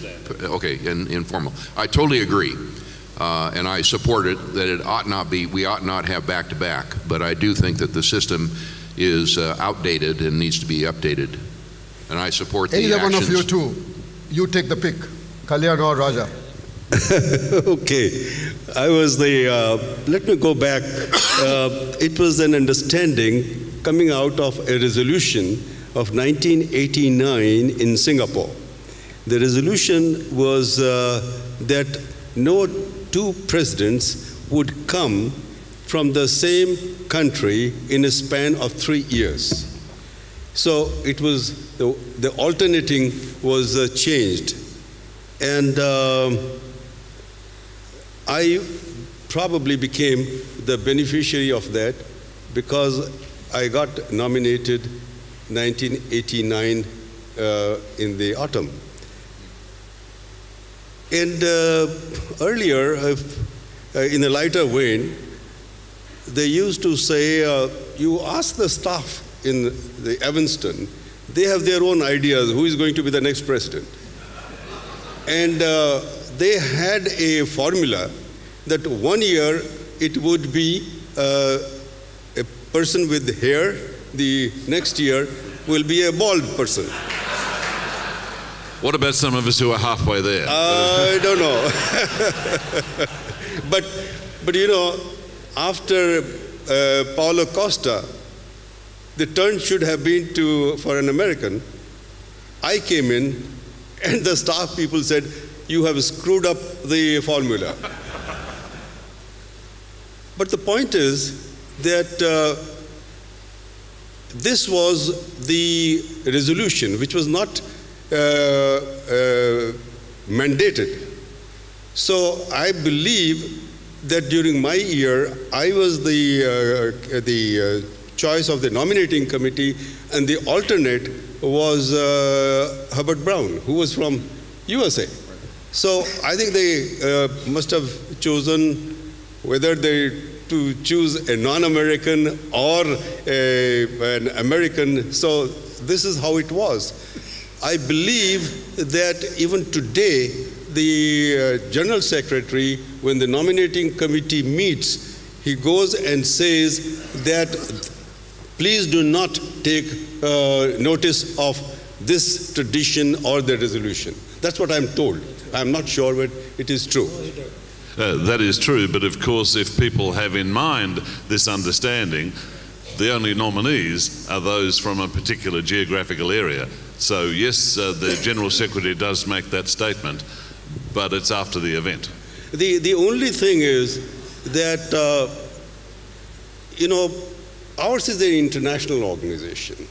Okay, informal. I totally agree. And I support it, that it ought not be, we ought not have back-to-back. But I do think that the system is outdated and needs to be updated. And I support the actions. Either one of you 2, you take the pick, Kalyan or Raja. Okay, I was let me go back. It was an understanding coming out of a resolution of 1989 in Singapore. The resolution was that no 2 presidents would come from the same country in a span of 3 years. So it was, the alternating was changed. And I probably became the beneficiary of that, because I got nominated 1989 in the autumn. And earlier, in a lighter vein, they used to say, you ask the staff in the Evanston, they have their own ideas who is going to be the next president. And they had a formula that 1 year it would be a person with hair, the next year will be a bald person. What about some of us who are halfway there? I don't know. but you know, after Paulo Costa, the turn should have been for an American. I came in, and the staff people said, you have screwed up the formula. But the point is that this was the resolution, which was not mandated. So I believe that during my year, I was the choice of the nominating committee, and the alternate was Herbert Brown, who was from USA. So I think they must have chosen whether to choose a non-American or an American. So this is how it was. I believe that even today, the General Secretary, when the nominating committee meets, he goes and says that please do not take notice of this tradition or the resolution. That's what I'm told. I'm not sure, but it is true. That is true, but of course, if people have in mind this understanding, the only nominees are those from a particular geographical area. So yes, the General Secretary does make that statement, but it's after the event. The only thing is that, you know, ours is an international organization,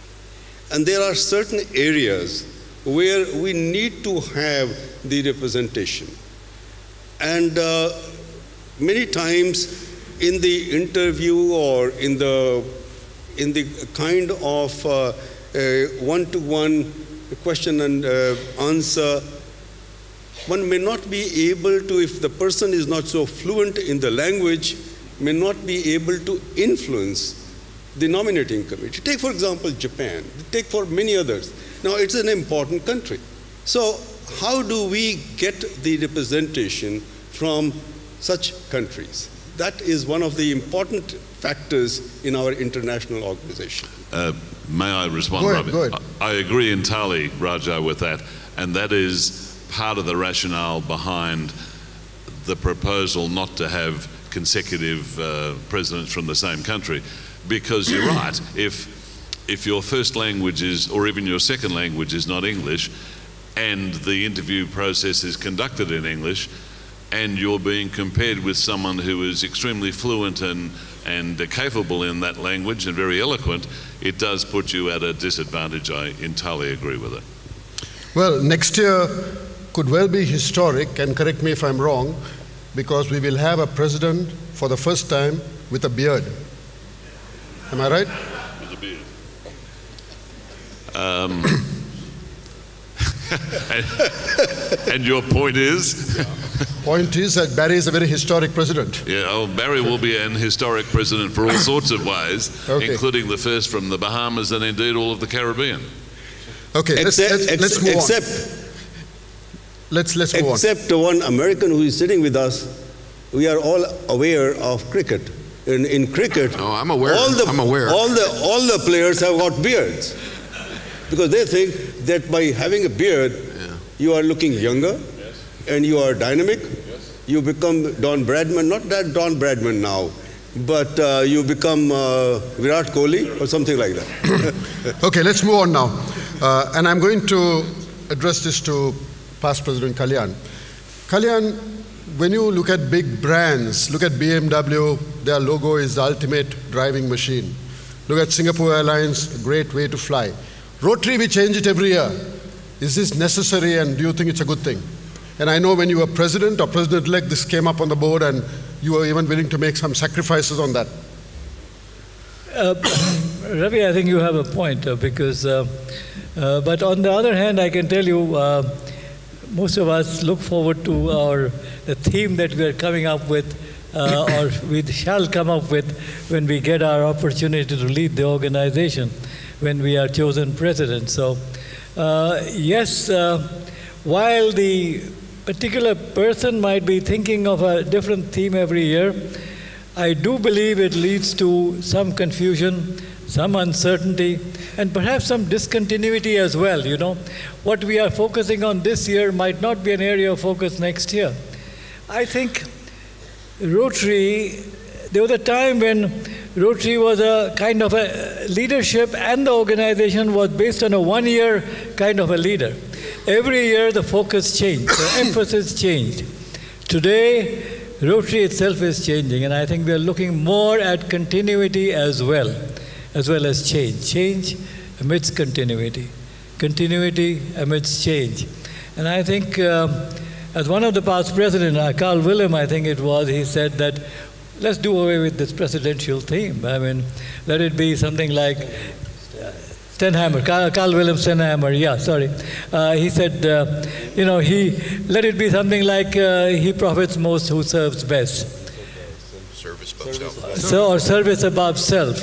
and there are certain areas where we need to have the representation. And many times in the interview or in the kind of one-to-one question and answer, one may not be able to, if the person is not so fluent in the language, may not be able to influence the nominating committee. Take, for example, Japan. Take for many others. Now, it's an important country. So how do we get the representation from such countries? That is one of the important factors in our international organization. May I respond, Go ahead, Ravi? go ahead. I agree entirely, Raja, with that, and that is part of the rationale behind the proposal not to have consecutive presidents from the same country, because you're right. If your first language is, or even your second language is not English, and the interview process is conducted in English, and you're being compared with someone who is extremely fluent and capable in that language and very eloquent, it does put you at a disadvantage. I entirely agree with it. Well, next year could well be historic, and correct me if I'm wrong, because we will have a president for the first time with a beard. Am I right? With a beard. And your point is? Point is that Barry is a very historic president. Yeah, oh, Barry will be an historic president for all sorts of ways, Okay. including the first from the Bahamas and indeed all of the Caribbean. Okay, let's move on. Let's move on. Except one American who is sitting with us, we are all aware of cricket. In cricket, I'm aware. I'm aware. All the players have got beards, because they think that by having a beard, you are looking younger, and you are dynamic. You become Don Bradman, not that Don Bradman now, but you become Virat Kohli or something like that. Okay, let's move on now. And I'm going to address this to past President Kalyan. Kalyan, when you look at big brands, look at BMW, their logo is the ultimate driving machine. Look at Singapore Airlines, a great way to fly. Rotary, we change it every year. Is this necessary, and do you think it's a good thing? And I know when you were president or president-elect, this came up on the board, and you were even willing to make some sacrifices on that. Ravi, I think you have a point, because, but on the other hand, I can tell you, most of us look forward to the theme that we are coming up with, or we shall come up with when we get our opportunity to lead the organization, when we are chosen president. So, yes, while the particular person might be thinking of a different theme every year, I do believe it leads to some confusion, some uncertainty, and perhaps some discontinuity as well. You know, what we are focusing on this year might not be an area of focus next year. I think Rotary, there was a time when Rotary was a kind of a leadership, and the organization was based on a one-year kind of a leader. Every year the focus changed, the emphasis changed. Today, Rotary itself is changing, and I think we are looking more at continuity as well as change. Change amidst continuity. Continuity amidst change. And I think, as one of the past presidents, Carl Willem, I think it was, he said that, let's do away with this presidential theme. I mean, let it be something like Stenhammer, Carl Willem Stenhammer, yeah, sorry. He said, let it be something like, he profits most who serves best. Service above self. So, or service above self.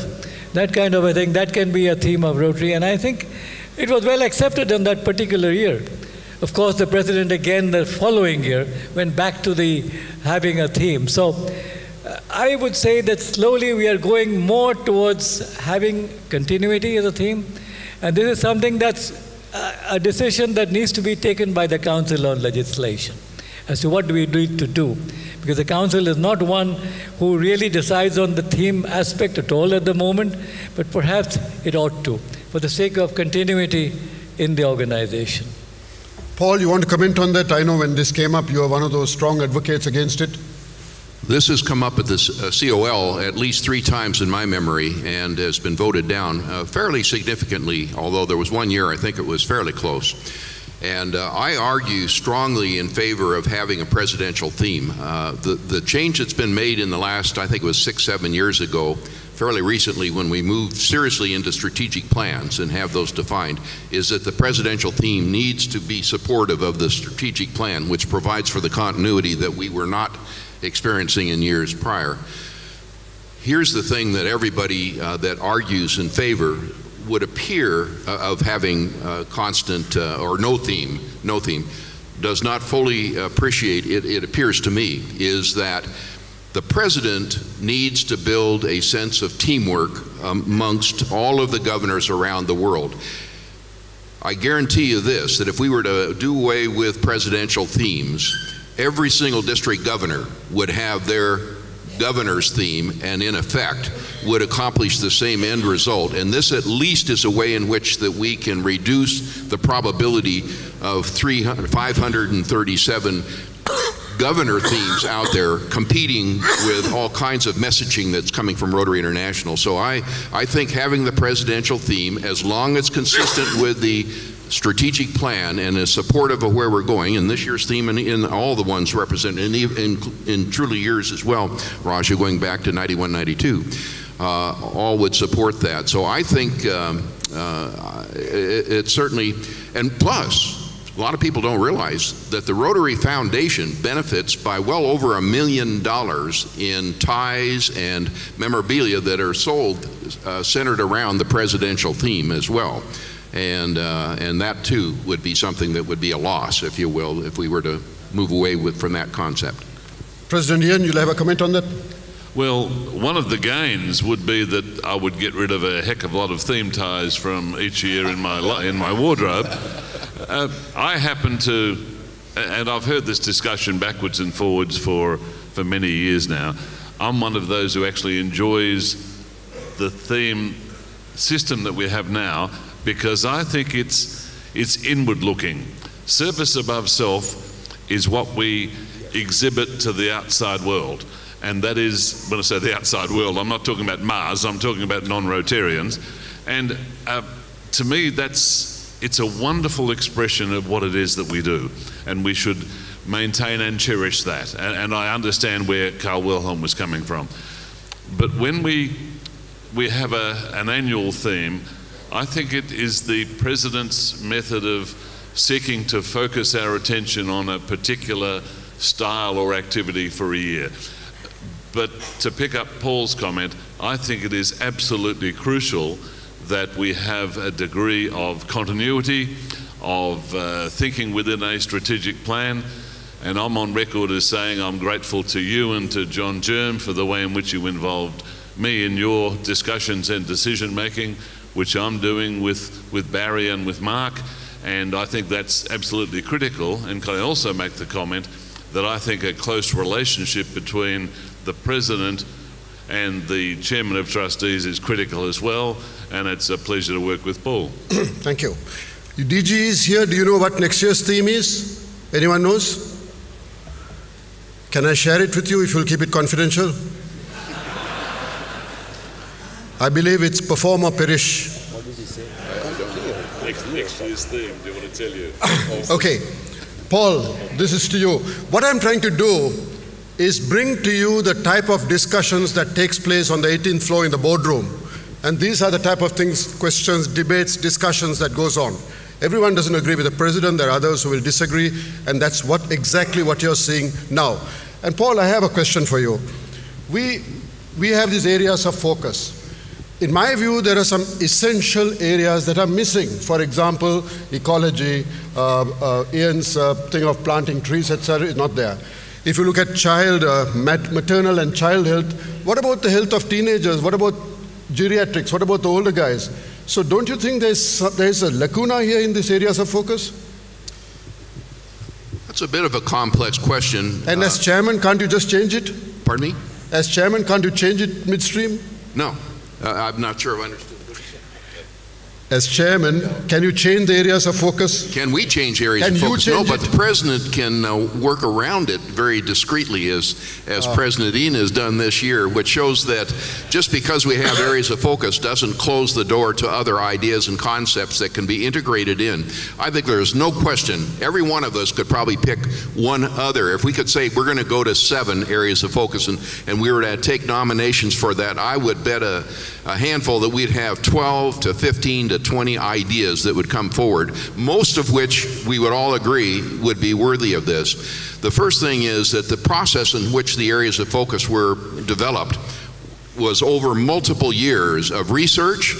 That kind of a thing, that can be a theme of Rotary, and I think it was well accepted in that particular year. Of course, the president again the following year went back to having a theme. So I would say that slowly we are going more towards having continuity as a theme, and this is something that's a decision that needs to be taken by the Council on Legislation as to what do we need to do. Because the Council is not one who really decides on the theme aspect at all at the moment, but perhaps it ought to, for the sake of continuity in the organization. Paul, you want to comment on that? I know when this came up, you are one of those strong advocates against it. This has come up at the COL at least 3 times in my memory and has been voted down fairly significantly, although there was one year I think it was fairly close. And I argue strongly in favor of having a presidential theme. The change that's been made in the last, I think it was 6-7 years ago, fairly recently when we moved seriously into strategic plans and have those defined, is that the presidential theme needs to be supportive of the strategic plan, which provides for the continuity that we were not experiencing in years prior. Here's the thing that everybody that argues in favor would appear of having constant or no theme, does not fully appreciate, it appears to me, is that The president needs to build a sense of teamwork amongst all of the governors around the world. I guarantee you this, that if we were to do away with presidential themes, every single district governor would have their governor's theme and in effect would accomplish the same end result. And this at least is a way in which that we can reduce the probability of 537 governor themes out there competing with all kinds of messaging that's coming from Rotary International. So I think having the presidential theme, as long as consistent with the strategic plan and is supportive of where we're going, and this year's theme and in all the ones represented, in truly years as well, Raja, going back to 91, 92, all would support that. So I think it certainly, and plus, a lot of people don't realize that the Rotary Foundation benefits by well over $1 million in ties and memorabilia that are sold centered around the presidential theme as well. And that too would be something that would be a loss, if you will, if we were to move away from that concept. President Ian, you'll have a comment on that? Well, one of the gains would be that I would get rid of a heck of a lot of theme ties from each year in my wardrobe. I happen to, and I've heard this discussion backwards and forwards for many years now, I'm one of those who actually enjoys the theme system that we have now, because I think it's inward looking. Service above self is what we exhibit to the outside world. And that is, when I say the outside world, I'm not talking about Mars, I'm talking about non-Rotarians. And to me, it's a wonderful expression of what it is that we do. And we should maintain and cherish that. And I understand where Carl Wilhelm was coming from. But when we have an annual theme, I think it is the President's method of seeking to focus our attention on a particular style or activity for a year. But to pick up Paul's comment, I think it is absolutely crucial that we have a degree of continuity, of thinking within a strategic plan. And I'm on record as saying I'm grateful to you and to John Germ for the way in which you involved me in your discussions and decision making, which I'm doing with Barry and with Mark. And I think that's absolutely critical. And can I also make the comment that I think a close relationship between the President and the Chairman of Trustees is critical as well, and it's a pleasure to work with Paul. Thank you. DG is here. Do you know what next year's theme is? Anyone knows? Can I share it with you if you'll keep it confidential? I believe it's perform or perish. What did he say? Next year's theme, do you want to tell you? Okay. Paul, this is to you. What I'm trying to do is bring to you the type of discussions that takes place on the 18th floor in the boardroom. And these are the type of things, questions, debates, discussions that goes on. Everyone doesn't agree with the President. There are others who will disagree. And that's exactly what you're seeing now. And Paul, I have a question for you. We have these areas of focus. In my view, there are some essential areas that are missing. For example, ecology, Ian's thing of planting trees, etc., is not there. If you look at maternal and child health, what about the health of teenagers? What about geriatrics? What about the older guys? So don't you think there's a lacuna here in these areas of focus? That's a bit of a complex question. And as chairman, can't you just change it? Pardon me? As chairman, can't you change it midstream? No. I'm not sure I understood. As chairman, can you change the areas of focus? Can we change areas of focus? No, but the President can work around it very discreetly, as President Ian has done this year, which shows that just because we have areas of focus doesn't close the door to other ideas and concepts that can be integrated in. I think there's no question, every one of us could probably pick one other. If we could say we're going to go to 7 areas of focus and we were to take nominations for that, I would bet a handful that we'd have 12 to 15 to 20 ideas that would come forward, most of which we would all agree would be worthy of this. The first thing is that the process in which the areas of focus were developed was over multiple years of research,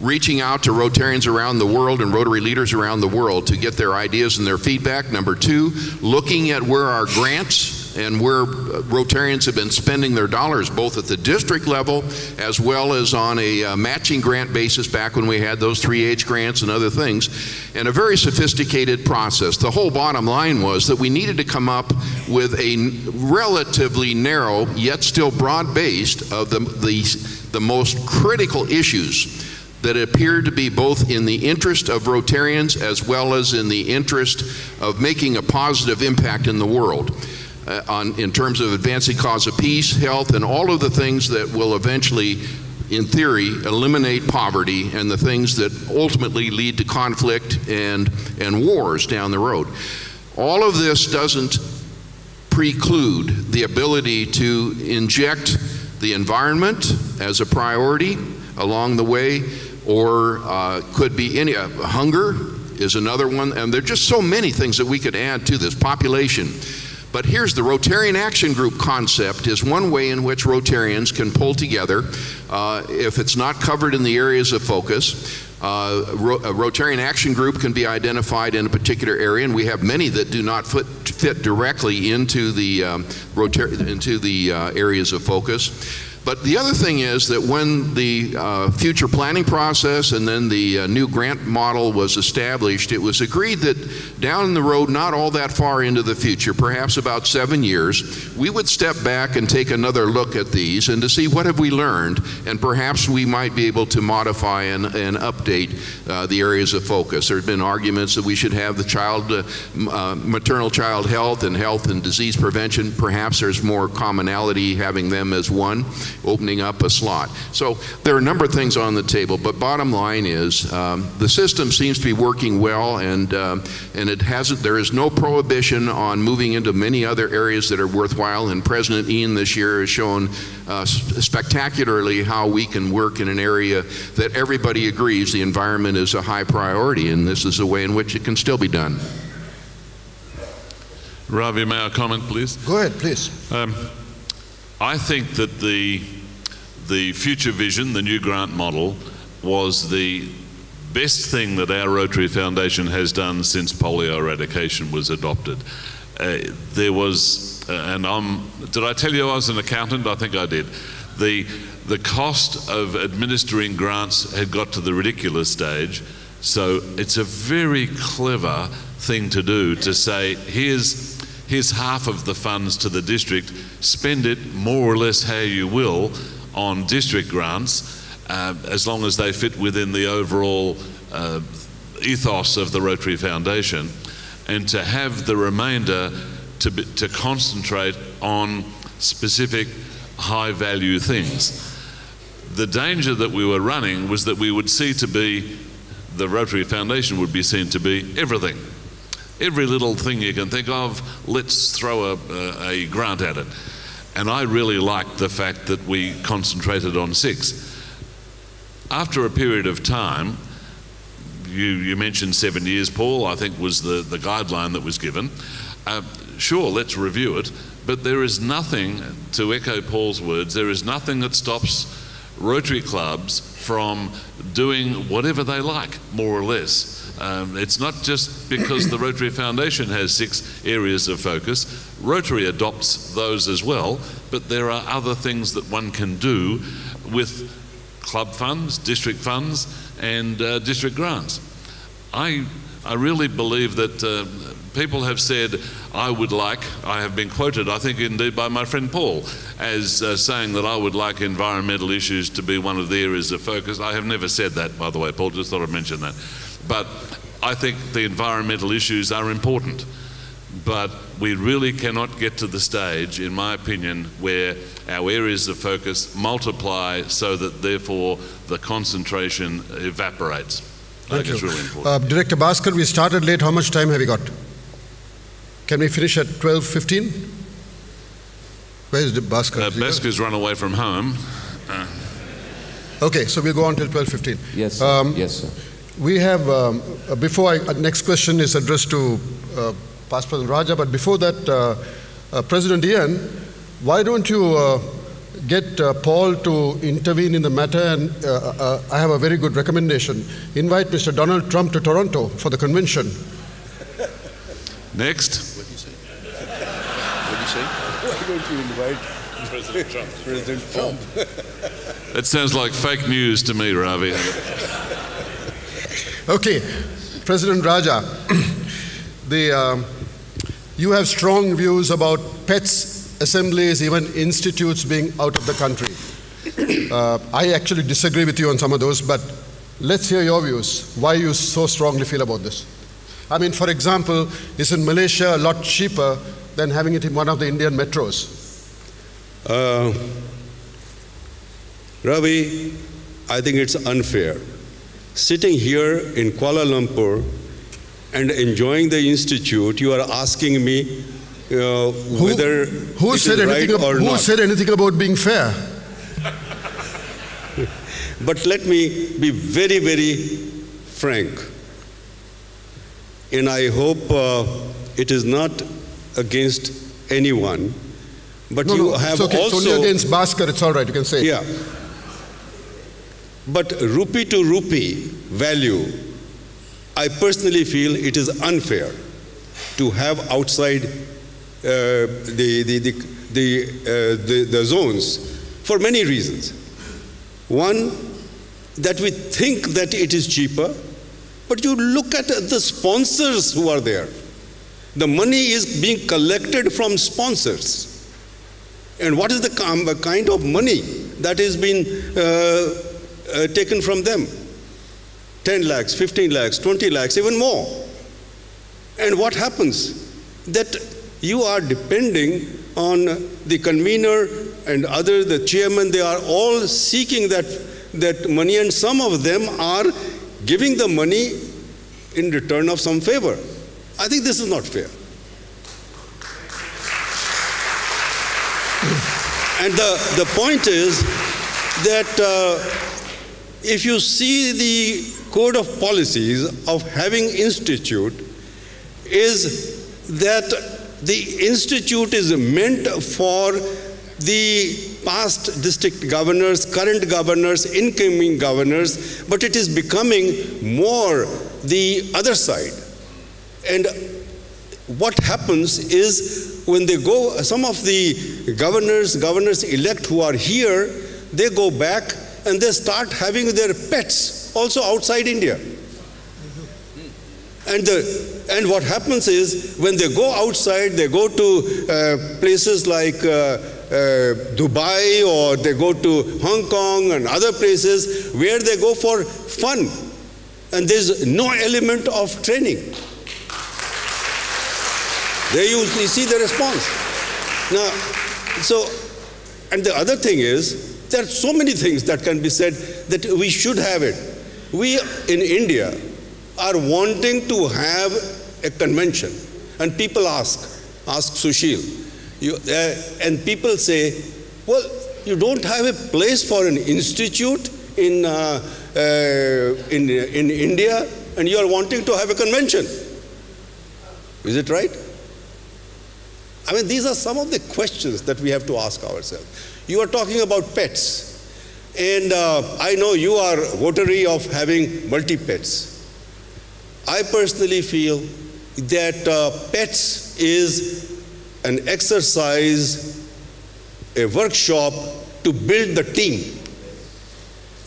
reaching out to Rotarians around the world and Rotary leaders around the world to get their ideas and their feedback. Number two, looking at where our grants and where Rotarians have been spending their dollars, both at the district level as well as on a matching grant basis back when we had those 3H grants and other things, and a very sophisticated process. The whole bottom line was that we needed to come up with a relatively narrow, yet still broad-based of the most critical issues that appeared to be both in the interest of Rotarians as well as in the interest of making a positive impact in the world. In terms of advancing cause of peace, health, and all of the things that will eventually, in theory, eliminate poverty and the things that ultimately lead to conflict and wars down the road. All of this doesn't preclude the ability to inject the environment as a priority along the way, or could be any, hunger is another one, and there are just so many things that we could add to this population. But here's the Rotarian Action Group concept is one way in which Rotarians can pull together. If it's not covered in the areas of focus, a Rotarian Action Group can be identified in a particular area, and we have many that do not fit directly into the areas of focus. But the other thing is that when the future planning process and then the new grant model was established, it was agreed that down the road, not all that far into the future, perhaps about 7 years, we would step back and take another look at these and to see what have we learned, and perhaps we might be able to modify and update the areas of focus. There have been arguments that we should have the maternal child health and disease prevention. Perhaps there's more commonality having them as one, opening up a slot. So there are a number of things on the table, but bottom line is the system seems to be working well, and there is no prohibition on moving into many other areas that are worthwhile, and President Ian this year has shown spectacularly how we can work in an area that everybody agrees the environment is a high priority, and this is a way in which it can still be done. Ravi, may I comment, please? Go ahead, please. I think that the future vision, the new grant model, was the best thing that our Rotary Foundation has done since polio eradication was adopted. There was, did I tell you I was an accountant? I think I did. The cost of administering grants had got to the ridiculous stage, so it's a very clever thing to do to say, here's half of the funds to the district, spend it more or less how you will on district grants, as long as they fit within the overall ethos of the Rotary Foundation, and to have the remainder to concentrate on specific high-value things. The danger that we were running was that we would see to be, the Rotary Foundation would be seen to be everything. Every little thing you can think of, let's throw a grant at it. And I really liked the fact that we concentrated on 6. After a period of time, you mentioned 7 years, Paul, I think was the guideline that was given. Sure, let's review it, but there is nothing, to echo Paul's words, there is nothing that stops Rotary clubs from doing whatever they like, more or less. It's not just because the Rotary Foundation has 6 areas of focus. Rotary adopts those as well, but there are other things that one can do with club funds, district funds, and district grants. I really believe that people have said, I have been quoted, I think indeed by my friend Paul, as saying that I would like environmental issues to be one of the areas of focus. I have never said that, by the way, Paul, just thought I'd mention that. But I think the environmental issues are important, but we really cannot get to the stage, in my opinion, where our areas of focus multiply so that therefore the concentration evaporates. I think it's really important. Director Bhaskar, we started late. How much time have we got? Can we finish at 12:15? Where is Bhaskar? Bhaskar's run away from home. Okay, so we'll go on till 12:15. Yes, yes, sir. We have, next question is addressed to Past President Raja, but before that, President Ian, why don't you get Paul to intervene in the matter, and I have a very good recommendation. Invite Mr. Donald Trump to Toronto for the convention. Next. What did you say? What did you say? Why don't you invite President Trump? President Trump. That sounds like fake news to me, Ravi. Okay, President Raja, you have strong views about pets, assemblies, even institutes being out of the country. I actually disagree with you on some of those, but let's hear your views. Why you so strongly feel about this? I mean, for example, isn't Malaysia a lot cheaper than having it in one of the Indian metros? Ravi, I think it's unfair. Sitting here in Kuala Lumpur and enjoying the institute, you are asking me whether who it said is anything right or not. Who said anything about being fair? But let me be very, very frank. And I hope it is not against anyone. But no, you no, have it's okay. also... It's only against Bhaskar, it's all right, you can say. Yeah. But rupee to rupee value, I personally feel it is unfair to have outside the zones for many reasons. One, that we think that it is cheaper, but you look at the sponsors who are there. The money is being collected from sponsors. And what is the kind of money that is being taken from them? 10 lakhs, 15 lakhs, 20 lakhs, even more. And what happens? That you are depending on the convener and other, the chairman, they are all seeking that money, and some of them are giving the money in return of some favor. I think this is not fair. And the point is that if you see the code of policies of having institute, is that the institute is meant for the past district governors, current governors, incoming governors, but it is becoming more the other side. And what happens is when they go, some of the governors-elect who are here, they go back and they start having their pets also outside India. And what happens is when they go outside, they go to places like Dubai, or they go to Hong Kong and other places where they go for fun. And there's no element of training. There you see the response. Now, and the other thing is, there are so many things that can be said that we should have it. We in India are wanting to have a convention. And people ask Sushil, and people say, well, you don't have a place for an institute in India, and you are wanting to have a convention. Is it right? I mean, these are some of the questions that we have to ask ourselves. You are talking about pets. And I know you are votary of having multi-pets. I personally feel that pets is an exercise, a workshop to build the team.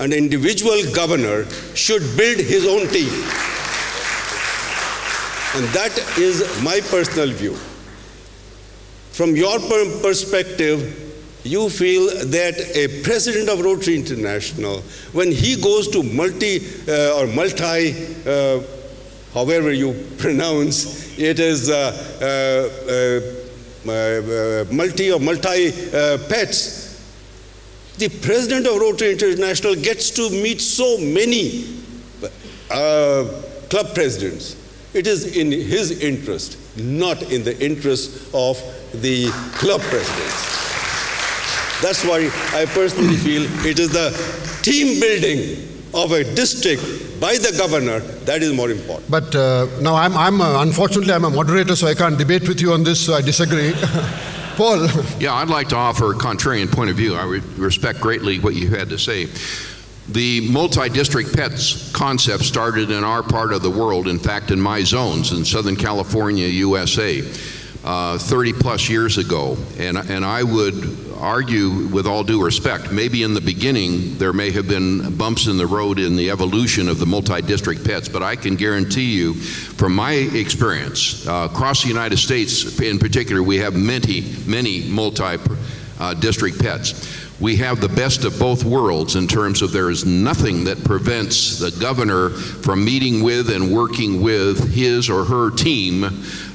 An individual governor should build his own team. And that is my personal view. From your perspective, you feel that a president of Rotary International, when he goes to multi, however you pronounce, it is multi pets, the president of Rotary International gets to meet so many club presidents. It is in his interest, not in the interest of the club presidents. That's why I personally feel it is the team building of a district by the governor that is more important. But now unfortunately I'm a moderator, so I can't debate with you on this, so I disagree. Paul. Yeah, I'd like to offer a contrarian point of view. I respect greatly what you had to say. The multi-district pets concept started in our part of the world, in fact in my zones in Southern California, USA, 30 plus years ago. And I would argue, with all due respect, maybe in the beginning there may have been bumps in the road in the evolution of the multi-district pets, but I can guarantee you from my experience across the United States in particular, we have many multi-district pets. We have the best of both worlds in terms of there is nothing that prevents the governor from meeting with and working with his or her team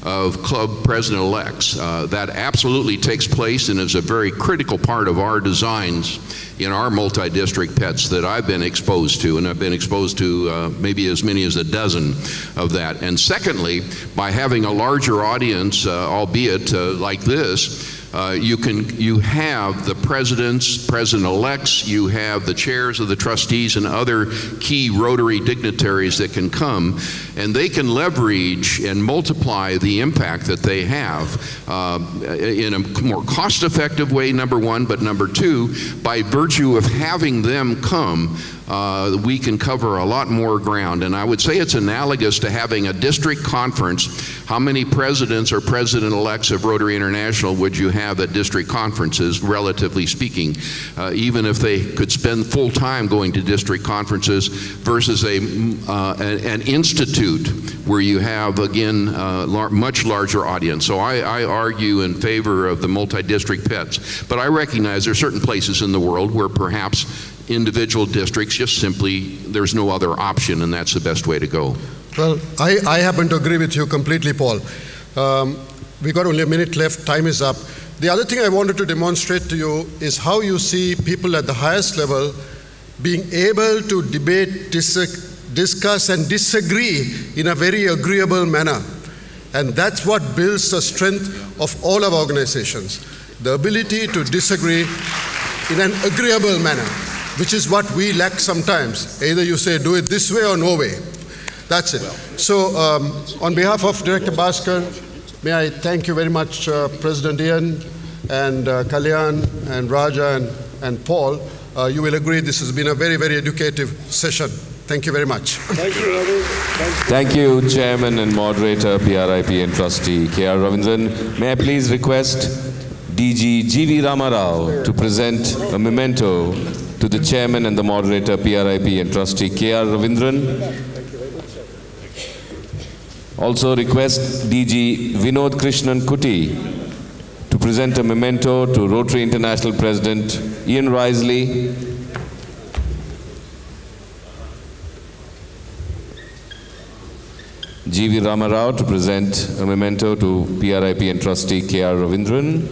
of club president-elects. That absolutely takes place and is a very critical part of our designs in our multi-district pets that I've been exposed to, and I've been exposed to maybe as many as a dozen of that. And secondly, by having a larger audience, albeit like this, you have the presidents, president-elects, you have the chairs of the trustees and other key Rotary dignitaries that can come, and they can leverage and multiply the impact that they have in a more cost-effective way, number one, but number two, by virtue of having them come, we can cover a lot more ground. And I would say it's analogous to having a district conference. How many presidents or president-elects of Rotary International would you have at district conferences, relatively speaking, even if they could spend full time going to district conferences versus an institute where you have, again, much larger audience. So I argue in favor of the multi-district pets. But I recognize there are certain places in the world where perhaps individual districts just simply, there's no other option, and that's the best way to go. Well, I happen to agree with you completely, Paul. We got only a minute left, time is up. The other thing I wanted to demonstrate to you is how you see people at the highest level being able to debate, discuss and disagree in a very agreeable manner. And that's what builds the strength of all our organizations. The ability to disagree in an agreeable manner, which is what we lack sometimes. Either you say do it this way or no way. That's it. So on behalf of Director Bhaskar, may I thank you very much, President Ian and Kalyan and Raja and Paul. You will agree this has been a very, very educative session. Thank you very much. Thank you, Ravi. Thank you, Chairman and Moderator, PRIP and Trustee K.R. Ravindran. May I please request DG G.V. Ramarao to present a memento to the Chairman and the Moderator, PRIP and Trustee K.R. Ravindran. Also request DG Vinod Krishnan Kuti to present a memento to Rotary International President Ian Risley. G.V. Ramarao to present a memento to PRIP and Trustee K.R. Ravindran.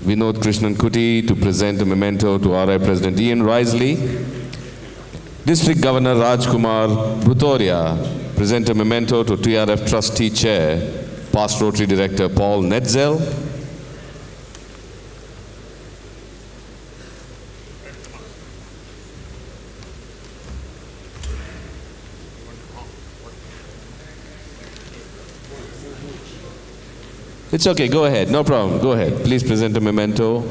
Vinod Krishnan Kuti to present a memento to RI President Ian Risley. District Governor Rajkumar Bhutoria present a memento to TRF Trustee Chair, past Rotary Director Paul Netzel. It's okay, go ahead, no problem, go ahead. Please present a memento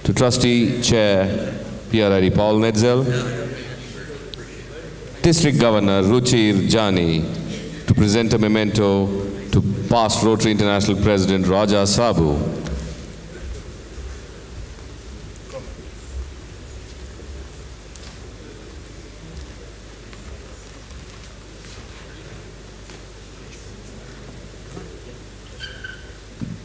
to Trustee Chair, PRID Paul Netzel. District Governor Ruchir Jani to present a memento to past Rotary International President Raja Sabu.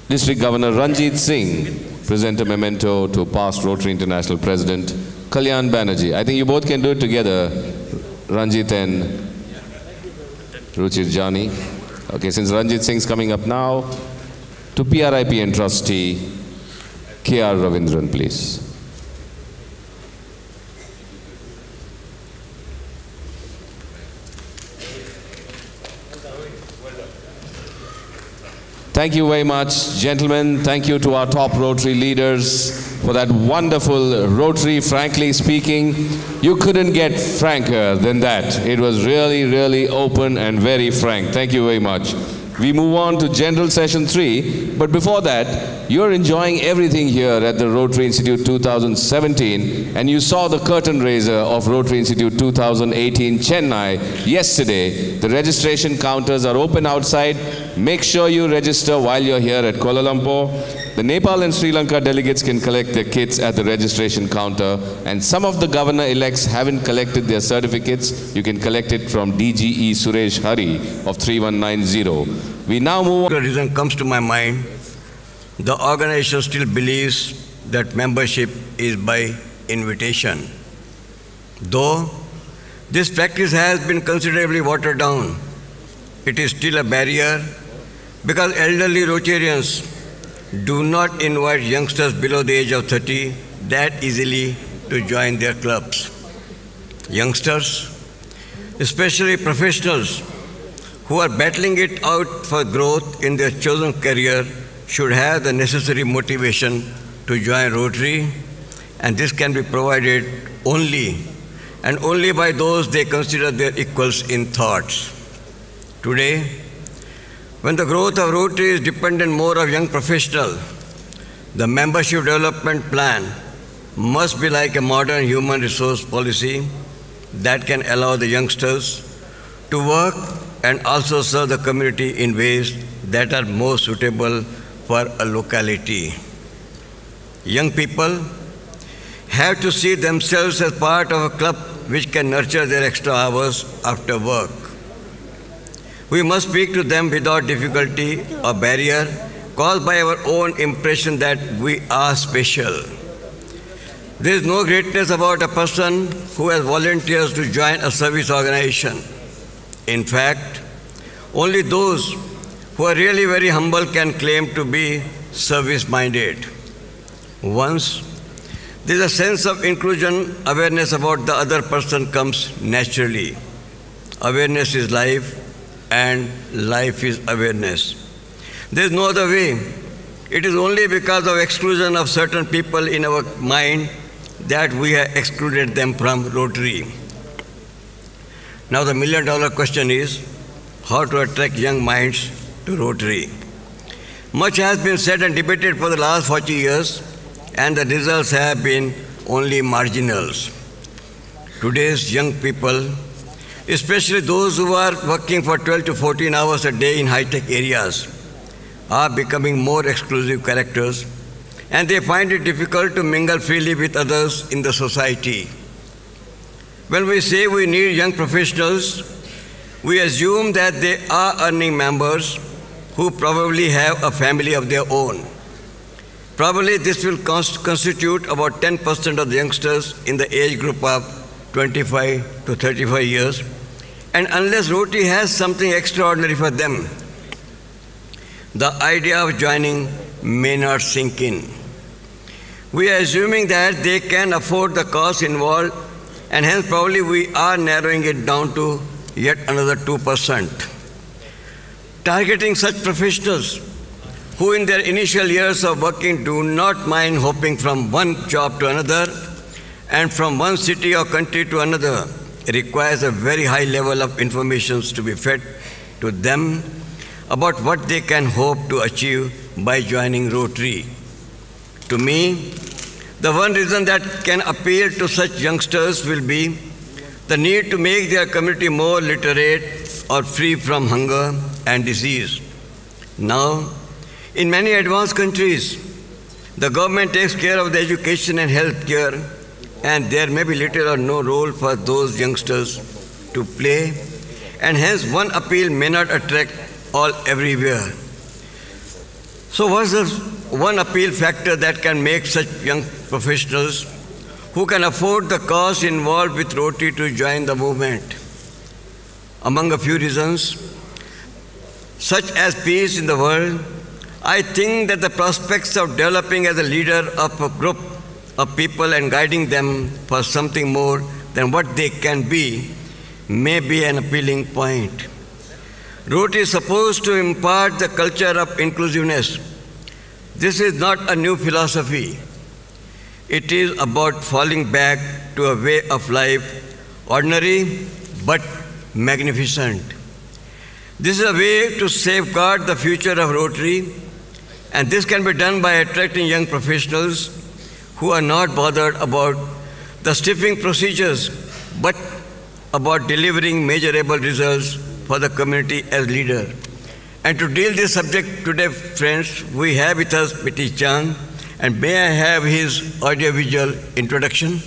District Governor Ranjit Singh present a memento to past Rotary International President Kalyan Banerjee. I think you both can do it together, Ranjit and Ruchir Jani. Okay, since Ranjit Singh's coming up now, to PRIP and Trustee K.R. Ravindran, please. Thank you very much, gentlemen. Thank you to our top Rotary leaders for that wonderful Rotary. Frankly speaking, you couldn't get franker than that. It was really, really open and very frank. Thank you very much. we move on to General Session 3. But before that, you're enjoying everything here at the Rotary Institute 2017, and you saw the curtain raiser of Rotary Institute 2018 Chennai yesterday. The registration counters are open outside. Make sure you register while you're here at Kuala Lumpur. The Nepal and Sri Lanka delegates can collect their kits at the registration counter, and some of the governor-elects haven't collected their certificates. You can collect it from DGE Suresh Hari of 3190. We now move on. The reason comes to my mind, the organization still believes that membership is by invitation. Though this practice has been considerably watered down, it is still a barrier because elderly Rotarians do not invite youngsters below the age of 30 that easily to join their clubs. Youngsters, especially professionals who are battling it out for growth in their chosen career, should have the necessary motivation to join Rotary, and this can be provided only and only by those they consider their equals in thoughts. Today, when the growth of Rotary is dependent more of young professionals, the membership development plan must be like a modern human resource policy that can allow the youngsters to work and also serve the community in ways that are more suitable for a locality. Young people have to see themselves as part of a club which can nurture their extra hours after work. We must speak to them without difficulty or barrier caused by our own impression that we are special. There is no greatness about a person who has volunteered to join a service organization. In fact, only those who are really very humble can claim to be service-minded. Once there is a sense of inclusion, awareness about the other person comes naturally. Awareness is life, and life is awareness. There is no other way. It is only because of exclusion of certain people in our mind that we have excluded them from Rotary. Now the million-dollar question is how to attract young minds to Rotary. Much has been said and debated for the last 40 years, and the results have been only marginals. Today's young people, especially those who are working for 12 to 14 hours a day in high-tech areas, are becoming more exclusive characters, and they find it difficult to mingle freely with others in the society. When we say we need young professionals, we assume that they are earning members who probably have a family of their own. Probably this will constitute about 10% of the youngsters in the age group of 25 to 35 years, and unless Rotary has something extraordinary for them, the idea of joining may not sink in. We are assuming that they can afford the cost involved, and hence probably we are narrowing it down to yet another 2%. Targeting such professionals who in their initial years of working do not mind hopping from one job to another and from one city or country to another requires a very high level of information to be fed to them about what they can hope to achieve by joining Rotary. To me, the one reason that can appeal to such youngsters will be the need to make their community more literate or free from hunger and disease. Now, in many advanced countries, the government takes care of the education and health care, and there may be little or no role for those youngsters to play, and hence one appeal may not attract all everywhere. So what's the one appeal factor that can make such young professionals who can afford the cost involved with Rotary to join the movement? Among a few reasons, such as peace in the world, I think that the prospects of developing as a leader of a group of people and guiding them for something more than what they can be may be an appealing point. Rotary is supposed to impart the culture of inclusiveness. This is not a new philosophy. It is about falling back to a way of life, ordinary but magnificent. This is a way to safeguard the future of Rotary, and this can be done by attracting young professionals who are not bothered about the stiffing procedures, but about delivering measurable results for the community as leader. And to deal this subject today, friends, we have with us Mr. Chang, and may I have his audiovisual introduction?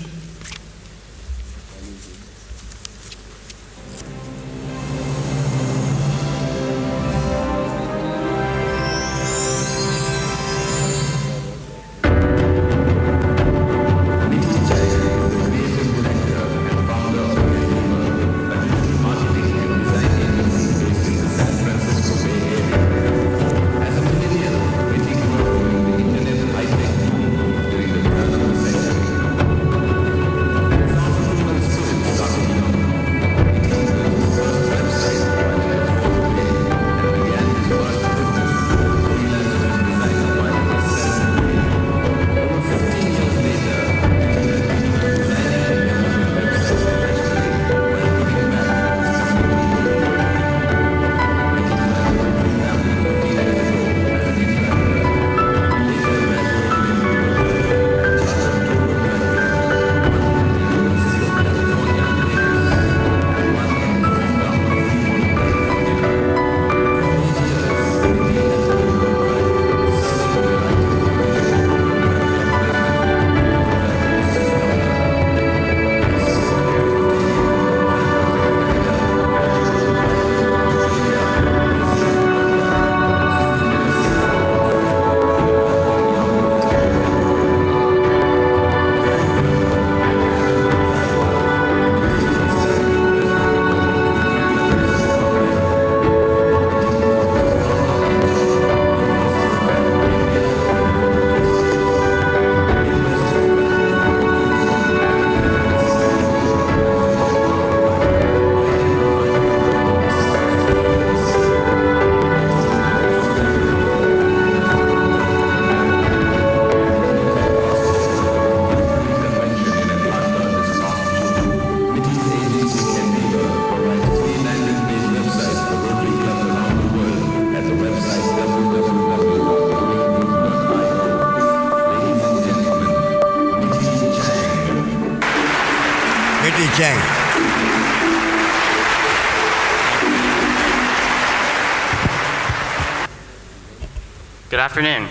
Good afternoon.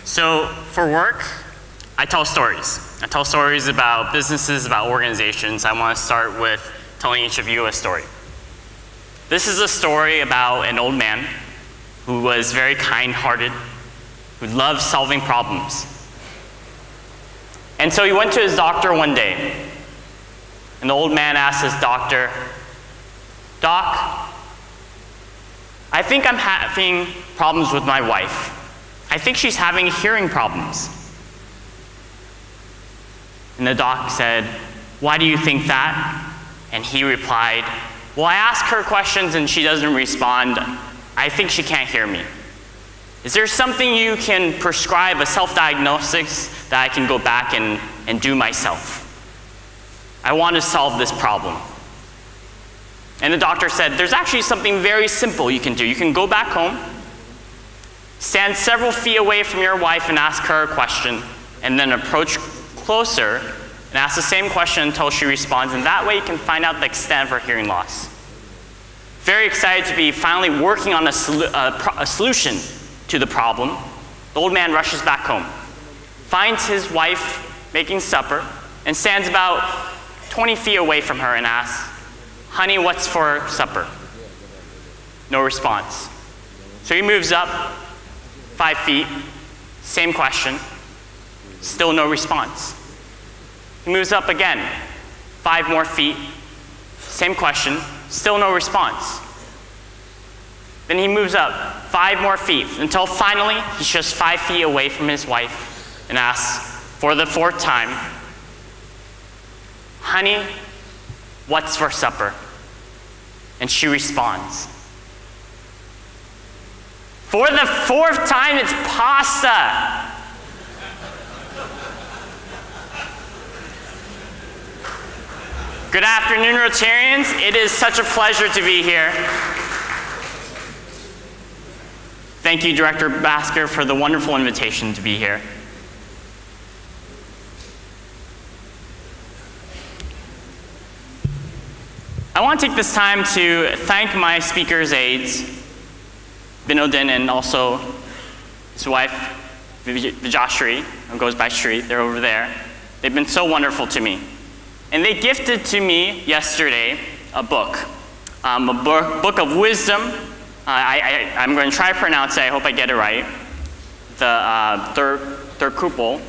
So for work, I tell stories. I tell stories about businesses, about organizations. I want to start with telling each of you a story. This is a story about an old man who was very kind-hearted, who loved solving problems. And so he went to his doctor one day, and the old man asked his doctor, "Doc, I think I'm having problems with my wife. I think she's having hearing problems." And the doc said, "Why do you think that?" And he replied, "Well, I ask her questions and she doesn't respond. I think she can't hear me. Is there something you can prescribe, a self-diagnosis, that I can go back and do myself? I want to solve this problem." And the doctor said, "There's actually something very simple you can do. You can go back home, stand several feet away from your wife and ask her a question, and then approach closer and ask the same question until she responds, and that way you can find out the extent of her hearing loss." Very excited to be finally working on a solution to the problem, the old man rushes back home, finds his wife making supper, and stands about 20 feet away from her and asks, "Honey, what's for supper?" No response. So he moves up 5 feet, same question, still no response. He moves up again, 5 more feet, same question, still no response. Then he moves up 5 more feet until finally he's just 5 feet away from his wife and asks for the 4th time, "Honey, what's for supper?" And she responds. For the 4th time, it's pasta. Good afternoon, Rotarians. It is such a pleasure to be here. Thank you, Director Basker, for the wonderful invitation to be here. I want to take this time to thank my speaker's aides, Binodin, and also his wife, Vijashri, who goes by Shri. They're over there. They've been so wonderful to me. And they gifted to me yesterday a book of wisdom. I'm going to try to pronounce it. I hope I get it right. The third Kupol.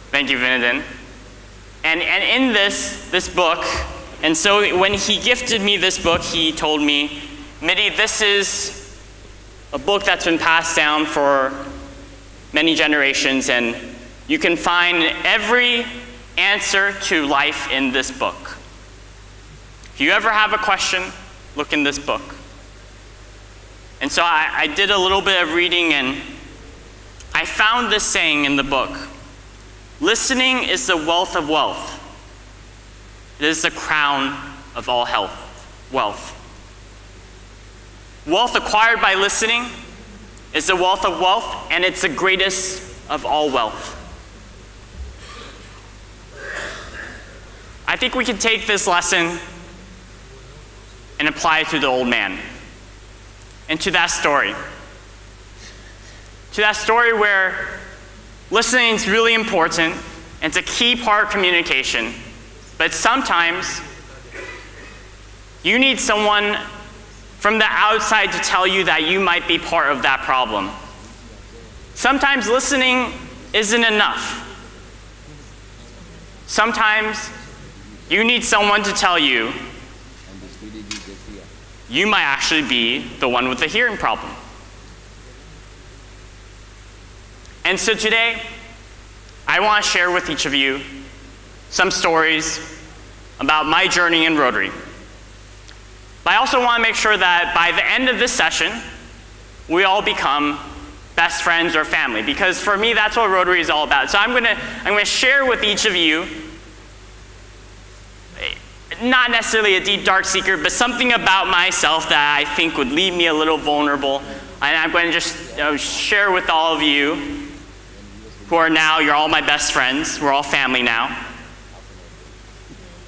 Thank you, Vinodin. And in this book, and so when he gifted me this book, he told me, Midi, this is a book that's been passed down for many generations, and you can find every answer to life in this book. If you ever have a question, look in this book. And so I did a little bit of reading, and I found this saying in the book: listening is the wealth of wealth. It is the crown of all wealth. Wealth acquired by listening is the wealth of wealth, and it's the greatest of all wealth. I think we can take this lesson and apply it to the old man and to that story. To that story where listening is really important, and it's a key part of communication, but sometimes you need someone from the outside to tell you that you might be part of that problem. Sometimes listening isn't enough. Sometimes you need someone to tell you you might actually be the one with the hearing problem. And so today, I want to share with each of you some stories about my journey in Rotary. But I also want to make sure that by the end of this session, we all become best friends or family, because for me, that's what Rotary is all about. So I'm going to share with each of you, not necessarily a deep, dark secret, but something about myself that I think would leave me a little vulnerable. And I'm going to just share with all of you who are now, you're all my best friends. We're all family now.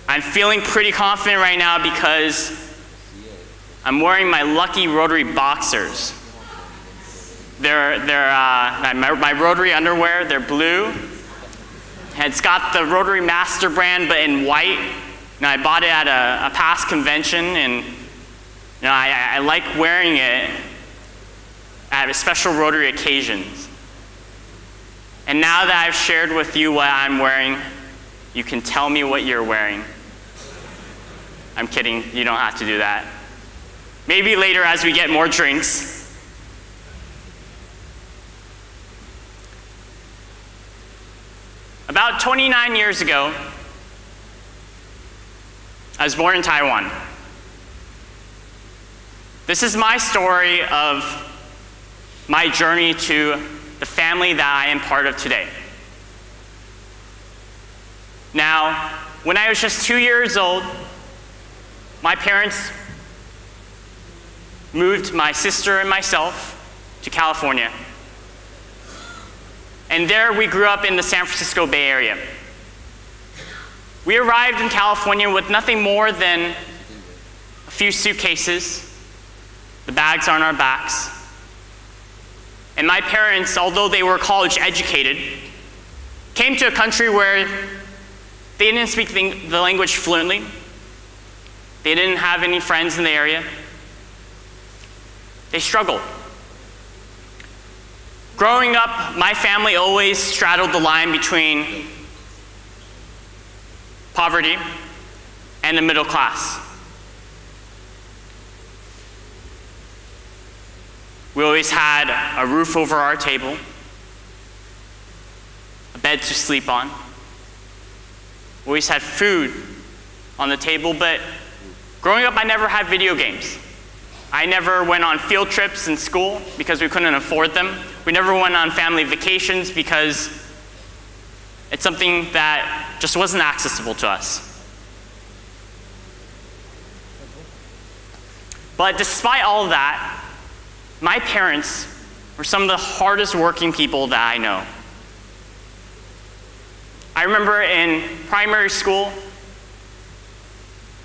I'm feeling pretty confident right now because I'm wearing my lucky Rotary boxers. They're my Rotary underwear. They're blue. And it's got the Rotary Master brand, but in white. And I bought it at a past convention, and I like wearing it at special Rotary occasions. And now that I've shared with you what I'm wearing, you can tell me what you're wearing. I'm kidding, you don't have to do that. Maybe later as we get more drinks. About 29 years ago, I was born in Taiwan. This is my story of my journey to the family that I am part of today. Now, when I was just 2 years old, my parents moved my sister and myself to California. And there we grew up in the San Francisco Bay Area. We arrived in California with nothing more than a few suitcases. The bags are on our backs. And my parents, although they were college educated, came to a country where they didn't speak the language fluently. They didn't have any friends in the area. They struggled. Growing up, my family always straddled the line between poverty and the middle class. We always had a roof over our table, a bed to sleep on. We always had food on the table, but growing up, I never had video games. I never went on field trips in school because we couldn't afford them. We never went on family vacations because It's something that just wasn't accessible to us. But despite all of that, my parents were some of the hardest working people that I know. I remember in primary school,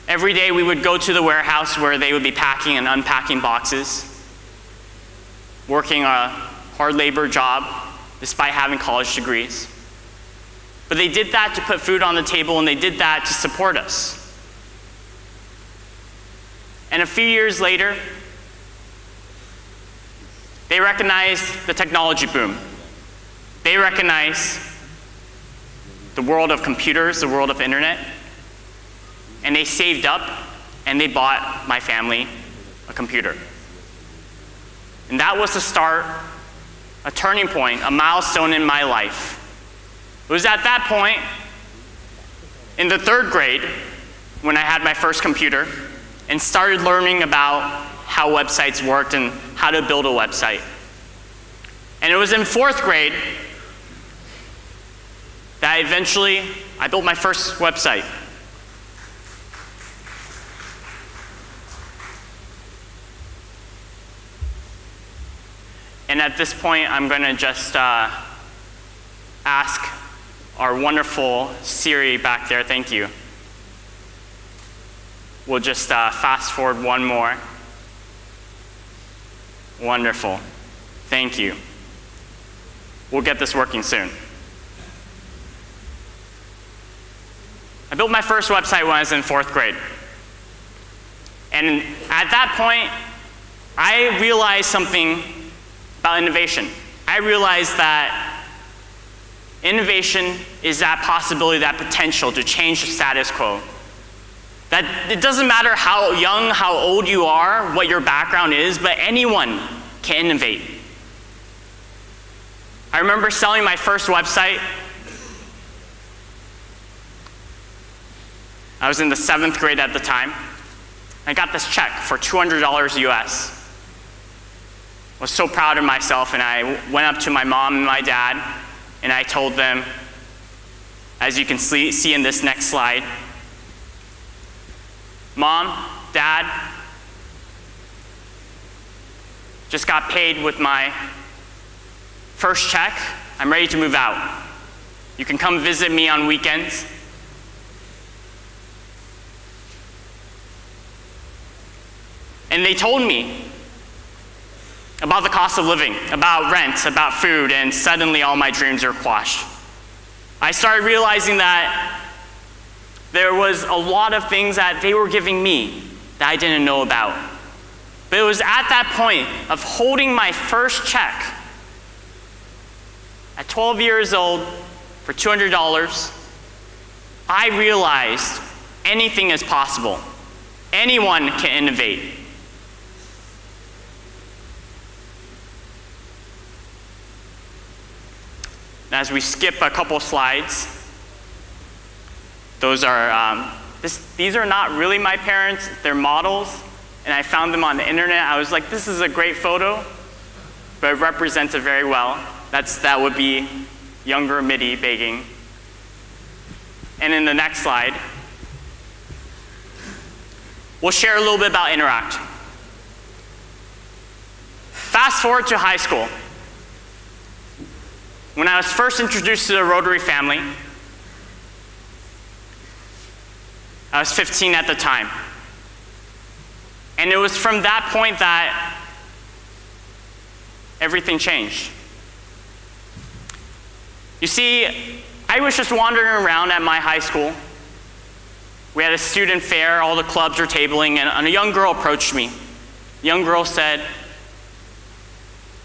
every day we would go to the warehouse where they would be packing and unpacking boxes, working a hard labor job despite having college degrees. But they did that to put food on the table, and they did that to support us. And a few years later, they recognized the technology boom. They recognized the world of computers, the world of internet, and they saved up and they bought my family a computer. And that was the start, a turning point, a milestone in my life. It was at that point, in the 3rd grade, when I had my first computer and started learning about how websites worked and how to build a website. And it was in 4th grade that eventually I built my first website. And at this point, I'm going to just ask our wonderful Siri back there, thank you. We'll just fast forward one more. Wonderful. Thank you. We'll get this working soon. I built my first website when I was in 4th grade. And at that point, I realized something about innovation. I realized that innovation is that possibility, that potential to change the status quo. That it doesn't matter how young, how old you are, what your background is, but anyone can innovate. I remember selling my first website. I was in the 7th grade at the time. I got this check for $200 US. I was so proud of myself, and I went up to my mom and my dad, and I told them, as you can see in this next slide, Mom, Dad, just got paid with my first check. I'm ready to move out. You can come visit me on weekends. And they told me about the cost of living, about rent, about food, and suddenly all my dreams are quashed. I started realizing that there was a lot of things that they were giving me that I didn't know about. But it was at that point of holding my first check at 12 years old for $200, I realized anything is possible. Anyone can innovate. As we skip a couple slides, those are, these are not really my parents, they're models, and I found them on the internet. I was like, this is a great photo, but it represents it very well. That would be younger Midi begging. And in the next slide, we'll share a little bit about Interact. Fast forward to high school. When I was first introduced to the Rotary family, I was 15 at the time. And it was from that point that everything changed. You see, I was just wandering around at my high school. We had a student fair, all the clubs were tabling, and a young girl approached me. The young girl said,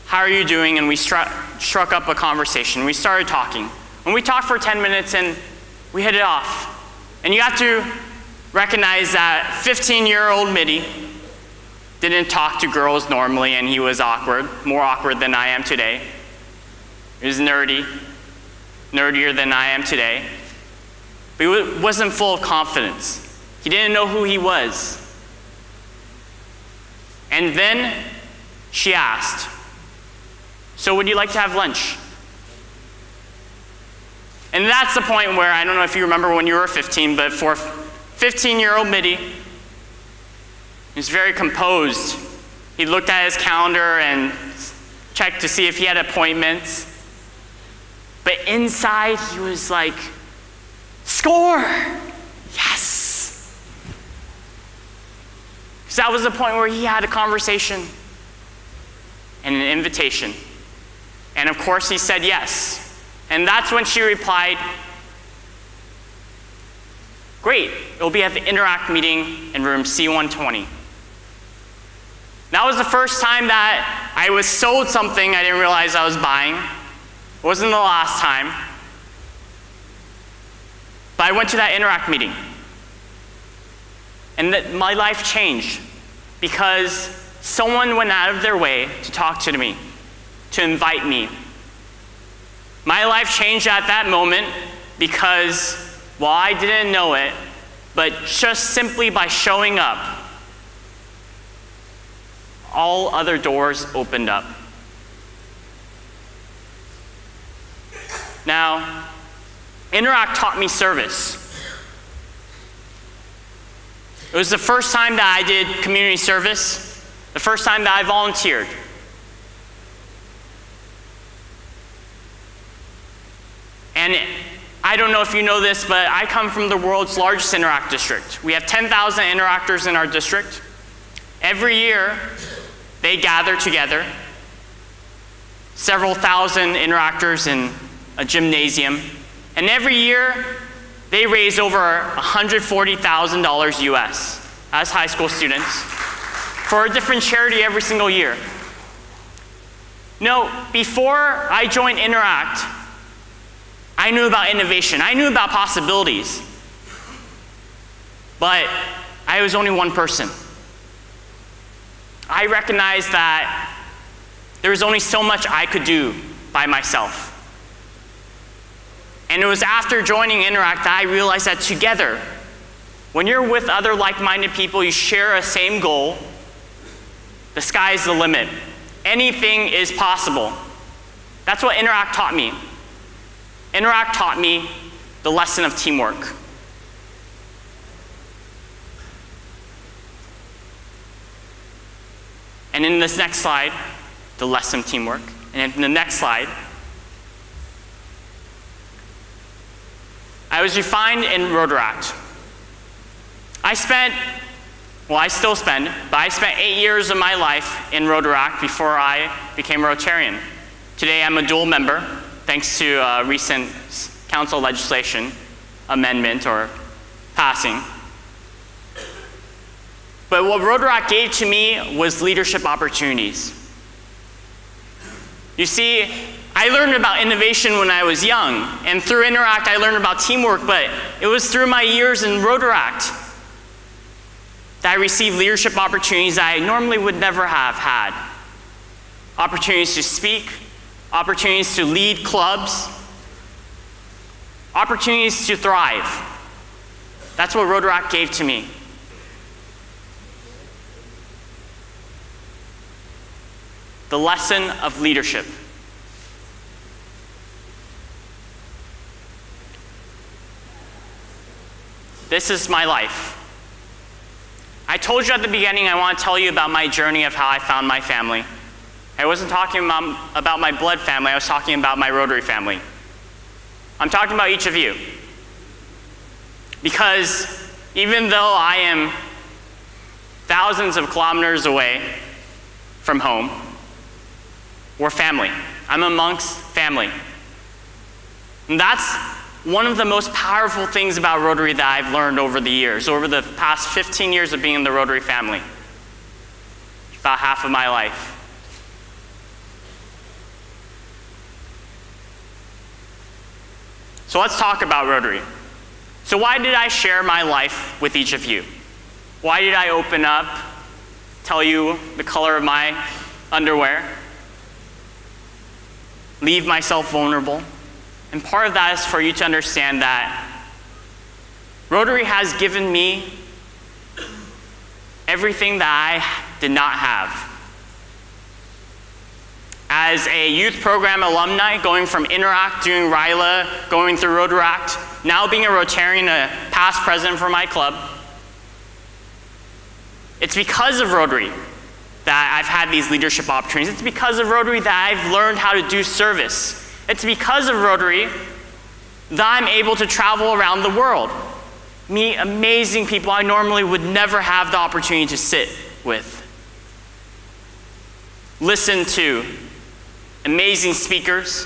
"How are you doing?" And we struck up a conversation. We started talking. And we talked for 10 minutes and we hit it off. And you have to recognize that 15-year-old Midi didn't talk to girls normally, and he was awkward, more awkward than I am today. He was nerdy, nerdier than I am today. But he wasn't full of confidence. He didn't know who he was. And then she asked, "So would you like to have lunch?" And that's the point where, I don't know if you remember when you were 15, but for 15-year-old Mitty, he was very composed. He looked at his calendar and checked to see if he had appointments. But inside, he was like, score! Yes! Because that was the point where he had a conversation and an invitation. And of course, he said yes. And that's when she replied, great, it'll be at the Interact meeting in room C120. That was the first time that I was sold something I didn't realize I was buying. It wasn't the last time. But I went to that Interact meeting. And my life changed because someone went out of their way to talk to me, to invite me. My life changed at that moment because, while I didn't know it, but just simply by showing up, all other doors opened up. Now, Interact taught me service. It was the first time that I did community service, the first time that I volunteered. And I don't know if you know this, but I come from the world's largest Interact district. We have 10,000 Interactors in our district. Every year, they gather together, several thousand Interactors in a gymnasium, and every year, they raise over $140,000 US as high school students for a different charity every single year. No, before I joined Interact, I knew about innovation. I knew about possibilities. But I was only one person. I recognized that there was only so much I could do by myself. And it was after joining Interact that I realized that together, when you're with other like-minded people, you share a same goal, the sky's the limit. Anything is possible. That's what Interact taught me. Interact taught me the lesson of teamwork. And in this next slide, the lesson of teamwork. And in the next slide, I was refined in Rotaract. I still spend, but I spent 8 years of my life in Rotaract before I became a Rotarian. Today I'm a dual member, thanks to a recent council legislation amendment or passing. But what Rotaract gave to me was leadership opportunities. You see, I learned about innovation when I was young, and through Interact I learned about teamwork, but it was through my years in Rotaract that I received leadership opportunities that I normally would never have had. Opportunities to speak, opportunities to lead clubs, opportunities to thrive. That's what Rotaract gave to me. The lesson of leadership. This is my life. I told you at the beginning I want to tell you about my journey of how I found my family. I wasn't talking about my blood family, I was talking about my Rotary family. I'm talking about each of you. Because even though I am thousands of kilometers away from home, we're family. I'm amongst family. And that's one of the most powerful things about Rotary that I've learned over the years, over the past 15 years of being in the Rotary family. About half of my life. So let's talk about Rotary. So why did I share my life with each of you? Why did I open up, tell you the color of my underwear, leave myself vulnerable? And part of that is for you to understand that Rotary has given me everything that I did not have. as a youth program alumni, going from Interact, doing RILA, going through Rotaract, now being a Rotarian, a past president for my club. It's because of Rotary that I've had these leadership opportunities. It's because of Rotary that I've learned how to do service. It's because of Rotary that I'm able to travel around the world, meet amazing people I normally would never have the opportunity to sit with, listen to amazing speakers,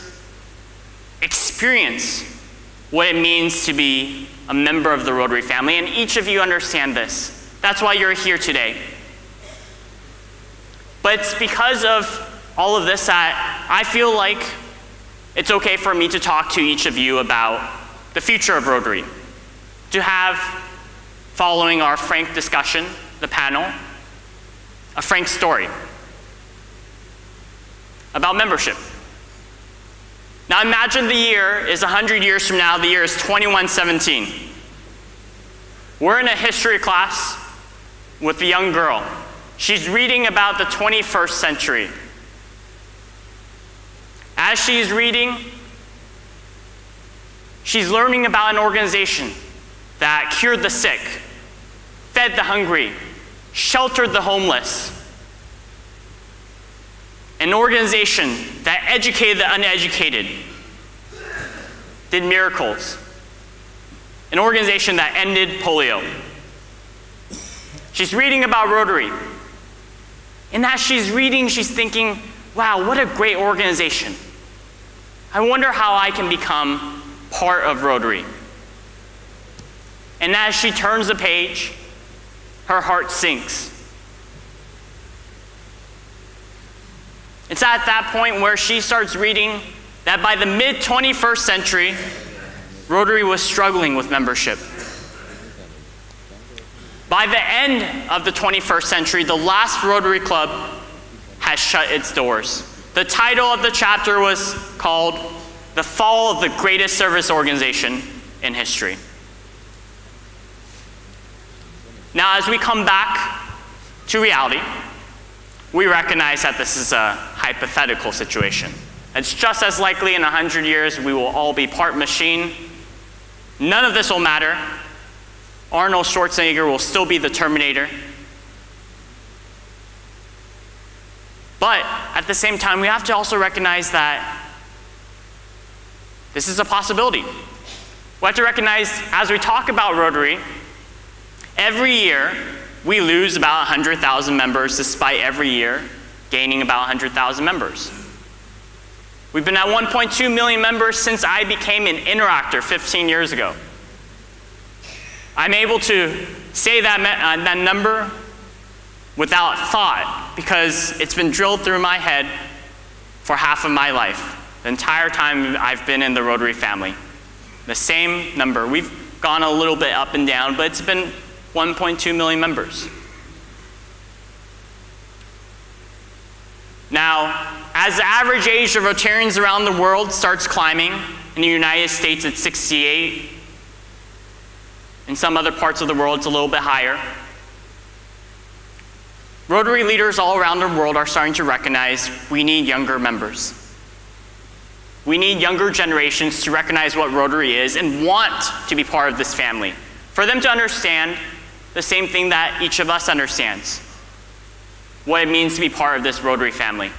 experience what it means to be a member of the Rotary family, and each of you understand this. That's why you're here today. But it's because of all of this that I feel like it's okay for me to talk to each of you about the future of Rotary, to have, following our frank discussion, the panel, a frank story about membership. Now imagine the year is 100 years from now, the year is 2117. We're in a history class with a young girl. She's reading about the 21st century. As she's reading, she's learning about an organization that cured the sick, fed the hungry, sheltered the homeless. An organization that educated the uneducated, did miracles. An organization that ended polio. She's reading about Rotary. And as she's reading, she's thinking, wow, what a great organization. I wonder how I can become part of Rotary. And as she turns the page, her heart sinks. It's at that point where she starts reading that by the mid-21st century, Rotary was struggling with membership. By the end of the 21st century, the last Rotary Club has shut its doors. The title of the chapter was called The Fall of the Greatest Service Organization in History. Now, as we come back to reality, we recognize that this is a hypothetical situation. It's just as likely in 100 years we will all be part machine. None of this will matter. Arnold Schwarzenegger will still be the Terminator. But at the same time, we have to also recognize that this is a possibility. We have to recognize, as we talk about Rotary, every year we lose about 100,000 members, despite every year gaining about 100,000 members. We've been at 1.2 million members since I became an interactor 15 years ago. I'm able to say that number without thought because it's been drilled through my head for half of my life, the entire time I've been in the Rotary family. The same number. We've gone a little bit up and down, but it's been 1.2 million members. Now, as the average age of Rotarians around the world starts climbing, in the United States it's 68, in some other parts of the world it's a little bit higher, Rotary leaders all around the world are starting to recognize we need younger members. We need younger generations to recognize what Rotary is and want to be part of this family, for them to understand the same thing that each of us understands, what it means to be part of this Rotary family.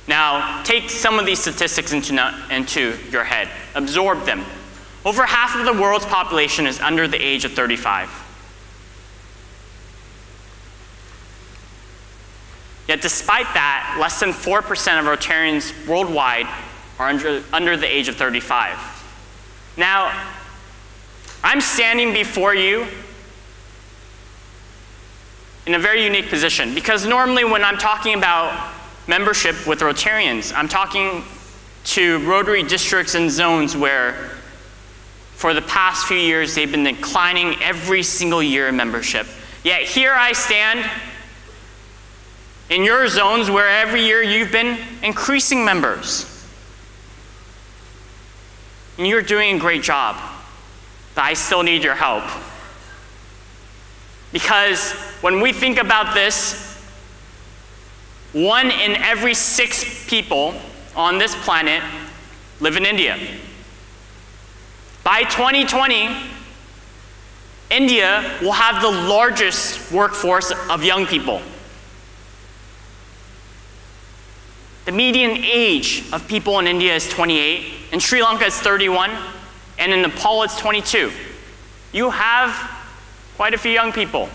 Now, take some of these statistics into your head. Absorb them. Over half of the world's population is under the age of 35. Yet despite that, less than 4% of Rotarians worldwide are under the age of 35. Now, I'm standing before you in a very unique position, because normally when I'm talking about membership with Rotarians, I'm talking to Rotary districts and zones where for the past few years they've been declining every single year in membership. Yet here I stand in your zones where every year you've been increasing members. And you're doing a great job, but I still need your help. Because when we think about this, 1 in every 6 people on this planet live in India. By 2020, India will have the largest workforce of young people. The median age of people in India is 28, in Sri Lanka it's 31, and in Nepal it's 22. You have quite a few young people.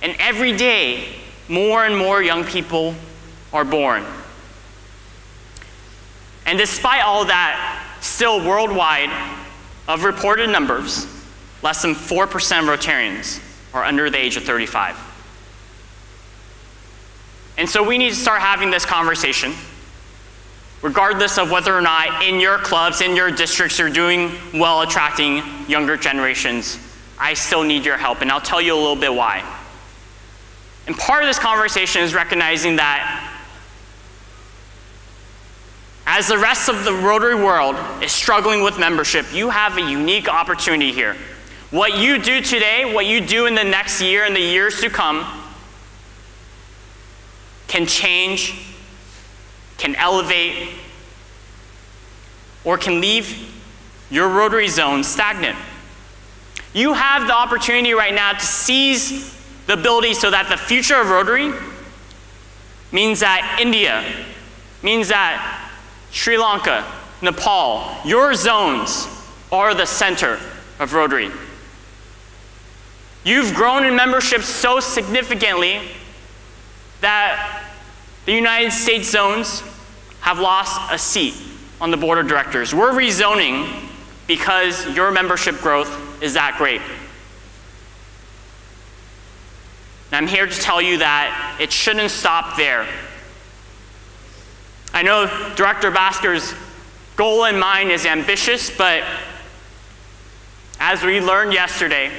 And every day, more and more young people are born. And despite all that, still worldwide, of reported numbers, less than 4% of Rotarians are under the age of 35. And so we need to start having this conversation, regardless of whether or not in your clubs, in your districts, you're doing well attracting younger generations. I still need your help, and I'll tell you a little bit why. And part of this conversation is recognizing that as the rest of the Rotary world is struggling with membership, you have a unique opportunity here. What you do today, what you do in the next year and the years to come, can change, can elevate, or can leave your Rotary zone stagnant. You have the opportunity right now to seize the ability so that the future of Rotary means that India, means that Sri Lanka, Nepal, your zones are the center of Rotary. You've grown in membership so significantly that the United States zones have lost a seat on the board of directors. We're rezoning because your membership growth is that great. And I'm here to tell you that it shouldn't stop there. I know Director Bhaskar's goal in mind is ambitious, but as we learned yesterday,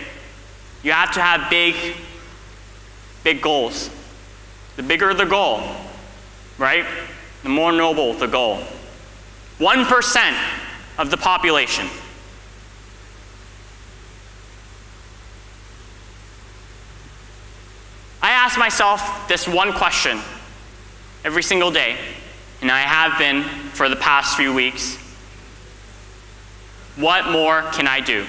you have to have big goals. The bigger the goal, right? The more noble the goal. 1% of the population. I ask myself this one question every single day, and I have been for the past few weeks. What more can I do?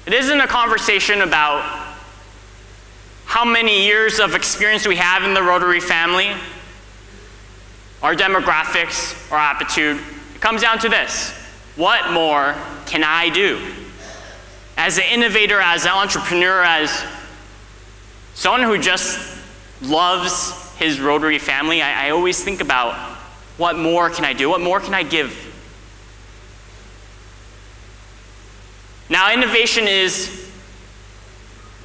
It isn't a conversation about how many years of experience we have in the Rotary family, our demographics, our aptitude. It comes down to this: what more can I do? As an innovator, as an entrepreneur, as someone who just loves his Rotary family, I always think about what more can I do? What more can I give? Now, innovation is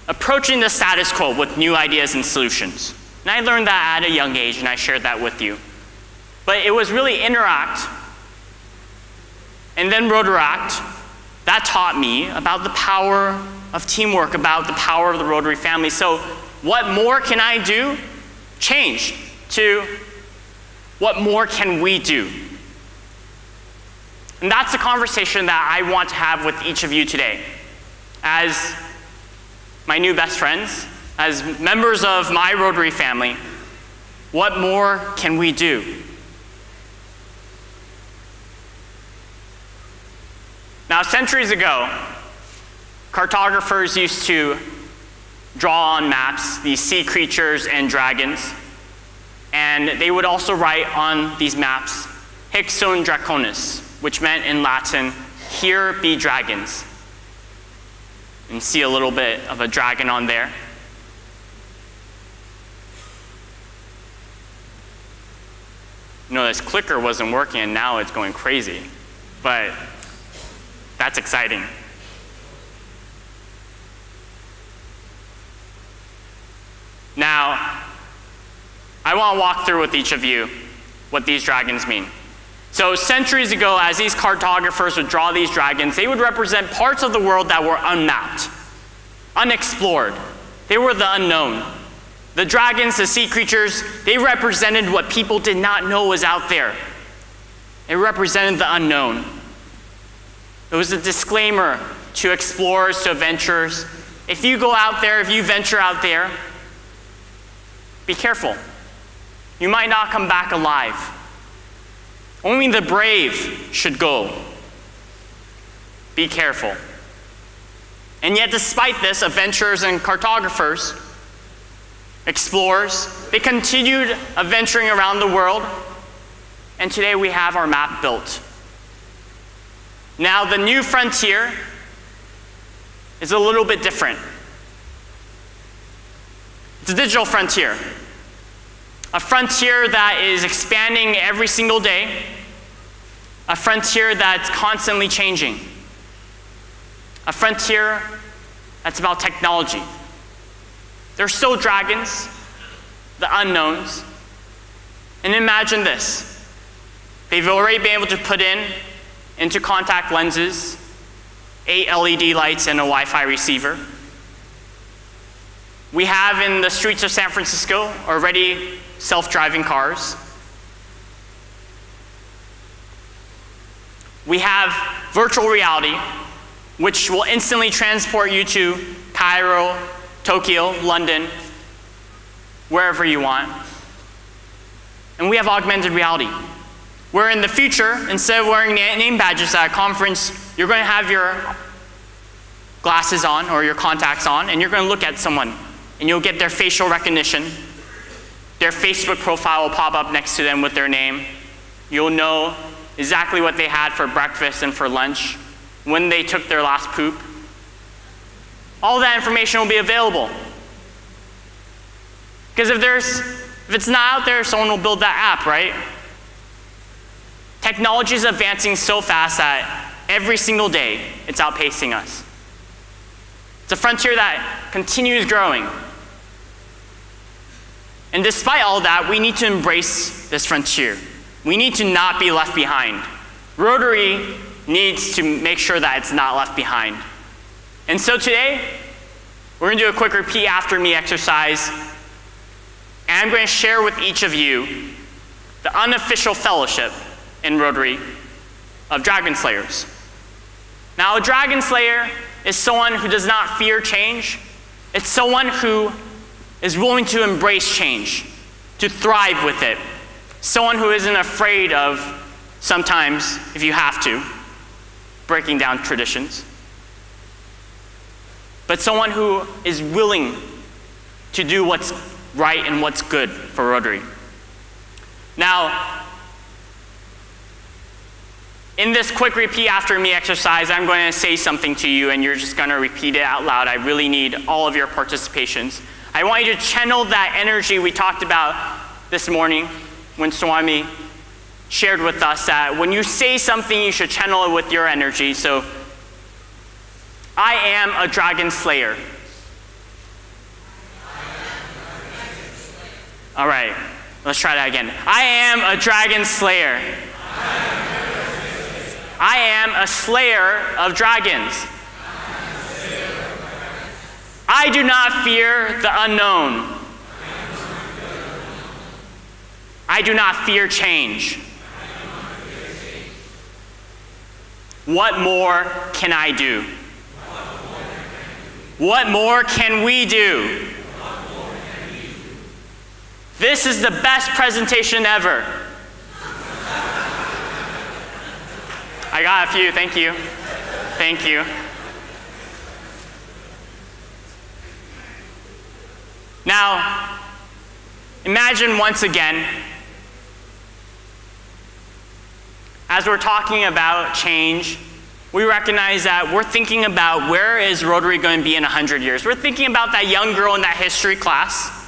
approaching the status quo with new ideas and solutions. And I learned that at a young age, and I shared that with you. But it was really Interact and then Rotaract that taught me about the power of teamwork, about the power of the Rotary family. So what more can I do? Change to what more can we do? And that's the conversation that I want to have with each of you today. As my new best friends, as members of my Rotary family, what more can we do? Now, centuries ago, cartographers used to draw on maps these sea creatures and dragons, and they would also write on these maps, Hic sunt draconis, which meant in Latin, here be dragons. And see a little bit of a dragon on there. You know, this clicker wasn't working and now it's going crazy, but that's exciting. Now, I want to walk through with each of you what these dragons mean. So centuries ago, as these cartographers would draw these dragons, they would represent parts of the world that were unmapped, unexplored. They were the unknown. The dragons, the sea creatures, they represented what people did not know was out there. It represented the unknown. It was a disclaimer to explorers, to adventurers. If you go out there, if you venture out there, be careful. You might not come back alive. Only the brave should go. Be careful. And yet, despite this, adventurers and cartographers, explorers, they continued adventuring around the world, and today we have our map built. Now, the new frontier is a little bit different. It's a digital frontier. A frontier that is expanding every single day. A frontier that's constantly changing. A frontier that's about technology. There's still dragons, the unknowns. And imagine this. They've already been able to put into contact lenses, 8 LED lights and a Wi-Fi receiver. We have in the streets of San Francisco already self-driving cars. We have virtual reality, which will instantly transport you to Cairo, Tokyo, London, wherever you want. And we have augmented reality, where in the future, instead of wearing name badges at a conference, you're going to have your glasses on or your contacts on, and you're going to look at someone, and you'll get their facial recognition. Their Facebook profile will pop up next to them with their name. You'll know exactly what they had for breakfast and for lunch, when they took their last poop. All that information will be available. Because if it's not out there, someone will build that app, right? Technology is advancing so fast that every single day it's outpacing us. It's a frontier that continues growing. And despite all that, we need to embrace this frontier. We need to not be left behind. Rotary needs to make sure that it's not left behind. And so today, we're going to do a quick repeat after me exercise. And I'm going to share with each of you the unofficial fellowship in Rotary of Dragon Slayers. Now, a Dragon Slayer is someone who does not fear change. It's someone who is willing to embrace change, to thrive with it. Someone who isn't afraid of, sometimes, if you have to, breaking down traditions. But someone who is willing to do what's right and what's good for Rotary. Now, in this quick repeat after me exercise, I'm going to say something to you and you're just going to repeat it out loud. I really need all of your participations. I want you to channel that energy we talked about this morning when Swami shared with us that when you say something, you should channel it with your energy. So, I am a Dragon Slayer. All right, let's try that again. I am a Dragon Slayer. I am a slayer of dragons. I do not fear the unknown. I do not fear change. What more can I do? What more can we do? This is the best presentation ever. I got a few, thank you. Thank you. Now, imagine once again, as we're talking about change, we recognize that we're thinking about where is Rotary going to be in 100 years. We're thinking about that young girl in that history class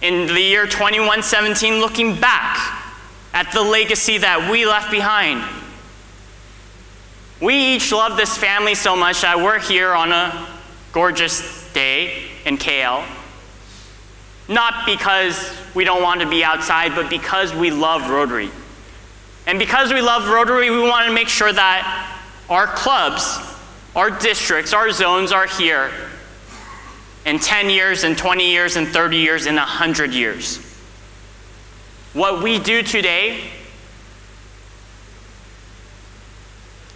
in the year 2117, looking back at the legacy that we left behind. We each love this family so much that we're here on a gorgeous day in KL. Not because we don't want to be outside, but because we love Rotary. And because we love Rotary, we want to make sure that our clubs, our districts, our zones are here in 10 years, in 20 years, in 30 years, in 100 years. What we do today,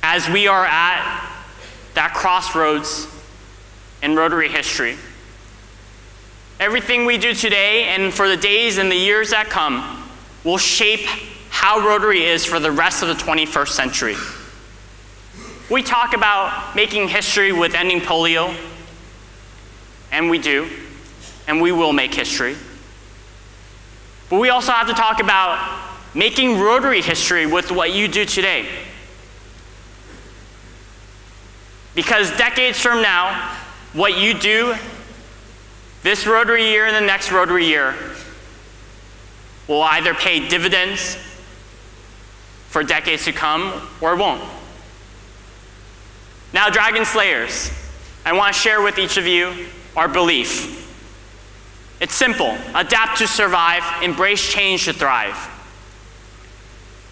as we are at that crossroads in Rotary history, Everything we do today and for the days and the years that come will shape how Rotary is for the rest of the 21st century. We talk about making history with ending polio, and we do, and we will make history. But we also have to talk about making Rotary history with what you do today. Because decades from now, what you do this Rotary year and the next Rotary year will either pay dividends for decades to come or won't. Now, Dragon Slayers, I want to share with each of you our belief. It's simple: adapt to survive, embrace change to thrive.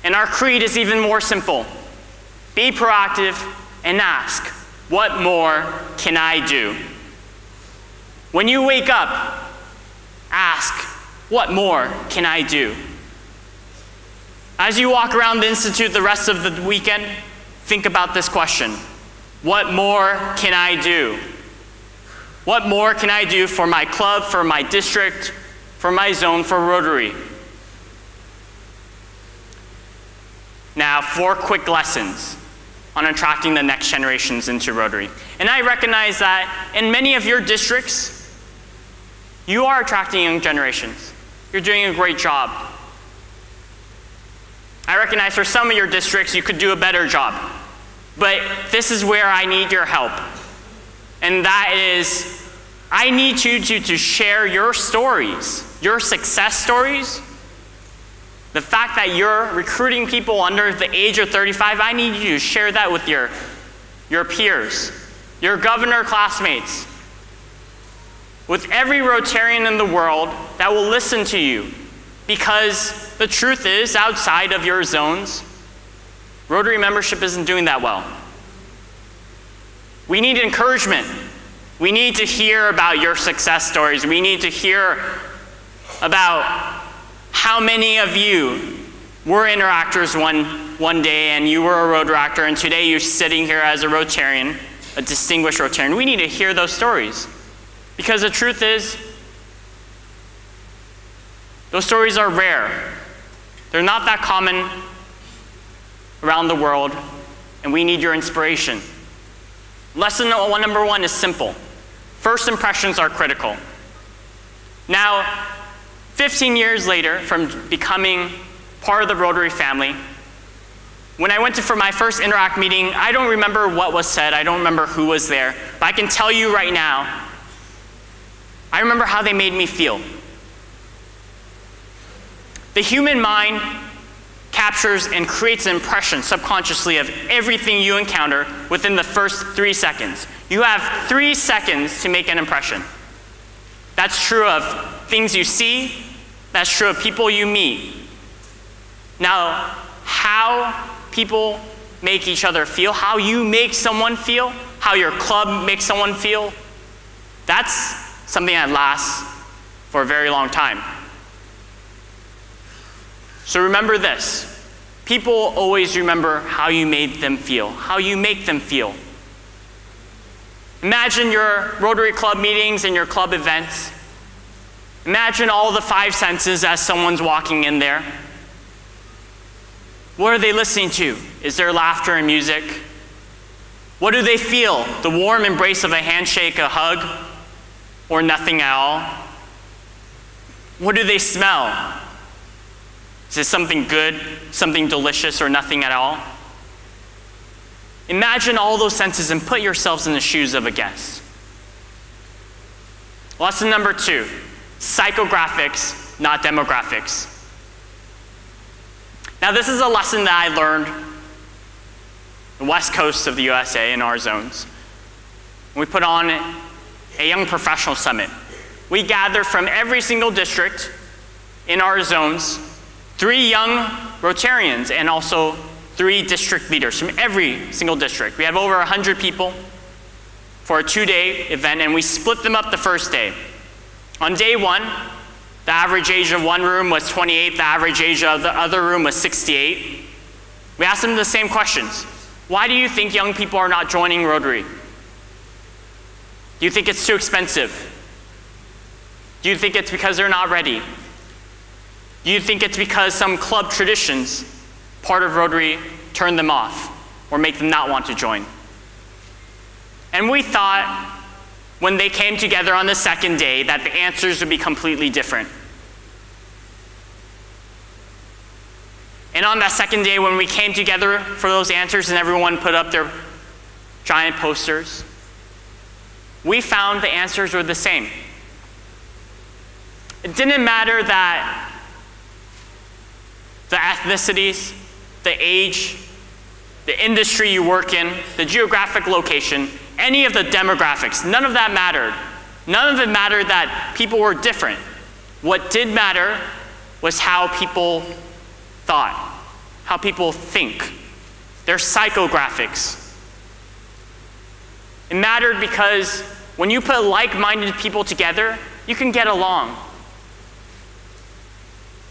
And our creed is even more simple: be proactive and ask, what more can I do? When you wake up, ask, what more can I do? As you walk around the Institute the rest of the weekend, think about this question: what more can I do? What more can I do for my club, for my district, for my zone, for Rotary? Now, 4 quick lessons on attracting the next generations into Rotary. And I recognize that in many of your districts, you are attracting young generations. You're doing a great job. I recognize for some of your districts, you could do a better job. But this is where I need your help. And that is, I need you to share your stories, your success stories. The fact that you're recruiting people under the age of 35, I need you to share that with your peers, your governor classmates, with every Rotarian in the world that will listen to you. Because the truth is, outside of your zones, Rotary membership isn't doing that well. We need encouragement. We need to hear about your success stories. We need to hear about how many of you were interactors one day and you were a Rotaractor, and today you're sitting here as a Rotarian, a distinguished Rotarian. We need to hear those stories. Because the truth is, those stories are rare. They're not that common around the world, and we need your inspiration. Lesson number 1 is simple. First impressions are critical. Now, 15 years later from becoming part of the Rotary family, when I went for my first Interact meeting, I don't remember what was said, I don't remember who was there, but I can tell you right now, I remember how they made me feel. The human mind captures and creates an impression subconsciously of everything you encounter within the first 3 seconds. You have 3 seconds to make an impression. That's true of things you see, that's true of people you meet. Now, how people make each other feel, how you make someone feel, how your club makes someone feel, that's something that lasts for a very long time. So remember this. People always remember how you made them feel, how you make them feel. Imagine your Rotary Club meetings and your club events. Imagine all the 5 senses as someone's walking in there. What are they listening to? Is there laughter and music? What do they feel? The warm embrace of a handshake, a hug, or nothing at all? What do they smell? Is it something good, something delicious, or nothing at all? Imagine all those senses and put yourselves in the shoes of a guest. Lesson number 2, psychographics, not demographics. Now this is a lesson that I learned on the west coast of the USA in our zones. We put on a young professional summit. We gathered from every single district in our zones 3 young Rotarians and also 3 district leaders from every single district. We had over 100 people for a 2-day event, and we split them up the first day. On day 1, the average age of one room was 28, the average age of the other room was 68. We asked them the same questions. Why do you think young people are not joining Rotary? Do you think it's too expensive? Do you think it's because they're not ready? Do you think it's because some club traditions, part of Rotary, turn them off or make them not want to join? And we thought, when they came together on the second day, that the answers would be completely different. And on that second day, when we came together for those answers and everyone put up their giant posters, we found the answers were the same. It didn't matter that the ethnicities, the age, the industry you work in, the geographic location, any of the demographics, none of that mattered. None of it mattered that people were different. What did matter was how people thought, how people think, their psychographics. It mattered because when you put like-minded people together, you can get along. And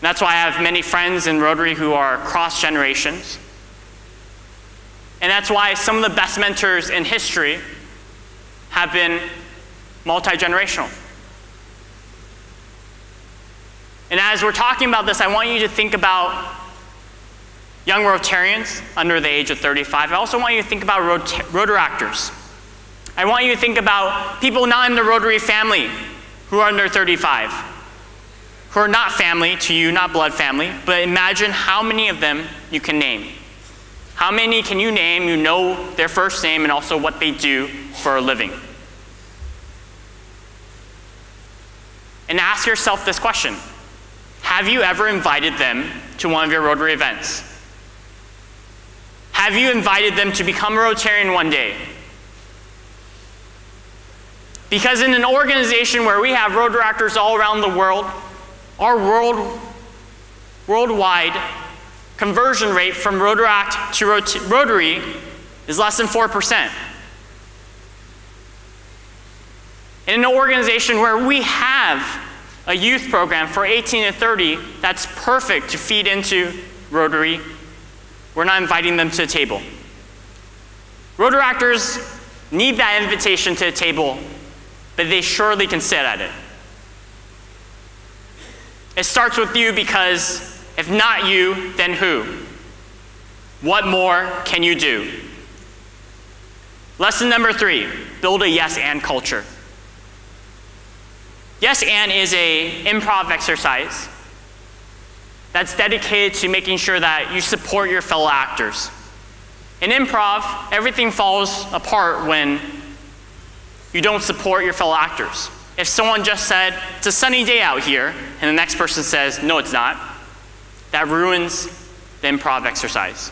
that's why I have many friends in Rotary who are cross generations. And that's why some of the best mentors in history have been multi-generational. And as we're talking about this, I want you to think about young Rotarians under the age of 35. I also want you to think about Rotaractors. I want you to think about people not in the Rotary family who are under 35, who are not family to you, not blood family, but imagine how many of them you can name. How many can you name, you know their first name and also what they do for a living? And ask yourself this question. Have you ever invited them to one of your Rotary events? Have you invited them to become a Rotarian one day? Because in an organization where we have Rotaractors all around the world, our worldwide conversion rate from Rotaract to Rotary is less than 4%. In an organization where we have a youth program for 18 to 30 that's perfect to feed into Rotary, we're not inviting them to the table. Rotaractors need that invitation to the table, but they surely can sit at it. It starts with you because if not you, then who? What more can you do? Lesson number 3, build a yes and culture. Yes and is an improv exercise that's dedicated to making sure that you support your fellow actors. In improv, everything falls apart when you don't support your fellow actors. If someone just said, it's a sunny day out here, and the next person says, no it's not, that ruins the improv exercise.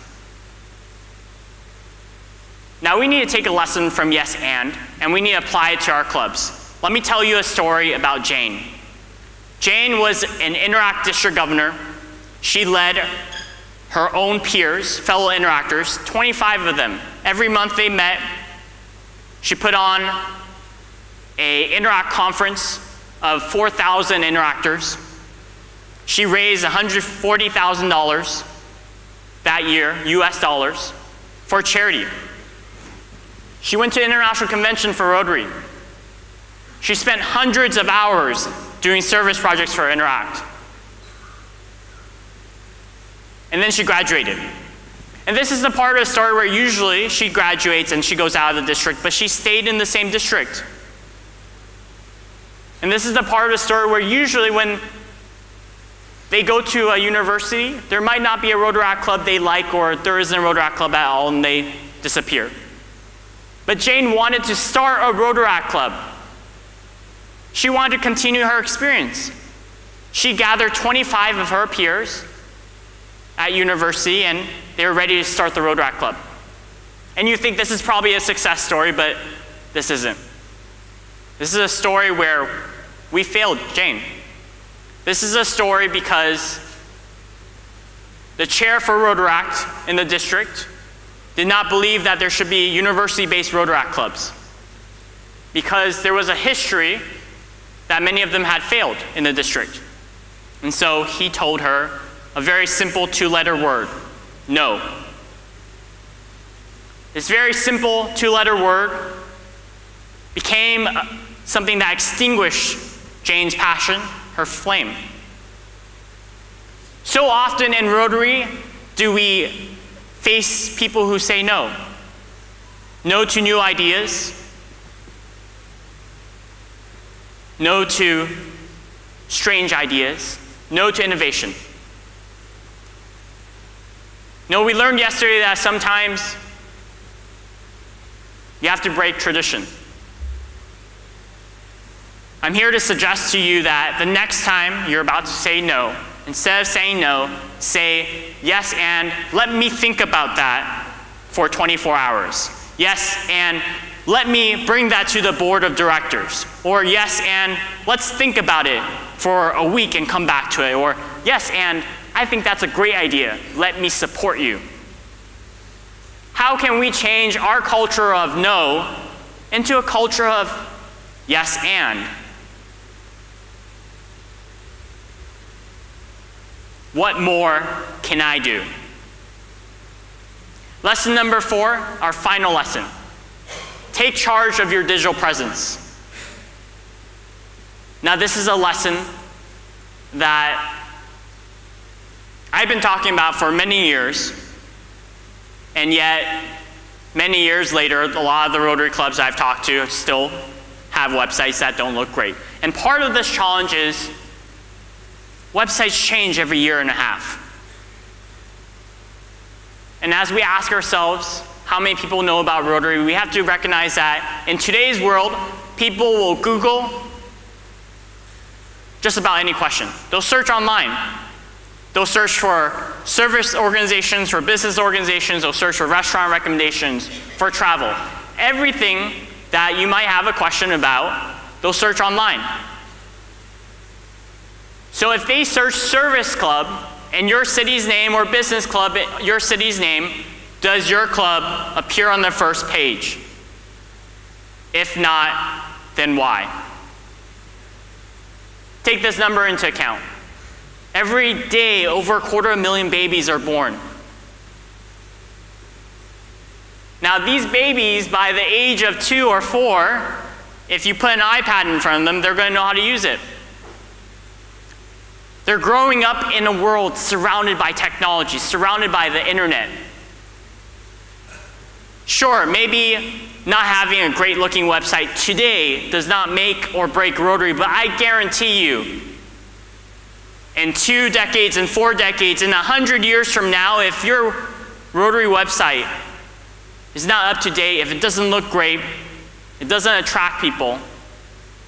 Now we need to take a lesson from yes and we need to apply it to our clubs. Let me tell you a story about Jane. Jane was an Interact district governor. She led her own peers, fellow interactors, 25 of them. Every month they met. She put on an Interact conference of 4,000 interactors. She raised $140,000 that year, US dollars, for charity. She went to international convention for Rotary. She spent hundreds of hours doing service projects for Interact. And then she graduated. And this is the part of the story where usually she graduates and she goes out of the district, but she stayed in the same district. And this is the part of the story where usually when they go to a university, there might not be a Rotaract club they like, or there isn't a Rotaract club at all, and they disappear. But Jane wanted to start a Rotaract club. She wanted to continue her experience. She gathered 25 of her peers at university, and they were ready to start the Rotaract club. And you think this is probably a success story, but this isn't. This is a story where we failed Jane. This is a story because the chair for Rotaract in the district did not believe that there should be university-based Rotaract clubs because there was a history that many of them had failed in the district. And so he told her a very simple 2-letter word, no. This very simple 2-letter word became something that extinguished Jane's passion, her flame. So often in Rotary do we face people who say no. No to new ideas. No to strange ideas. No to innovation. No, we learned yesterday that sometimes you have to break tradition. I'm here to suggest to you that the next time you're about to say no, instead of saying no, say yes and let me think about that for 24 hours. Yes and let me bring that to the board of directors. Or yes and let's think about it for a week and come back to it. Or yes and I think that's a great idea. Let me support you. How can we change our culture of no into a culture of yes and? What more can I do? Lesson number 4, our final lesson. Take charge of your digital presence. Now this is a lesson that I've been talking about for many years, and yet many years later, a lot of the Rotary clubs I've talked to still have websites that don't look great. And part of this challenge is websites change every year and a half. And as we ask ourselves how many people know about Rotary, we have to recognize that in today's world, people will Google just about any question. They'll search online. They'll search for service organizations, for business organizations. They'll search for restaurant recommendations, for travel. Everything that you might have a question about, they'll search online. So if they search service club in your city's name or business club in your city's name, does your club appear on the first page? If not, then why? Take this number into account. Every day, over 250,000 babies are born. Now, these babies, by the age of 2 or 4, if you put an iPad in front of them, they're going to know how to use it. They're growing up in a world surrounded by technology, surrounded by the internet. Sure, maybe not having a great-looking website today does not make or break Rotary, but I guarantee you, in 2 decades, in 4 decades, in 100 years from now, if your Rotary website is not up to date, if it doesn't look great, it doesn't attract people,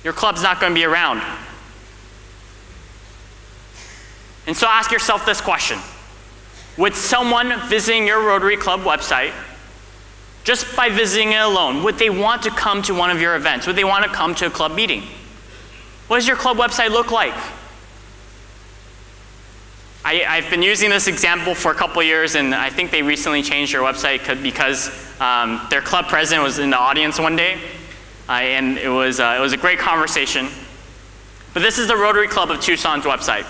your club's not going to be around. And so ask yourself this question. Would someone visiting your Rotary Club website, just by visiting it alone, would they want to come to one of your events? Would they want to come to a club meeting? What does your club website look like? I've been using this example for a couple years, and I think they recently changed their website because their club president was in the audience one day, and it was a great conversation. But this is the Rotary Club of Tucson's website.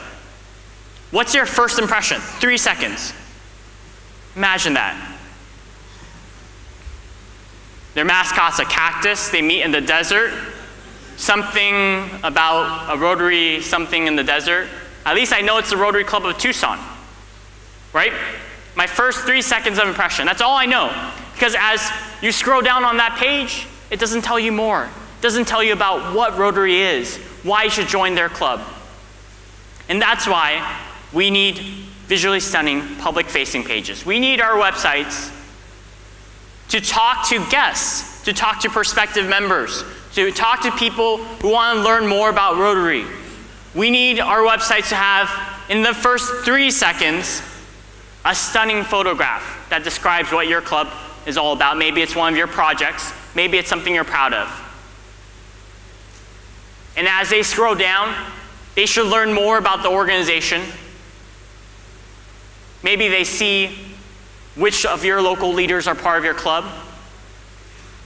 What's your first impression? 3 seconds. Imagine that. Their mascot's a cactus. They meet in the desert. Something about a Rotary something in the desert. At least I know it's the Rotary Club of Tucson, right? My first 3 seconds of impression, that's all I know. Because as you scroll down on that page, it doesn't tell you more. It doesn't tell you about what Rotary is, why you should join their club. And that's why we need visually stunning public-facing pages. We need our websites to talk to guests, to talk to prospective members, to talk to people who want to learn more about Rotary. We need our websites to have, in the first 3 seconds, a stunning photograph that describes what your club is all about. Maybe it's one of your projects. Maybe it's something you're proud of. And as they scroll down, they should learn more about the organization. Maybe they see which of your local leaders are part of your club,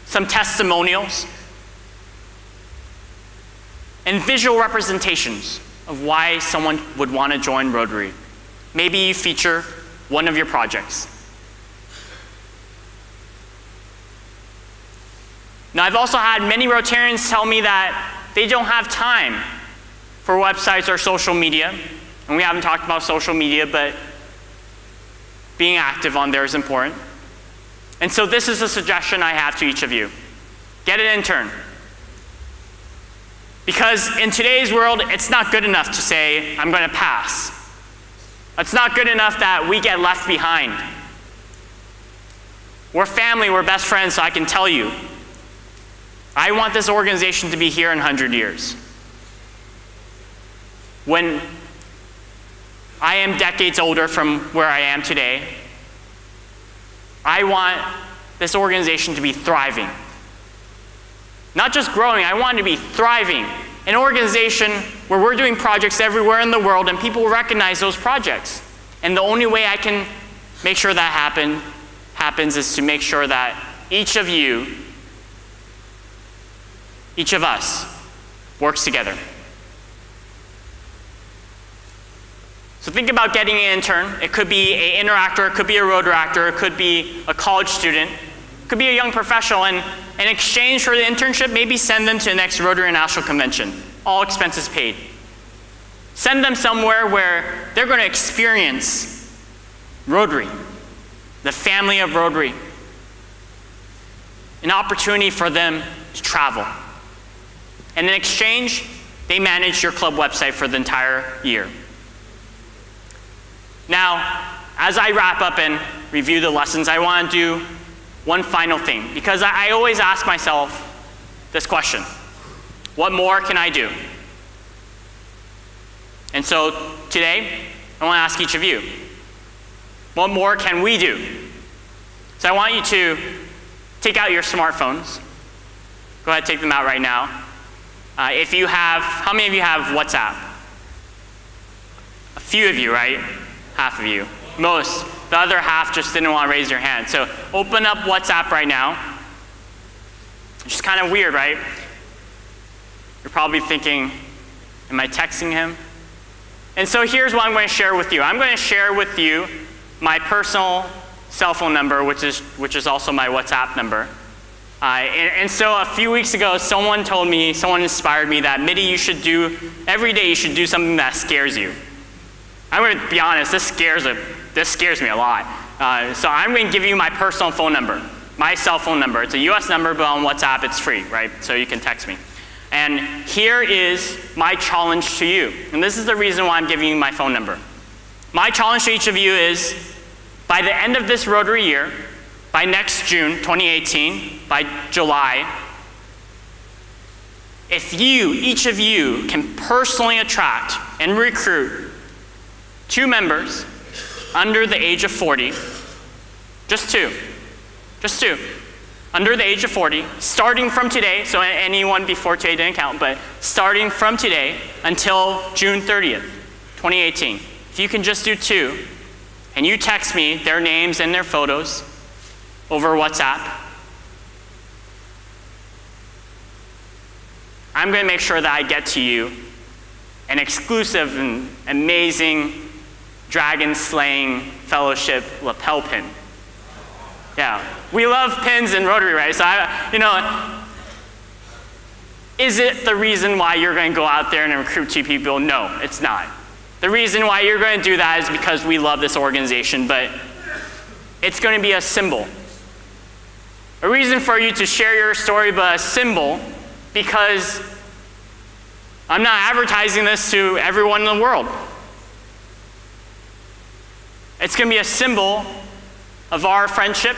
some testimonials, and visual representations of why someone would want to join Rotary. Maybe you feature one of your projects. Now, I've also had many Rotarians tell me that they don't have time for websites or social media. And we haven't talked about social media, but being active on there is important. And so this is a suggestion I have to each of you. Get an intern. Because in today's world, it's not good enough to say, I'm going to pass. It's not good enough that we get left behind. We're family, we're best friends, so I can tell you, I want this organization to be here in 100 years. When I am decades older from where I am today, I want this organization to be thriving. Not just growing, I want it to be thriving. An organization where we're doing projects everywhere in the world and people will recognize those projects. And the only way I can make sure that happens is to make sure that each of you, each of us, works together. So think about getting an intern. It could be an interactor, it could be a Rotaractor, it could be a college student, it could be a young professional, and in exchange for the internship, maybe send them to the next Rotary National Convention, all expenses paid. Send them somewhere where they're going to experience Rotary, the family of Rotary, an opportunity for them to travel. And in exchange, they manage your club website for the entire year. Now, as I wrap up and review the lessons, I want to do one final thing, because I always ask myself this question: what more can I do? And so today, I want to ask each of you, what more can we do? So I want you to take out your smartphones. Go ahead, take them out right now. If you have, how many of you have WhatsApp? A few of you, right? Half of you. Most. The other half just didn't want to raise your hand. So open up WhatsApp right now. It's just kind of weird, right? You're probably thinking, am I texting him? And so here's what I'm going to share with you. I'm going to share with you my personal cell phone number, which is also my WhatsApp number. And so a few weeks ago, someone told me, someone inspired me that, Mitty, you should do, every day you should do something that scares you. I'm going to be honest, this scares me a lot. So I'm going to give you my personal phone number, my cell phone number. It's a US number, but on WhatsApp it's free, right? So you can text me. And here is my challenge to you. And this is the reason why I'm giving you my phone number. My challenge to each of you is, by the end of this Rotary year, by next June 2018, by July, if you, each of you, can personally attract and recruit 2 members under the age of 40, just 2, under the age of 40, starting from today, so anyone before today didn't count, but starting from today until June 30th, 2018. If you can just do 2, and you text me their names and their photos over WhatsApp, I'm going to make sure that I get to you an exclusive and amazing Dragon Slaying Fellowship lapel pin. Yeah, we love pins in Rotary, right? So is it the reason why you're going to go out there and recruit 2 people? No, it's not. The reason why you're going to do that is because we love this organization, but it's going to be a symbol. A reason for you to share your story, but a symbol, because I'm not advertising this to everyone in the world. It's going to be a symbol of our friendship,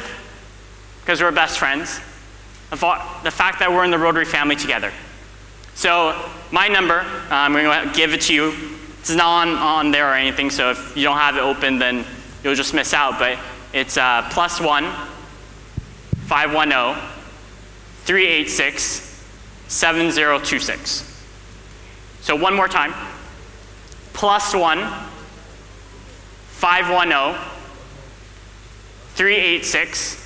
because we're best friends, of the fact that we're in the Rotary family together. So my number, I'm going to give it to you. It's not on there or anything, so if you don't have it open, then you'll just miss out. But it's +1 510 386 7026. So one more time, +1 510 386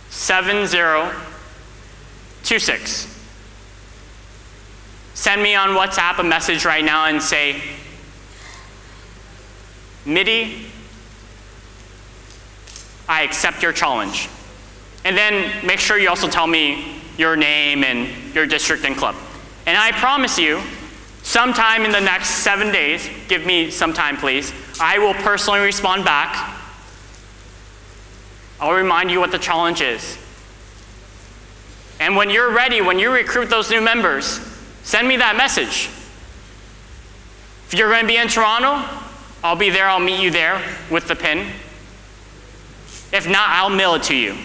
7026. Send me on WhatsApp a message right now and say, Mitty, I accept your challenge. And then make sure you also tell me your name and your district and club. And I promise you, sometime in the next 7 days, give me some time please, I will personally respond back. I'll remind you what the challenge is. And when you're ready, when you recruit those new members, send me that message. If you're going to be in Toronto, I'll be there, I'll meet you there with the pin. If not, I'll mail it to you.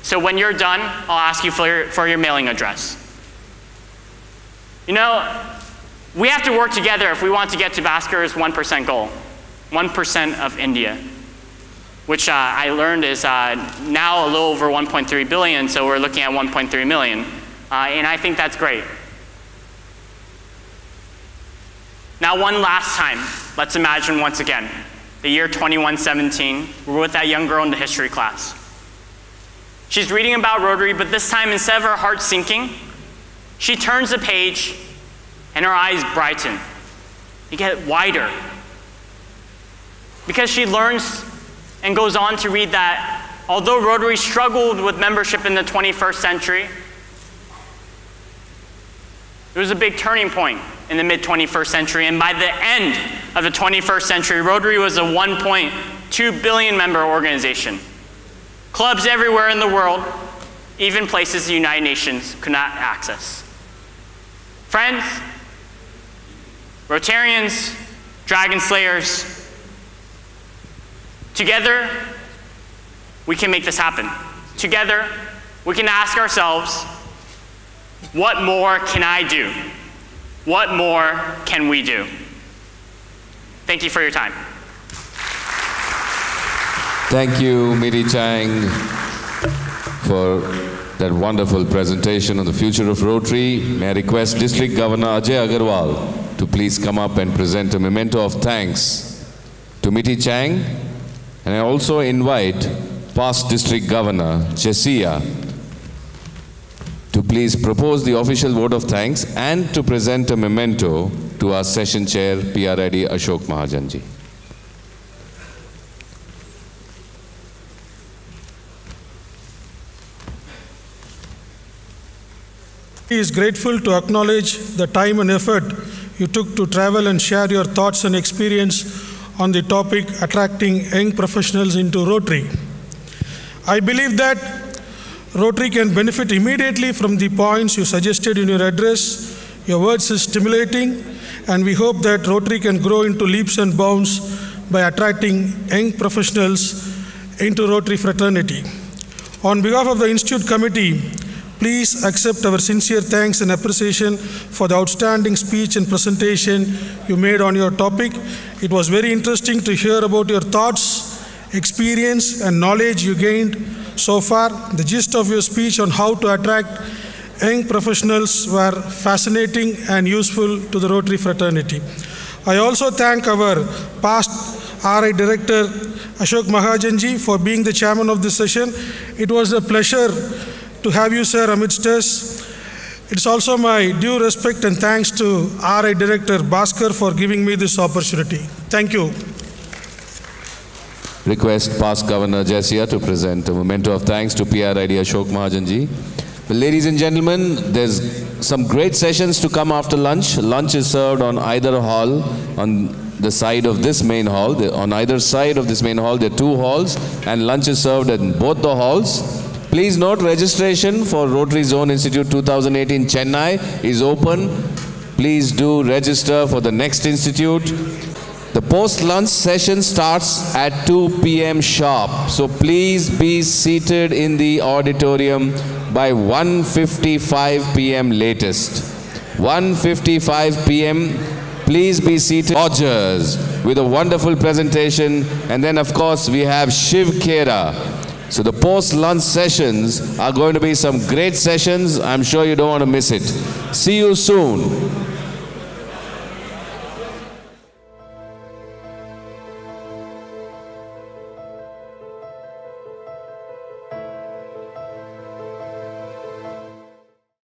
So when you're done, I'll ask you for your mailing address. You know, we have to work together if we want to get to Bhaskar's 1% goal, 1% of India, which I learned is now a little over 1.3 billion, so we're looking at 1.3 million. And I think that's great. Now one last time, let's imagine once again, the year 2117, we're with that young girl in the history class. She's reading about Rotary, but this time instead of her heart sinking, she turns the page and her eyes brighten. They get wider. Because she learns and goes on to read that although Rotary struggled with membership in the 21st century, there was a big turning point in the mid-21st century, and by the end of the 21st century, Rotary was a 1.2 billion member organization. Clubs everywhere in the world, even places the United Nations could not access. Friends, Rotarians, Dragon Slayers, together we can make this happen. Together we can ask ourselves, what more can I do? What more can we do? Thank you for your time. Thank you, Miri Chang, for that wonderful presentation on the future of Rotary. May I request District Governor Ajay Agarwal to please come up and present a memento of thanks to Miri Chang. And I also invite past District Governor Jessica to please propose the official vote of thanks and to present a memento to our session chair, PRID Ashok Mahajanji. He is grateful to acknowledge the time and effort you took to travel and share your thoughts and experience on the topic attracting young professionals into Rotary. I believe that Rotary can benefit immediately from the points you suggested in your address. Your words is stimulating, and we hope that Rotary can grow into leaps and bounds by attracting young professionals into Rotary fraternity. On behalf of the Institute Committee, please accept our sincere thanks and appreciation for the outstanding speech and presentation you made on your topic. It was very interesting to hear about your thoughts, experience, and knowledge you gained so far. The gist of your speech on how to attract young professionals were fascinating and useful to the Rotary fraternity. I also thank our past RI Director Ashok Mahajanji for being the chairman of this session. It was a pleasure to have you, sir, amidst us. It's also my due respect and thanks to RI Director Bhaskar for giving me this opportunity. Thank you. Request past Governor Jessica to present a memento of thanks to PRID Ashok Mahajanji. Well, ladies and gentlemen, there's some great sessions to come after lunch. Lunch is served on either hall, on the side of this main hall. On either side of this main hall, there are two halls, and lunch is served in both the halls. Please note, registration for Rotary Zone Institute 2018 Chennai is open. Please do register for the next institute. The post-lunch session starts at 2 p.m. sharp. So please be seated in the auditorium by 1:55 p.m. latest. 1:55 p.m. Please be seated. Rogers with a wonderful presentation. And then, of course, we have Shiv Khera. So the post-lunch sessions are going to be some great sessions. I'm sure you don't want to miss it. See you soon.